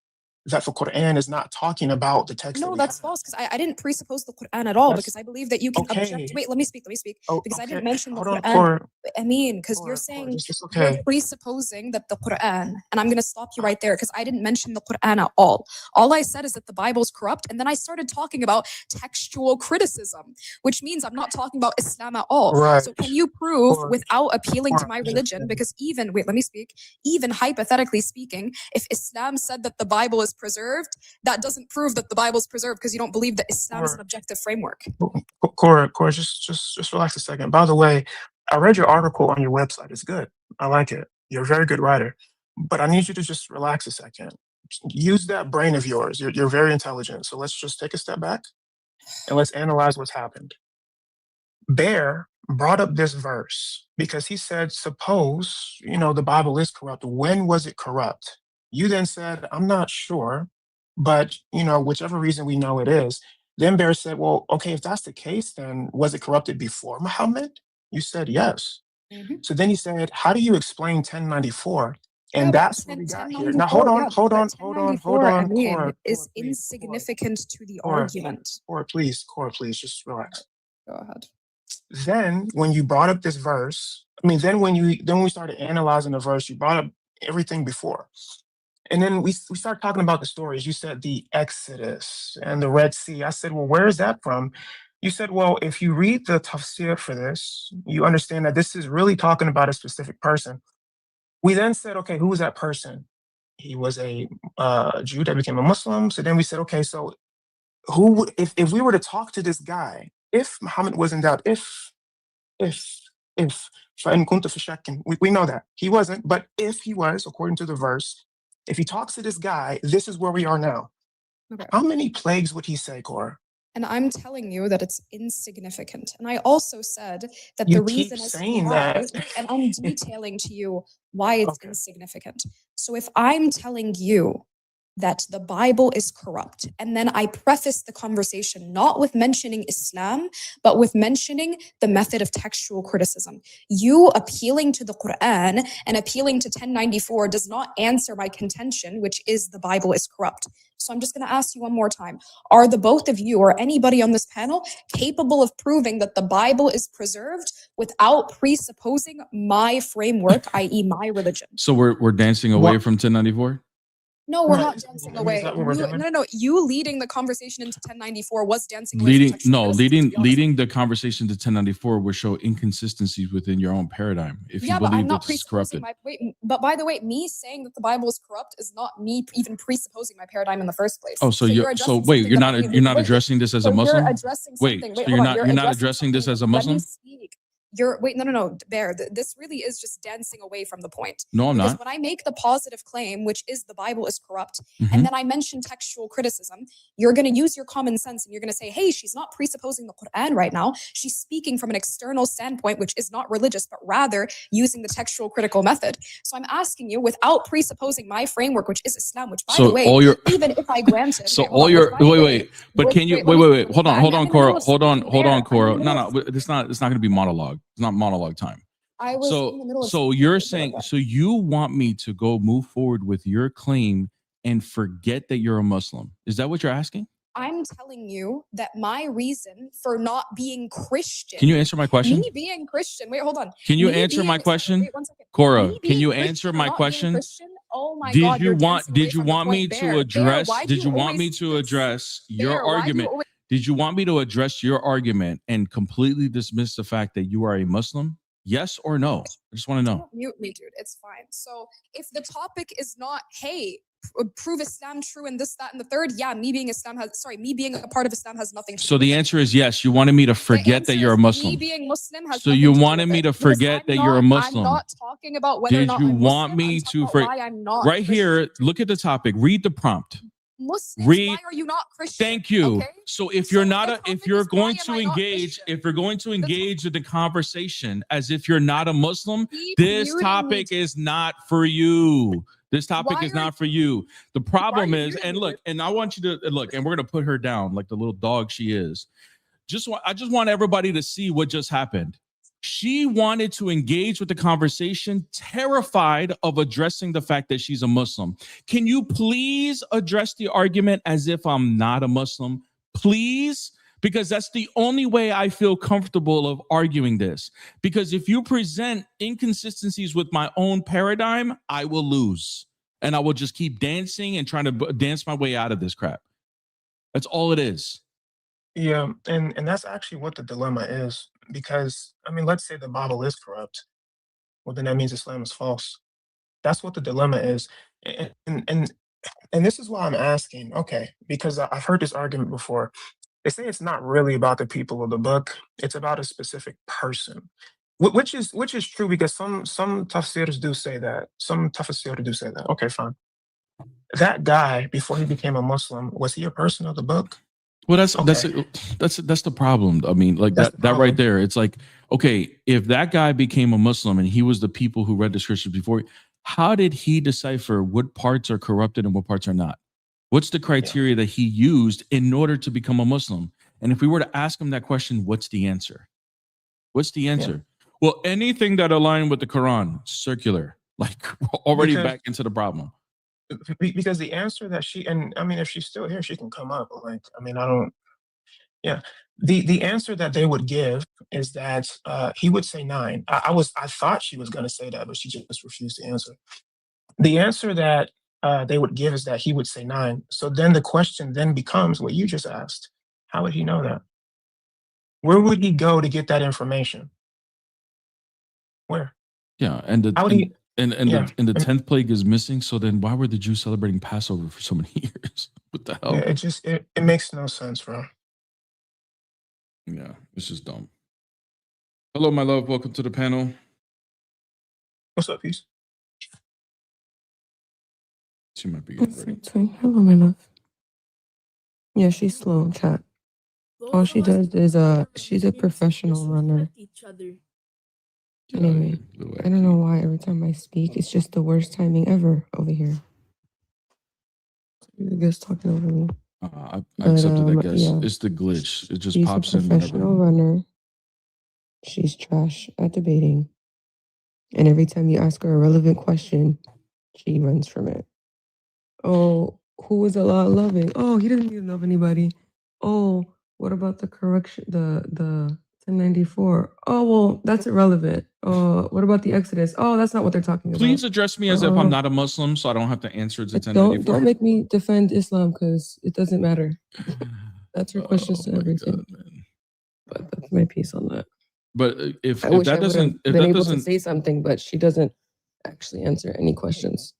that the Quran is not talking about the text that No, we that's have. false because I didn't presuppose the Quran at all That's because I believe that you can okay. wait, let me speak, Oh, because I okay. didn't mention the Hold on, Quran. Cora. I mean, because you're Cora, saying it's you're okay. presupposing that the Quran, and I'm going to stop you right there because I didn't mention the Quran at all. All I said is that the Bible's corrupt, and then I started talking about textual criticism, which means I'm not talking about Islam at all. Right. So can you prove Cora, without appealing to Cora, my religion? Because even, wait, let me speak, even hypothetically speaking, if Islam said that the Bible is preserved, that doesn't prove that the Bible's preserved because you don't believe that Islam is an objective framework. Cora, just relax a second. By the way, I read your article on your website. It's good. I like it. You're a very good writer. But I need you to just relax a second. Use that brain of yours. You're very intelligent. So let's just take a step back and let's analyze what's happened. Bear brought up this verse because he said, suppose, the Bible is corrupt. When was it corrupt? You then said, I'm not sure, but, whichever reason we know it is. Then Bear said, well, okay, if that's the case, then was it corrupted before Muhammad? You said yes. So then he said, how do you explain 1094? And that's what we got here. Now, hold on. I mean, Cora, is insignificant to the Cora, argument. Cora, please, just relax. Go ahead. Then when you brought up this verse, then when we started analyzing the verse, you brought up everything before. And then we started talking about the stories. You said the Exodus and the Red Sea. I said, well, where is that from? You said, well, if you read the tafsir for this, you understand that this is really talking about a specific person. We then said, okay, who was that person? He was a Jew that became a Muslim. So then we said, okay, so who would, if we were to talk to this guy, if Muhammad was in doubt, if فَإِن كُنْتَ فِي شَكٍ, we know that he wasn't, but if he was, according to the verse, if he talks to this guy, this is where we are now. Okay. How many plagues would he say, Cora? And I'm telling you that it's insignificant. And I also said that You the keep reason is saying why, that. and I'm detailing to you why it's Okay. insignificant. So if I'm telling you that the Bible is corrupt, and then I preface the conversation not with mentioning Islam, but with mentioning the method of textual criticism. You appealing to the Quran and appealing to 1094 does not answer my contention, which is the Bible is corrupt. So I'm just going to ask you one more time. Are the both of you or anybody on this panel capable of proving that the Bible is preserved without presupposing my framework, i.e. my religion? So we're dancing away from 1094? No, we're Right. not dancing Is away. that what we're doing? No. You leading the conversation into 1094 was dancing away. from textual criticism, to be honest. Leading the conversation to 1094 will show inconsistencies within your own paradigm. If you Yeah, but I'm believe not that this is corrupted. but by the way, me saying that the Bible is corrupt is not me even presupposing my paradigm in the first place. Oh, so you're addressing wait, something you're that not wait, addressing this as a so Muslim? You're addressing Wait, something. so Wait, you're hold on. not addressing this as a Muslim? Let me speak. No, Bear. This really is just dancing away from the point. No, I'm because not. when I make the positive claim, which is the Bible is corrupt, Mhm. and then I mention textual criticism, you're going to use your common sense and you're going to say, hey, she's not presupposing the Quran right now. She's speaking from an external standpoint, which is not religious, but rather using the textual critical method. So I'm asking you, without presupposing my framework, which is Islam, which by the way, even if I granted, So wait, hold all on, your which, by the way, wait, but can you let me- wait, hold on, I'm in the Cora, middle of hold on, speaking, Cora. Bear. No, it's not going to be monologue. It's not monologue time. I was in the middle of So speaking, you're but saying, okay. so you want me to go move forward with your claim and forget that you're a Muslim? Is that what you're asking? I'm telling you that my reason for not being Christian. Can you answer my question? Me being Christian. Wait, hold on. Can you Me answer my being- question? Wait, 1 second. Cora, Me can you being answer Christian or my not being question? Christian? Oh my God, you're dancing away Did you from the want me point. to Bear, address why do did you want always me do to this? address your Bear, why do you argument? always- Did you want me to address your argument and completely dismiss the fact that you are a Muslim? Yes or no? I just want to know. Don't mute me, dude. It's fine. So if the topic is not, hey, prove Islam true and this, that, and the third, yeah, me being a part of Islam has nothing to do So with the it. answer is yes. You wanted me to forget that you're a Me Muslim. being Muslim has So nothing you to do wanted with me it. to Because forget that you're a I'm Muslim. not talking about whether or Did not you I'm want Muslim. me I'm talking to about why I'm not right Christian. here? Look at the topic. Read the prompt. Muslims, Read. why are you not Christian? Thank you. Okay? So if So you're not the a, if topic you're is, why going am to I not engage, Christian? if you're going to The engage with the conversation as if you're not a Muslim, Keep this muting me. topic is not for you. This topic Why is are not for you. The why are problem you is, muting and me? look, and I want you to look, and we're gonna put her down like the little dog she is. I just want everybody to see what just happened. She wanted to engage with the conversation, terrified of addressing the fact that she's a Muslim. Can you please address the argument as if I'm not a Muslim? Please? Because that's the only way I feel comfortable of arguing this. Because if you present inconsistencies with my own paradigm, I will lose. And I will just keep dancing and trying to dance my way out of this crap. That's all it is. Yeah, and that's actually what the dilemma is. Because I mean, let's say the Bible is corrupt. Well, then that means Islam is false. That's what the dilemma is. And this is why I'm asking, okay, because I've heard this argument before. They say it's not really about the people of the book, it's about a specific person. Which is true because some tafsirs do say that. Some tafsirs do say that. Okay, fine. That guy, before he became a Muslim, was he a person of the book? Well, that's Okay. that's the problem. I mean, like That's that the that right problem. there. It's like, okay, if that guy became a Muslim and he was the people who read the scriptures before, how did he decipher what parts are corrupted and what parts are not? What's the Yeah. criteria that he used in order to become a Muslim? And if we were to ask him that question, what's the answer? What's the answer? Well, anything that aligned with the Quran, circular. Like we're already Because back into the problem. because the answer that she, and I mean, if she's still here, she can come up. Like, I mean, I don't. Yeah. The answer that they would give is that he would say 9. I thought she was going to say that, but she just refused to answer. The answer that they would give is that he would say 9. So then the question then becomes what you just asked. How would he know that? Where would he go to get that information? Where? Yeah, and How would he? and Yeah. the 10th plague is missing. So then why were the Jews celebrating Passover for so many years? What the hell? Yeah, it makes no sense, bro. Yeah, it's just dumb. Hello, my love. Welcome to the panel. What's up, Peace? She might be getting ready. Hello, my love. Yeah, she's slow in chat. All she does is she's a professional runner. Anyway, I don't know why every time I speak, it's just the worst timing ever over here. The guest talking over me. I accepted that guess. Yeah. It's the glitch. It just She's pops a in professional whenever. runner. She's trash at debating. And every time you ask her a relevant question, she runs from it. Oh, who is Allah loving? Oh, he doesn't need to love anybody. Oh, what about the correction, the 1094? Oh, well, that's irrelevant. Oh, what about the Exodus? Oh, that's not what they're talking about. Please address me as if I'm not a Muslim, so I don't have to answer it to 1094. Don't make me defend Islam because it doesn't matter. That's your questions to everything. But that's my piece on that. But if I wish that I doesn't, if been that able to doesn't, say something, but she doesn't actually answer any questions.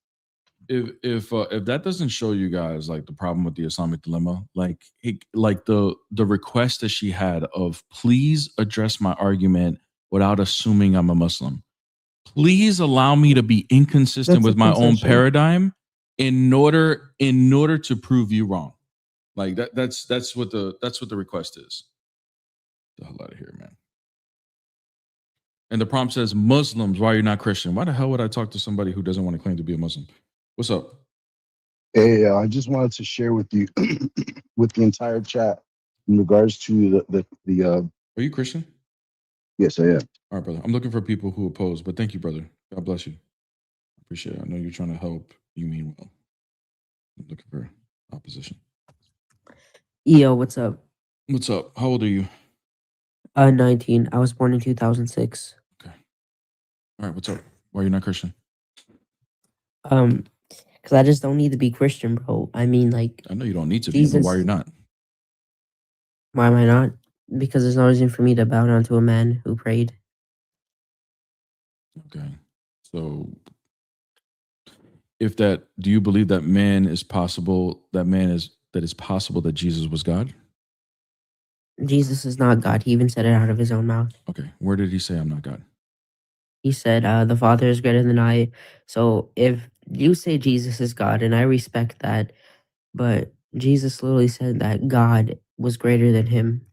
if that doesn't show you guys like the problem with the Islamic dilemma, like the request that she had of please address my argument without assuming I'm a Muslim. Please allow me to be inconsistent with my own paradigm in order to prove you wrong. Like that's what the request is. Get the hell out of here, man. And the prompt says Muslims, why are you not Christian? Why the hell would I talk to somebody who doesn't want to claim to be a Muslim? What's up? Hey, I just wanted to share with you with the entire chat in regards to the Are you Christian? Yes, I am. All right, brother. I'm looking for people who oppose, but thank you, brother. God bless you. Appreciate it. I know you're trying to help. You mean well. I'm looking for opposition. Yo, what's up? What's up? How old are you? 19. I was born in 2006. Okay. All right. What's up? Why are you not Christian? Because I just don't need to be Christian, bro. I mean, like, I know you don't need to be, but why are you not? Why am I not? Because there's no reason for me to bow down to a man who prayed. Okay. So do you believe that it's possible that Jesus was God? Jesus is not God. He even said it out of his own mouth. Okay. Where did he say I'm not God? He said, the Father is greater than I. So if you say Jesus is God, and I respect that, but Jesus literally said that God was greater than him.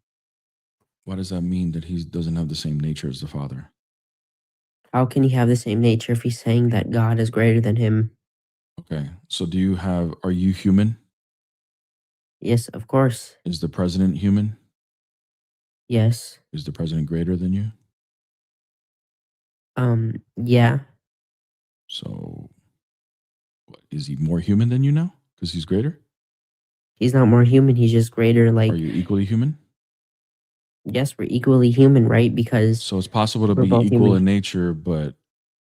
Why does that mean that he doesn't have the same nature as the Father? How can he have the same nature if he's saying that God is greater than him? Okay. So are you human? Yes, of course. Is the president human? Yes. Is the president greater than you? Yeah. So is he more human than you now? Because he's greater? He's not more human. He's just greater. Like, are you equally human? Yes, we're equally human, right? Because so it's possible to we're be both equal human. in nature, but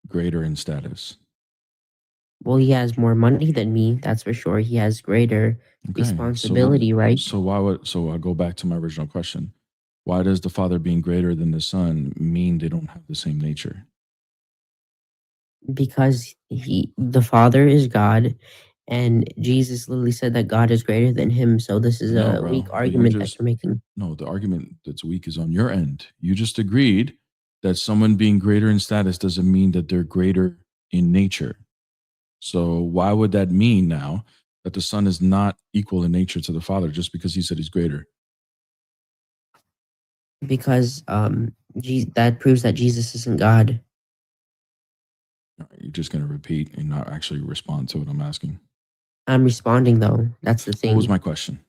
greater in status. Well, he has more money than me. That's for sure. He has greater responsibility, right? So I'll go back to my original question. Why does the Father being greater than the Son mean they don't have the same nature? Because the Father is God, and Jesus literally said that God is greater than him. So this is No, a bro, weak but argument that you're making. No, the argument that's weak is on your end. You just agreed that someone being greater in status doesn't mean that they're greater in nature. So why would that mean now that the Son is not equal in nature to the Father just because he said he's greater? Because that proves that Jesus isn't God. You're just going to repeat and not actually respond to what I'm asking. I'm responding though. That's the thing. What was my question?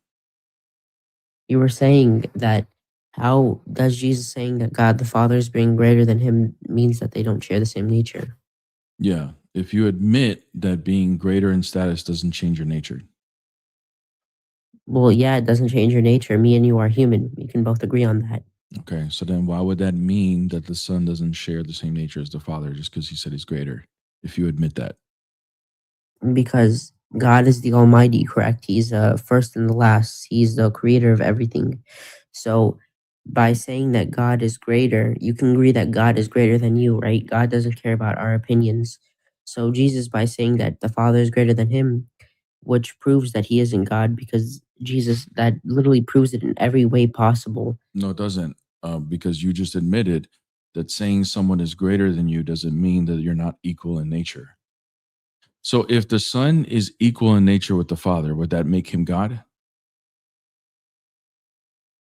You were saying that how does Jesus saying that God the Father is being greater than him means that they don't share the same nature? Yeah. If you admit that being greater in status doesn't change your nature. Well, yeah, it doesn't change your nature. Me and you are human. We can both agree on that. Okay. So then why would that mean that the Son doesn't share the same nature as the Father just because he said he's greater? If you admit that. Because God is the Almighty, correct? He's first and the last. He's the creator of everything. So by saying that God is greater, you can agree that God is greater than you, right? God doesn't care about our opinions. So Jesus, by saying that the Father is greater than him, which proves that he isn't God, because Jesus, that literally proves it in every way possible. No, it doesn't. Because you just admitted that saying someone is greater than you doesn't mean that you're not equal in nature. So if the Son is equal in nature with the Father, would that make him God?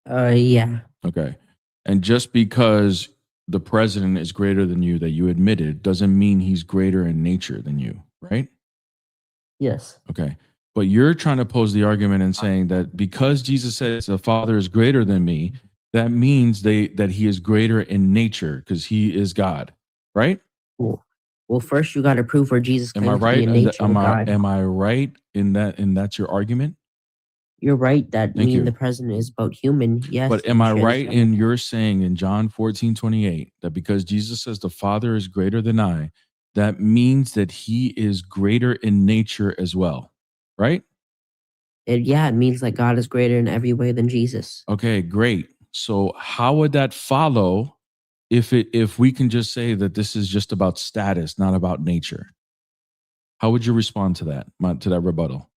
Yeah. Okay. And just because the president is greater than you that you admitted doesn't mean he's greater in nature than you, right? Yes. Okay. But you're trying to pose the argument and saying that because Jesus says the Father is greater than me, that means that he is greater in nature because he is God, right? Well, first you got to prove where Jesus Am I claims to be right? in nature with God. Am I right in that? And that's your argument? You're right that Thank me you. and the president is both human. Yes. But am we I share the right same- in your saying in John 14:28 that because Jesus says the Father is greater than I, that means that he is greater in nature as well, right? It means that God is greater in every way than Jesus. Okay, great. So how would that follow if we can just say that this is just about status, not about nature? How would you respond to that, to that rebuttal?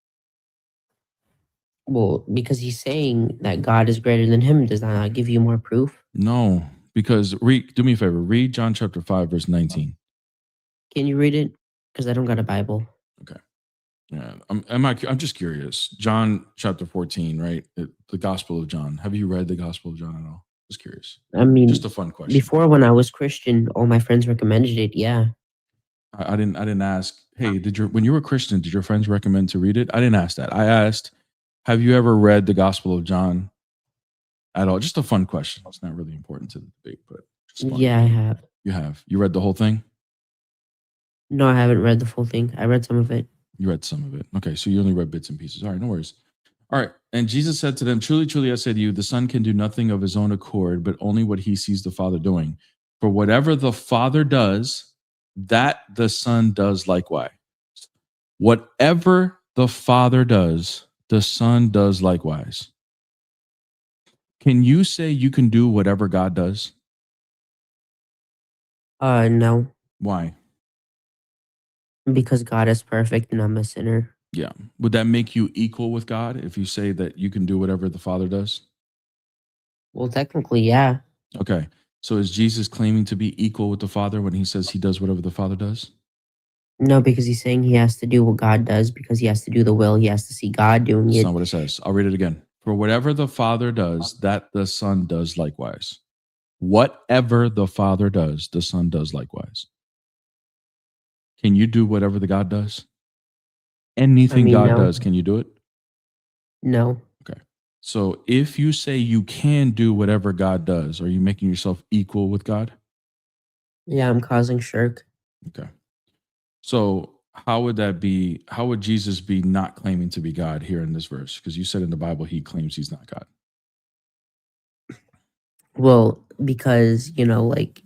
Well, because he's saying that God is greater than him, does that not give you more proof? No, because do me a favor, read John chapter 5, verse 19. Can you read it? Because I don't got a Bible. Okay. Yeah, I'm just curious. John chapter 14, right? The Gospel of John. Have you read the Gospel of John at all? Just curious. I mean, just a fun question. Before, when I was Christian, all my friends recommended it. Yeah. I didn't ask, hey, when you were Christian, did your friends recommend to read it? I didn't ask that. I asked, have you ever read the Gospel of John at all? Just a fun question. It's not really important to the debate, but just fun. Yeah, I have. You have. You read the whole thing? No, I haven't read the full thing. I read some of it. You read some of it. Okay, so you only read bits and pieces. All right, no worries. All right. And Jesus said to them, truly, truly, I say to you, the Son can do nothing of his own accord, but only what he sees the Father doing. For whatever the Father does, that the Son does likewise. Whatever the Father does, the Son does likewise. Can you say you can do whatever God does? No. Why? Because God is perfect and I'm a sinner. Yeah. Would that make you equal with God if you say that you can do whatever the Father does? Well, technically, yeah. Okay. So is Jesus claiming to be equal with the Father when he says he does whatever the Father does? No, because he's saying he has to do what God does because he has to do the will. He has to see God doing That's it. not what it says. I'll read it again. For whatever the Father does, that the Son does likewise. Whatever the Father does, the Son does likewise. Can you do whatever the God does? Anything God no. does, can you do it? No. Okay. So if you say you can do whatever God does, are you making yourself equal with God? Yeah, I'm causing shirk. Okay. So how would that be? How would Jesus be not claiming to be God here in this verse? Because you said in the Bible he claims he's not God. Well, because, like,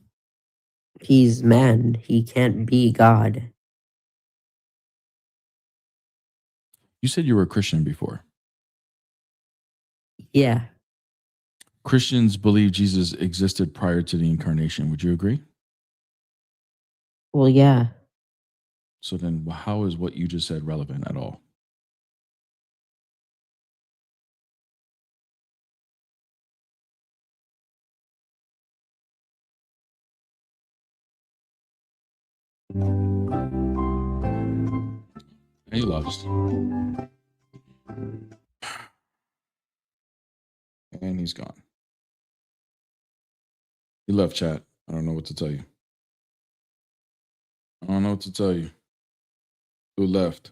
he's man. He can't be God. You said you were a Christian before. Yeah. Christians believe Jesus existed prior to the incarnation. Would you agree? Well, yeah. So then how is what you just said relevant at all? He lost. And he's gone. He left chat. I don't know what to tell you. I don't know what to tell you. Who left?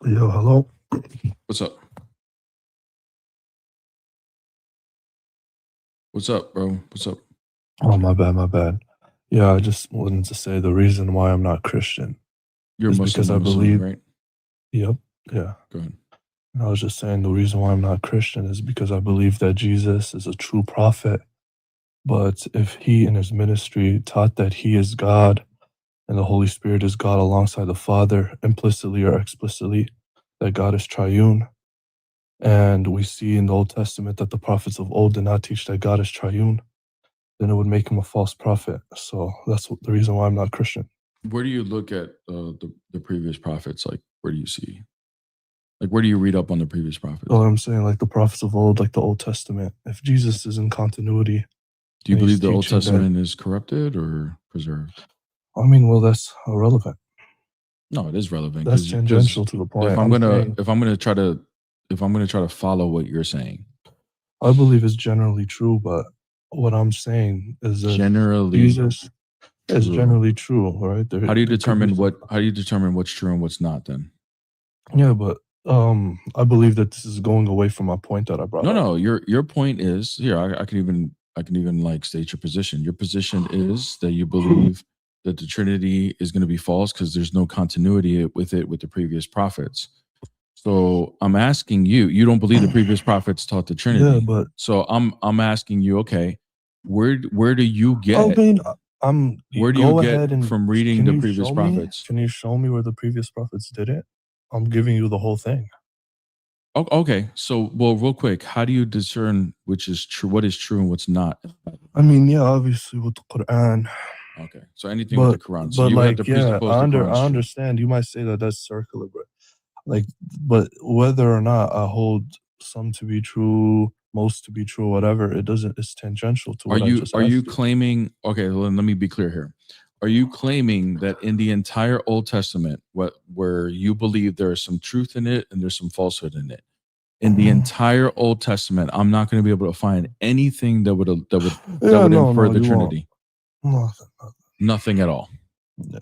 Yo, hello. What's up? What's up, bro? What's up? Oh, my bad, my bad. Yeah, I just wanted to say the reason why I'm not Christian You're is Muslim, because I I'm assuming, believe. right? Yep. Yeah. Go ahead. And I was just saying the reason why I'm not Christian is because I believe that Jesus is a true prophet. But if he in his ministry taught that he is God and the Holy Spirit is God alongside the Father, implicitly or explicitly, that God is triune, and we see in the Old Testament that the prophets of old did not teach that God is triune, then it would make him a false prophet. So that's the reason why I'm not Christian. Where do you look at the previous prophets? Like, where do you see? Like, where do you read up on the previous prophets? So I'm saying, like the prophets of old, like the Old Testament. If Jesus is in continuity, Do you and he's believe the Old teaching that- Testament is corrupted or preserved? I mean, well, that's irrelevant. No, it is relevant. That's tangential to the point. If I'm gonna try to follow what you're saying, I believe it's generally true, but what I'm saying is that generally Jesus is true. generally true, right? How do you determine what's true and what's not then? Yeah, but I believe that this is going away from my point that I brought up. No, your point is here. I can even like state your position. Your position is that you believe that the Trinity is going to be false because there's no continuity with the previous prophets. So I'm asking you. You don't believe the previous prophets taught the Trinity. Yeah, but so I'm asking you. Okay, where do you get? I mean, where do go you ahead get and from reading can the you previous show me? prophets? Can you show me where the previous prophets did it? I'm giving you the whole thing. Oh, okay, so real quick, how do you discern which is true, what is true and what's not? I mean, yeah, obviously with the Quran. Okay, so anything with the Quran. So But you have like, to yeah, presuppose the Quran's I true. understand. You might say that that's circular, but like, but whether or not I hold some to be true, most to be true, whatever, it's tangential to what I just Are you asked. claiming? Okay, well, let me be clear here. Are you claiming that in the entire Old Testament, where you believe there is some truth in it and there's some falsehood in it, in the entire Old Testament, I'm not going to be able to find anything that would infer the you Trinity? won't. Nothing at all. Yeah.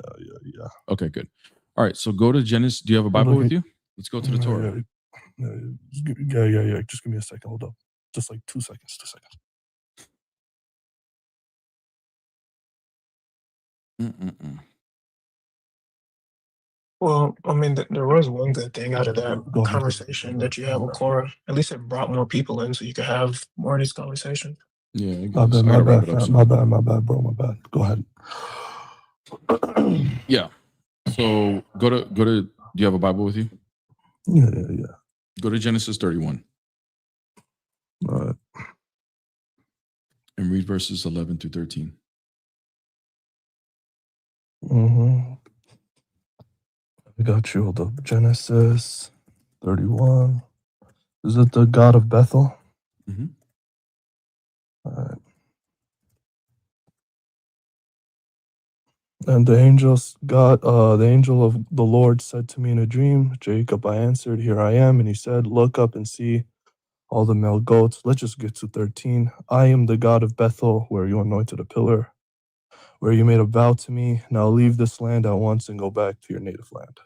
Okay, good. All right, so go to Genesis. Do you have a Bible with you? Let's go to the Torah. Yeah. Just give me a second. Hold up. Just like 2 seconds. 2 seconds. Well, I mean, there was one good thing out of that Go ahead. conversation that you had with Cora. At least it brought more people in, so you could have more of these conversations. Yeah, I My guess. bad, I gotta wrap it up soon. my bad, bro. My bad. Go ahead. Yeah. So go to. Do you have a Bible with you? Yeah. Go to Genesis 31 All right. and read verses 11 through 13. Mm-hmm. I got you. Hold up. Genesis 31. Is it the God of Bethel? Mm-hmm. All right. And the angel of the Lord said to me in a dream, Jacob, I answered, here I am. And he said, look up and see all the male goats. Let's just get to 13. I am the God of Bethel, where you anointed a pillar, where you made a vow to me. Now leave this land at once and go back to your native land.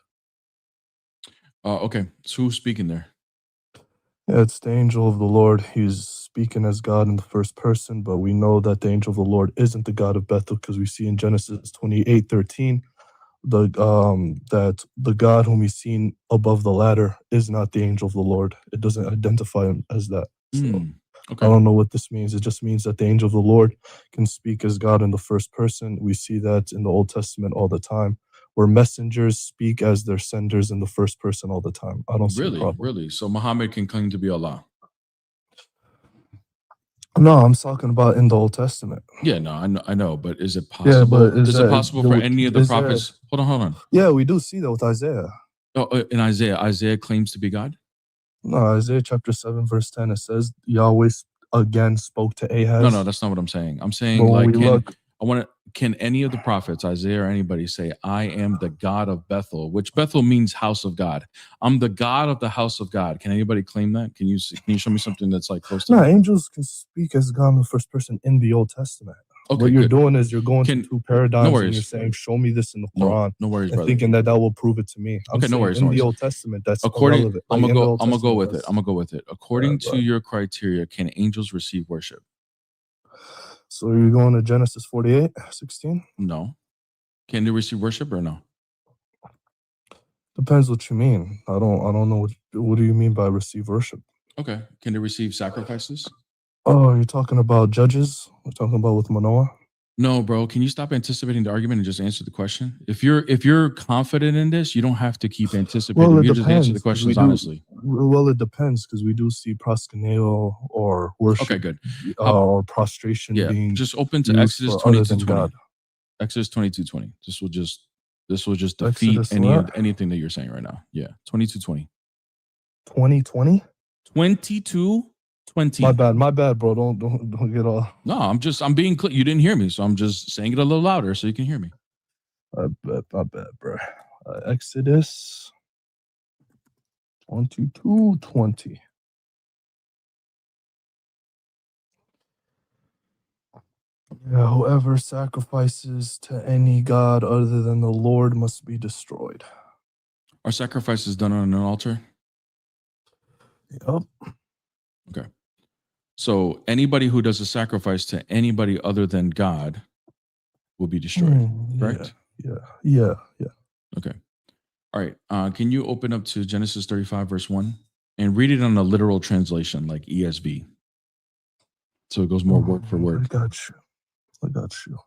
Okay, so who's speaking there? Yeah, it's the angel of the Lord. He's speaking as God in the first person, but we know that the angel of the Lord isn't the God of Bethel because we see in Genesis 28:13 that the God whom we seen above the ladder is not the angel of the Lord. It doesn't identify him as that. So Okay. I don't know what this means. It just means that the angel of the Lord can speak as God in the first person. We see that in the Old Testament all the time, where messengers speak as their senders in the first person all the time. I don't see a problem. Really? So Muhammad can claim to be Allah? No, I'm talking about in the Old Testament. Yeah, no, I know, but is it possible? Yeah, but is it possible for any of the is prophets? Hold on. Yeah, we do see that with Isaiah. Oh, in Isaiah claims to be God? No, Isaiah chapter 7, verse 10, it says Yahweh again spoke to Ahaz. No, that's not what I'm saying. I'm saying, But when like, we can any of the prophets, Isaiah or anybody, say, I am the God of Bethel, which Bethel means house of God. I'm the God of the house of God. Can anybody claim that? Can you show me something that's like close to No, that? angels can speak as God in the first person in the Old Testament. Okay, what you're good. doing is you're going to two paradigms and you're saying, show me this in the Quran. No worries, and brother. thinking that will prove it to me. I'm Okay, no saying worries. in the Old Testament, that's According, irrelevant. I'm Like, in the gonna Old go Testament, with it. that's- I'm gonna go with it. According to right. your criteria, can angels receive worship? So you're going to Genesis 48:16? No. Can they receive worship or no? Depends what you mean. I don't know what do you mean by receive worship? Okay. Can they receive sacrifices? Oh, you're talking about judges? We're talking about with Manoah? No, bro. Can you stop anticipating the argument and just answer the question? If you're confident in this, you don't have to keep anticipating. Well, it You just answer the depends. 'Cause we questions do. honestly. Well, it depends because we do see proskuneo or worship. Okay, good. Or prostration Yeah, being just open to used Exodus for other 22:20. than God. Exodus 22:20. This will just defeat Exodus what? anything that you're saying right now. Yeah, 22:20. 2020? 22:20. My bad, bro. Don't get all. No, I'm being clear. You didn't hear me, so I'm just saying it a little louder so you can hear me. My bad, bro. Exodus 22:20. Yeah, whoever sacrifices to any god other than the Lord must be destroyed. Are sacrifices done on an altar? Yep. Okay. So anybody who does a sacrifice to anybody other than God will be destroyed, correct? Yeah. Okay. All right. Can you open up to Genesis 35, verse 1 and read it on a literal translation like ESV? So it goes more word for word. I got you.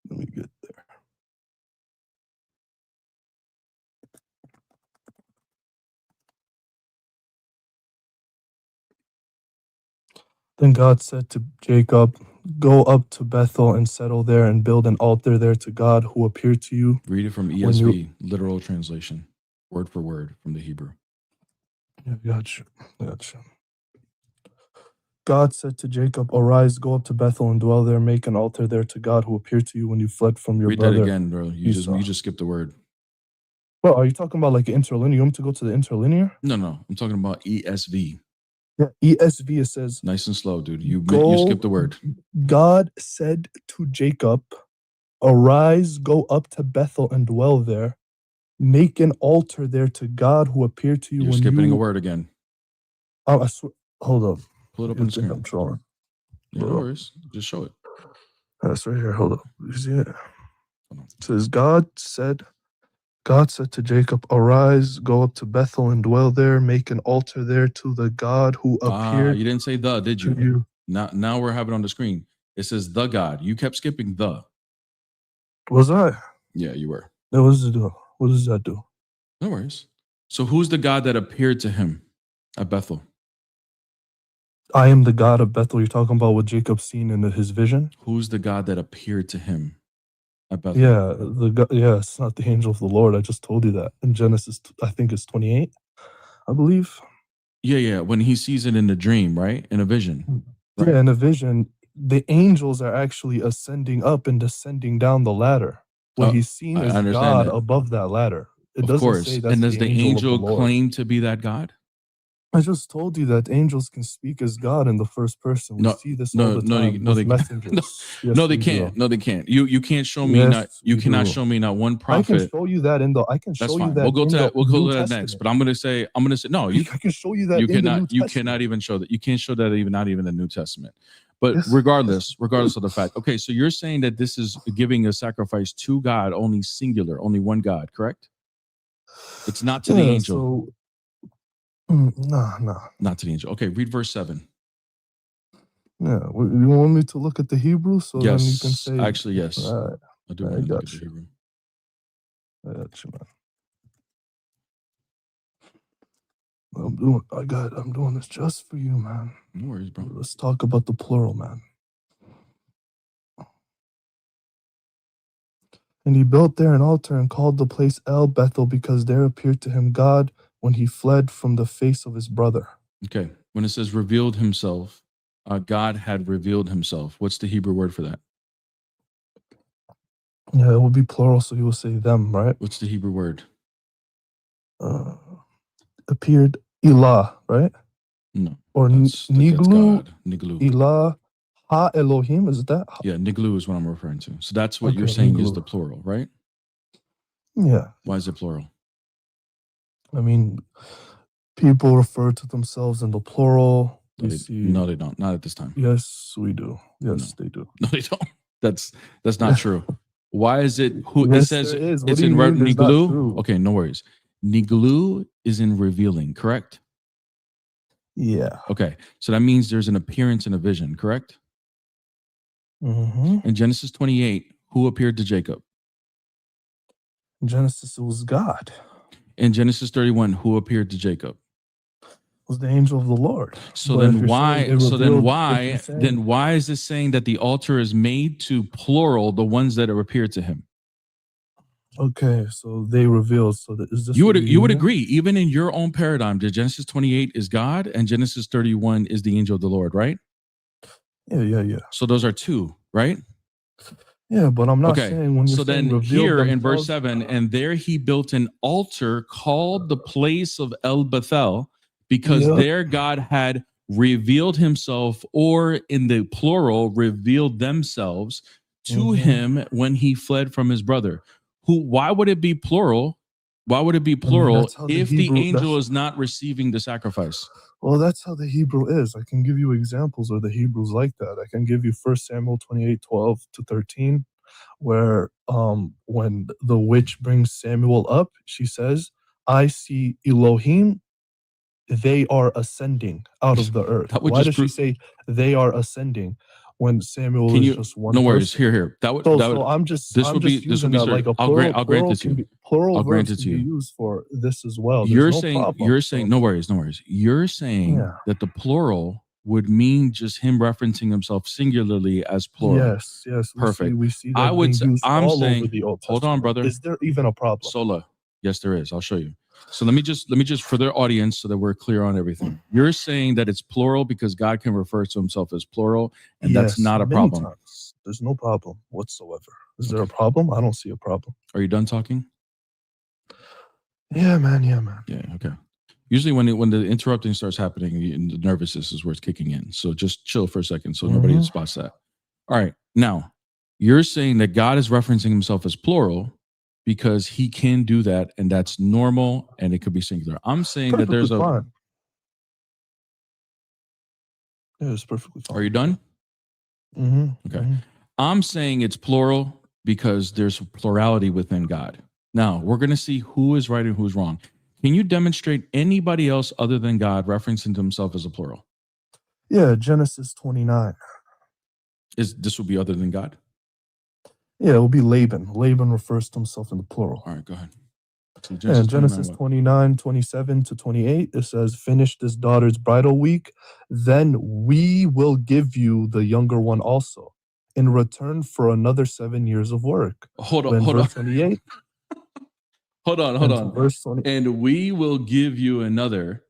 Let me get there. Then God said to Jacob, go up to Bethel and settle there and build an altar there to God who appeared to you. Read it from ESV, literal translation, word for word from the Hebrew. Yeah, gotcha. God said to Jacob, arise, go up to Bethel and dwell there, make an altar there to God who appeared to you when you fled from your brother. Read that again, bro. You just skipped the word. Bro, are you talking about like interlinear? You want me to go to the interlinear? No. I'm talking about ESV. Yeah, ESV, it says, nice and slow, dude. You skipped the word. God said to Jacob, arise, go up to Bethel and dwell there, make an altar there to God who appeared to you You're when skipping a word again. Oh, I swear. Hold up. Pull it up on the screen. I'm trolling. Yeah, no worries. Just show it. That's right here. Hold up. You see it? It says, God said to Jacob, arise, go up to Bethel and dwell there, make an altar there to the God who appeared. You didn't say the, did you? Now we're having it on the screen. It says the God. You kept skipping the. Was I? Yeah, you were. What does it do? What does that do? No worries. So who's the God that appeared to him at Bethel? I am the God of Bethel. You're talking about what Jacob seen in his vision? Who's the God that appeared to him at Bethel? Yeah, it's not the angel of the Lord. I just told you that in Genesis. I think it's 28. I believe. Yeah. When he sees it in a dream, right? In a vision. Right? Yeah, in a vision, the angels are actually ascending up and descending down the ladder. What he's seen I is understand God that. above that ladder. It Of doesn't course. say that's And does the angel of the Lord. claim to be that God? I just told you that angels can speak as God in the first person. We see this all the time with messengers. Yes, no, they we can't. do. No, they can't. You can't show me Yes, you we cannot do. show me not one I can prophet. show you that in the. I can That's show you fine. that. We'll go to that. We'll go New to that Testament. next. But I'm gonna say no. I can show you that You in the cannot. New You Testament. cannot even show that. You can't show that not even the New Testament. But Yes, regardless of the fact, okay. So you're saying that this is giving a sacrifice to God, only singular, only one God, correct? It's not to the angel. No. Not to the angel. Okay, read verse 7. Yeah, you want me to look at the Hebrew so then you can Yes, say. actually, yes. All right, I do I want to look got at the you. Hebrew. I got you, man. I'm doing this just for you, man. No worries, bro. Let's talk about the plural, man. And he built there an altar and called the place El Bethel because there appeared to him God when he fled from the face of his brother. Okay, when it says revealed himself, God had revealed himself. What's the Hebrew word for that? Yeah, it will be plural, so he will say them, right? What's the Hebrew word? Appeared Elah, right? No. Or That's Niglu, God. Niglu. Elah, Ha Elohim, is that? Yeah, Niglu is what I'm referring to. So that's what you're Okay, saying is Niglu. the plural, right? Yeah. Why is it plural? I mean, people refer to themselves in the plural. No, they don't. Not at this time. Yes, we do. Yes, they do. No, they don't. That's not true. Why is it who it Yes, says there is. What it's do you in mean there's not Niglu? true? Okay, no worries. Niglu is in revealing, correct? Yeah. Okay. So that means there's an appearance in a vision, correct? Mm-hmm. In Genesis 28, who appeared to Jacob? In Genesis, it was God. In Genesis 31, who appeared to Jacob? It was the angel of the Lord. So But if then you're saying it revealed- if you're saying- why is this saying that the altar is made to plural the ones that appear to him? Okay, so they revealed. So that is this? You what would you're using? agree, even in your own paradigm, that Genesis 28 is God and Genesis 31 is the angel of the Lord, right? Yeah. So those are two, right? Yeah, but I'm not Okay. saying when you're So saying then revealed here in verse themselves- 7, and there he built an altar called the place of El Bethel, because Yep. there God had revealed himself, or in the plural, revealed themselves to him when he fled from his brother. Why would it be plural? Why would it be plural that's how the if the Hebrew- angel that's- is not receiving the sacrifice? Well, that's how the Hebrew is. I can give you examples of the Hebrews like that. I can give you 1 Samuel 28:12-13, where when the witch brings Samuel up, she says, I see Elohim, they are ascending out of the earth. That would Why just does she say they are ascending when Samuel is just one No worries. person? Here. That would. So I'm just using that like a plural. I'll grant plural this to can you. be, plural I'll grant verbs it to can be you. used for this as well. There's You're no saying problem. no worries. You're saying Yeah. that the plural would mean just him referencing himself singularly as plural. Yes. Perfect. We see that I would being say, used I'm all saying, over the Old hold on, Testament. brother. Is there even a problem? Sola. Yes, there is. I'll show you. So let me just for their audience so that we're clear on everything. You're saying that it's plural because God can refer to himself as plural, and that's Yes, not a many problem. times. There's no problem whatsoever. Is there a problem? I don't see a problem. Are you done talking? Yeah, man. Yeah. Okay. Usually when the interrupting starts happening, the nervousness is where it's kicking in. So just chill for a second so nobody Mhm. spots that. All right. Now, you're saying that God is referencing himself as plural because he can do that, and that's normal, and it could be singular. I'm saying that there's Perfectly a. fine. Yeah, it's perfectly fine. Are you done? Mm-hmm. Okay. I'm saying it's plural because there's plurality within God. Now, we're going to see who is right and who's wrong. Can you demonstrate anybody else other than God referencing to himself as a plural? Yeah, Genesis 29. This will be other than God? Yeah, it will be Laban. Laban refers to himself in the plural. All right, go ahead. So And Genesis 29, 29, 27 to 28, it says, finish this daughter's bridal week, then we will give you the younger one also in return for another 7 years of work. Hold on, When hold verse on. 28, hold on. verse 20, And we will give you another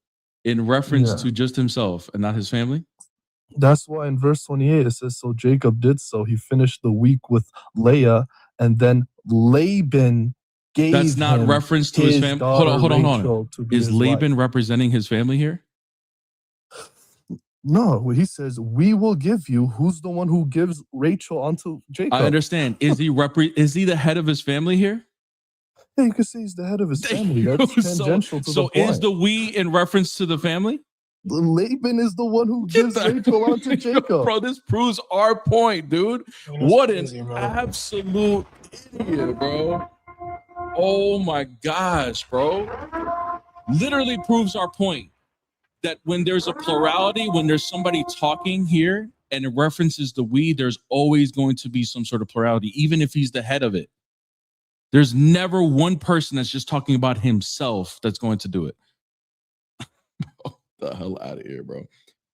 in reference Yeah. to just himself and not his family. That's why in verse 28 it says, so Jacob did so. He finished the week with Leah, and then Laban gave That's not him reference to his family. daughter Hold on. Rachel to be Is his Laban wife. representing his family here? No, he says, we will give you. Who's the one who gives Rachel onto Jacob? I understand. Is he the head of his family here? Yeah, you could say he's the head of his family. That's tangential to the So point. is the we in reference to the family? Laban is the one who gives Rachel onto Jacob. Bro, this proves our point, dude. What an absolute idiot, bro. Oh my gosh, bro. Literally proves our point that when there's a plurality, when there's somebody talking here and it references the we, there's always going to be some sort of plurality, even if he's the head of it. There's never one person that's just talking about himself that's going to do it. The hell out of here, bro.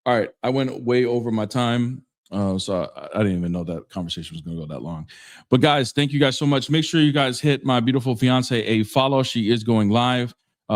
All right, I went way over my time, so I didn't even know that conversation was going to go that long. But guys, thank you guys so much. Make sure you guys hit my beautiful fiance a follow. She is going live,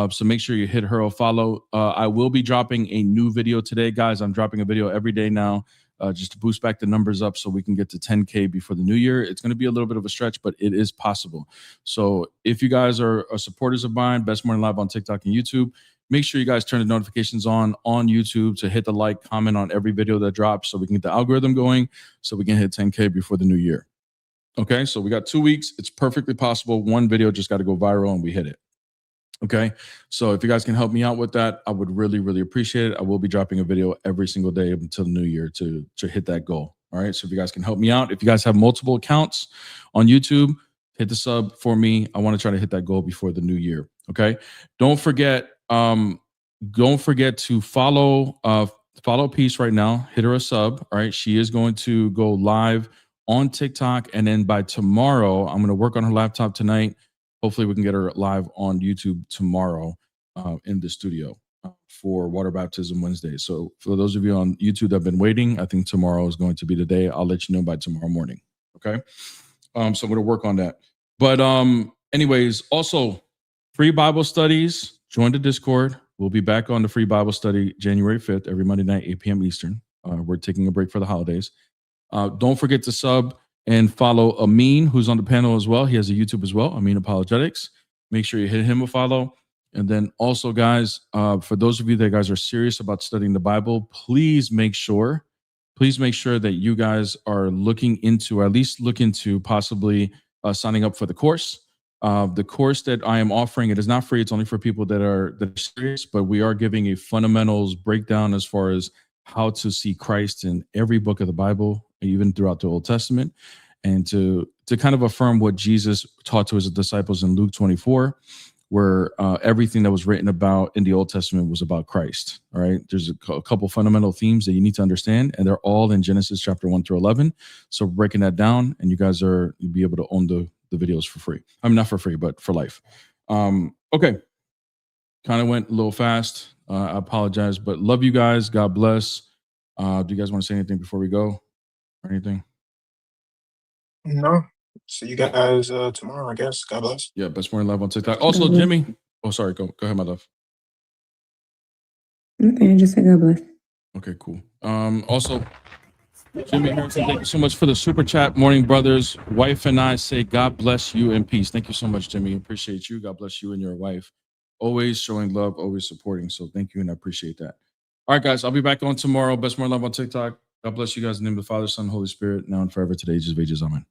so make sure you hit her a follow. I will be dropping a new video today, guys. I'm dropping a video every day now, just to boost back the numbers up so we can get to 10K before the new year. It's going to be a little bit of a stretch, but it is possible. So if you guys are supporters of mine, Best Morning Live on TikTok and YouTube, make sure you guys turn the notifications on YouTube to hit the like, comment on every video that drops so we can get the algorithm going so we can hit 10K before the new year. Okay, so we got 2 weeks. It's perfectly possible. One video just got to go viral and we hit it. Okay, so if you guys can help me out with that, I would really, really appreciate it. I will be dropping a video every single day until the new year to hit that goal. All right, so if you guys can help me out, if you guys have multiple accounts on YouTube, hit the sub for me. I want to try to hit that goal before the new year. Okay, don't forget to follow Peace right now. Hit her a sub. All right, she is going to go live on TikTok, and then by tomorrow, I'm going to work on her laptop tonight. Hopefully, we can get her live on YouTube tomorrow in the studio for Water Baptism Wednesday. So for those of you on YouTube that have been waiting, I think tomorrow is going to be the day. I'll let you know by tomorrow morning. Okay, so I'm going to work on that. But anyways, also free Bible studies. Join the Discord. We'll be back on the free Bible study January 5th, every Monday night, 8 p.m. Eastern. We're taking a break for the holidays. Don't forget to sub and follow Amin, who's on the panel as well. He has a YouTube as well, Amin Apologetics. Make sure you hit him a follow. And then also, guys, for those of you that guys are serious about studying the Bible, please make sure that you guys are looking into, or at least look into possibly signing up for the course. The course that I am offering, it is not free. It's only for people that are serious, but we are giving a fundamentals breakdown as far as how to see Christ in every book of the Bible, even throughout the Old Testament, and to kind of affirm what Jesus taught to his disciples in Luke 24, where everything that was written about in the Old Testament was about Christ. All right. There's a couple fundamental themes that you need to understand, and they're all in Genesis chapter 1 through 11. So breaking that down, and you guys you'll be able to own the videos for free. I mean, not for free, but for life. Okay. Kind of went a little fast. I apologize, but love you guys. God bless. Do you guys want to say anything before we go or anything? No. See you guys tomorrow, I guess. God bless. Yeah, Best Morning Live on TikTok. Also, Jimmy. Oh, sorry. Go ahead, my love. Okay, just say God bless. Okay, cool. Also, Jimmy Harrison, thank you so much for the super chat. Morning, brothers. Wife and I say God bless you and peace. Thank you so much, Jimmy. Appreciate you. God bless you and your wife. Always showing love, always supporting. So thank you, and I appreciate that. All right, guys. I'll be back on tomorrow. Best Morning Live on TikTok. God bless you guys in the name of the Father, Son, Holy Spirit, now and forever, to the ages of ages. Amen.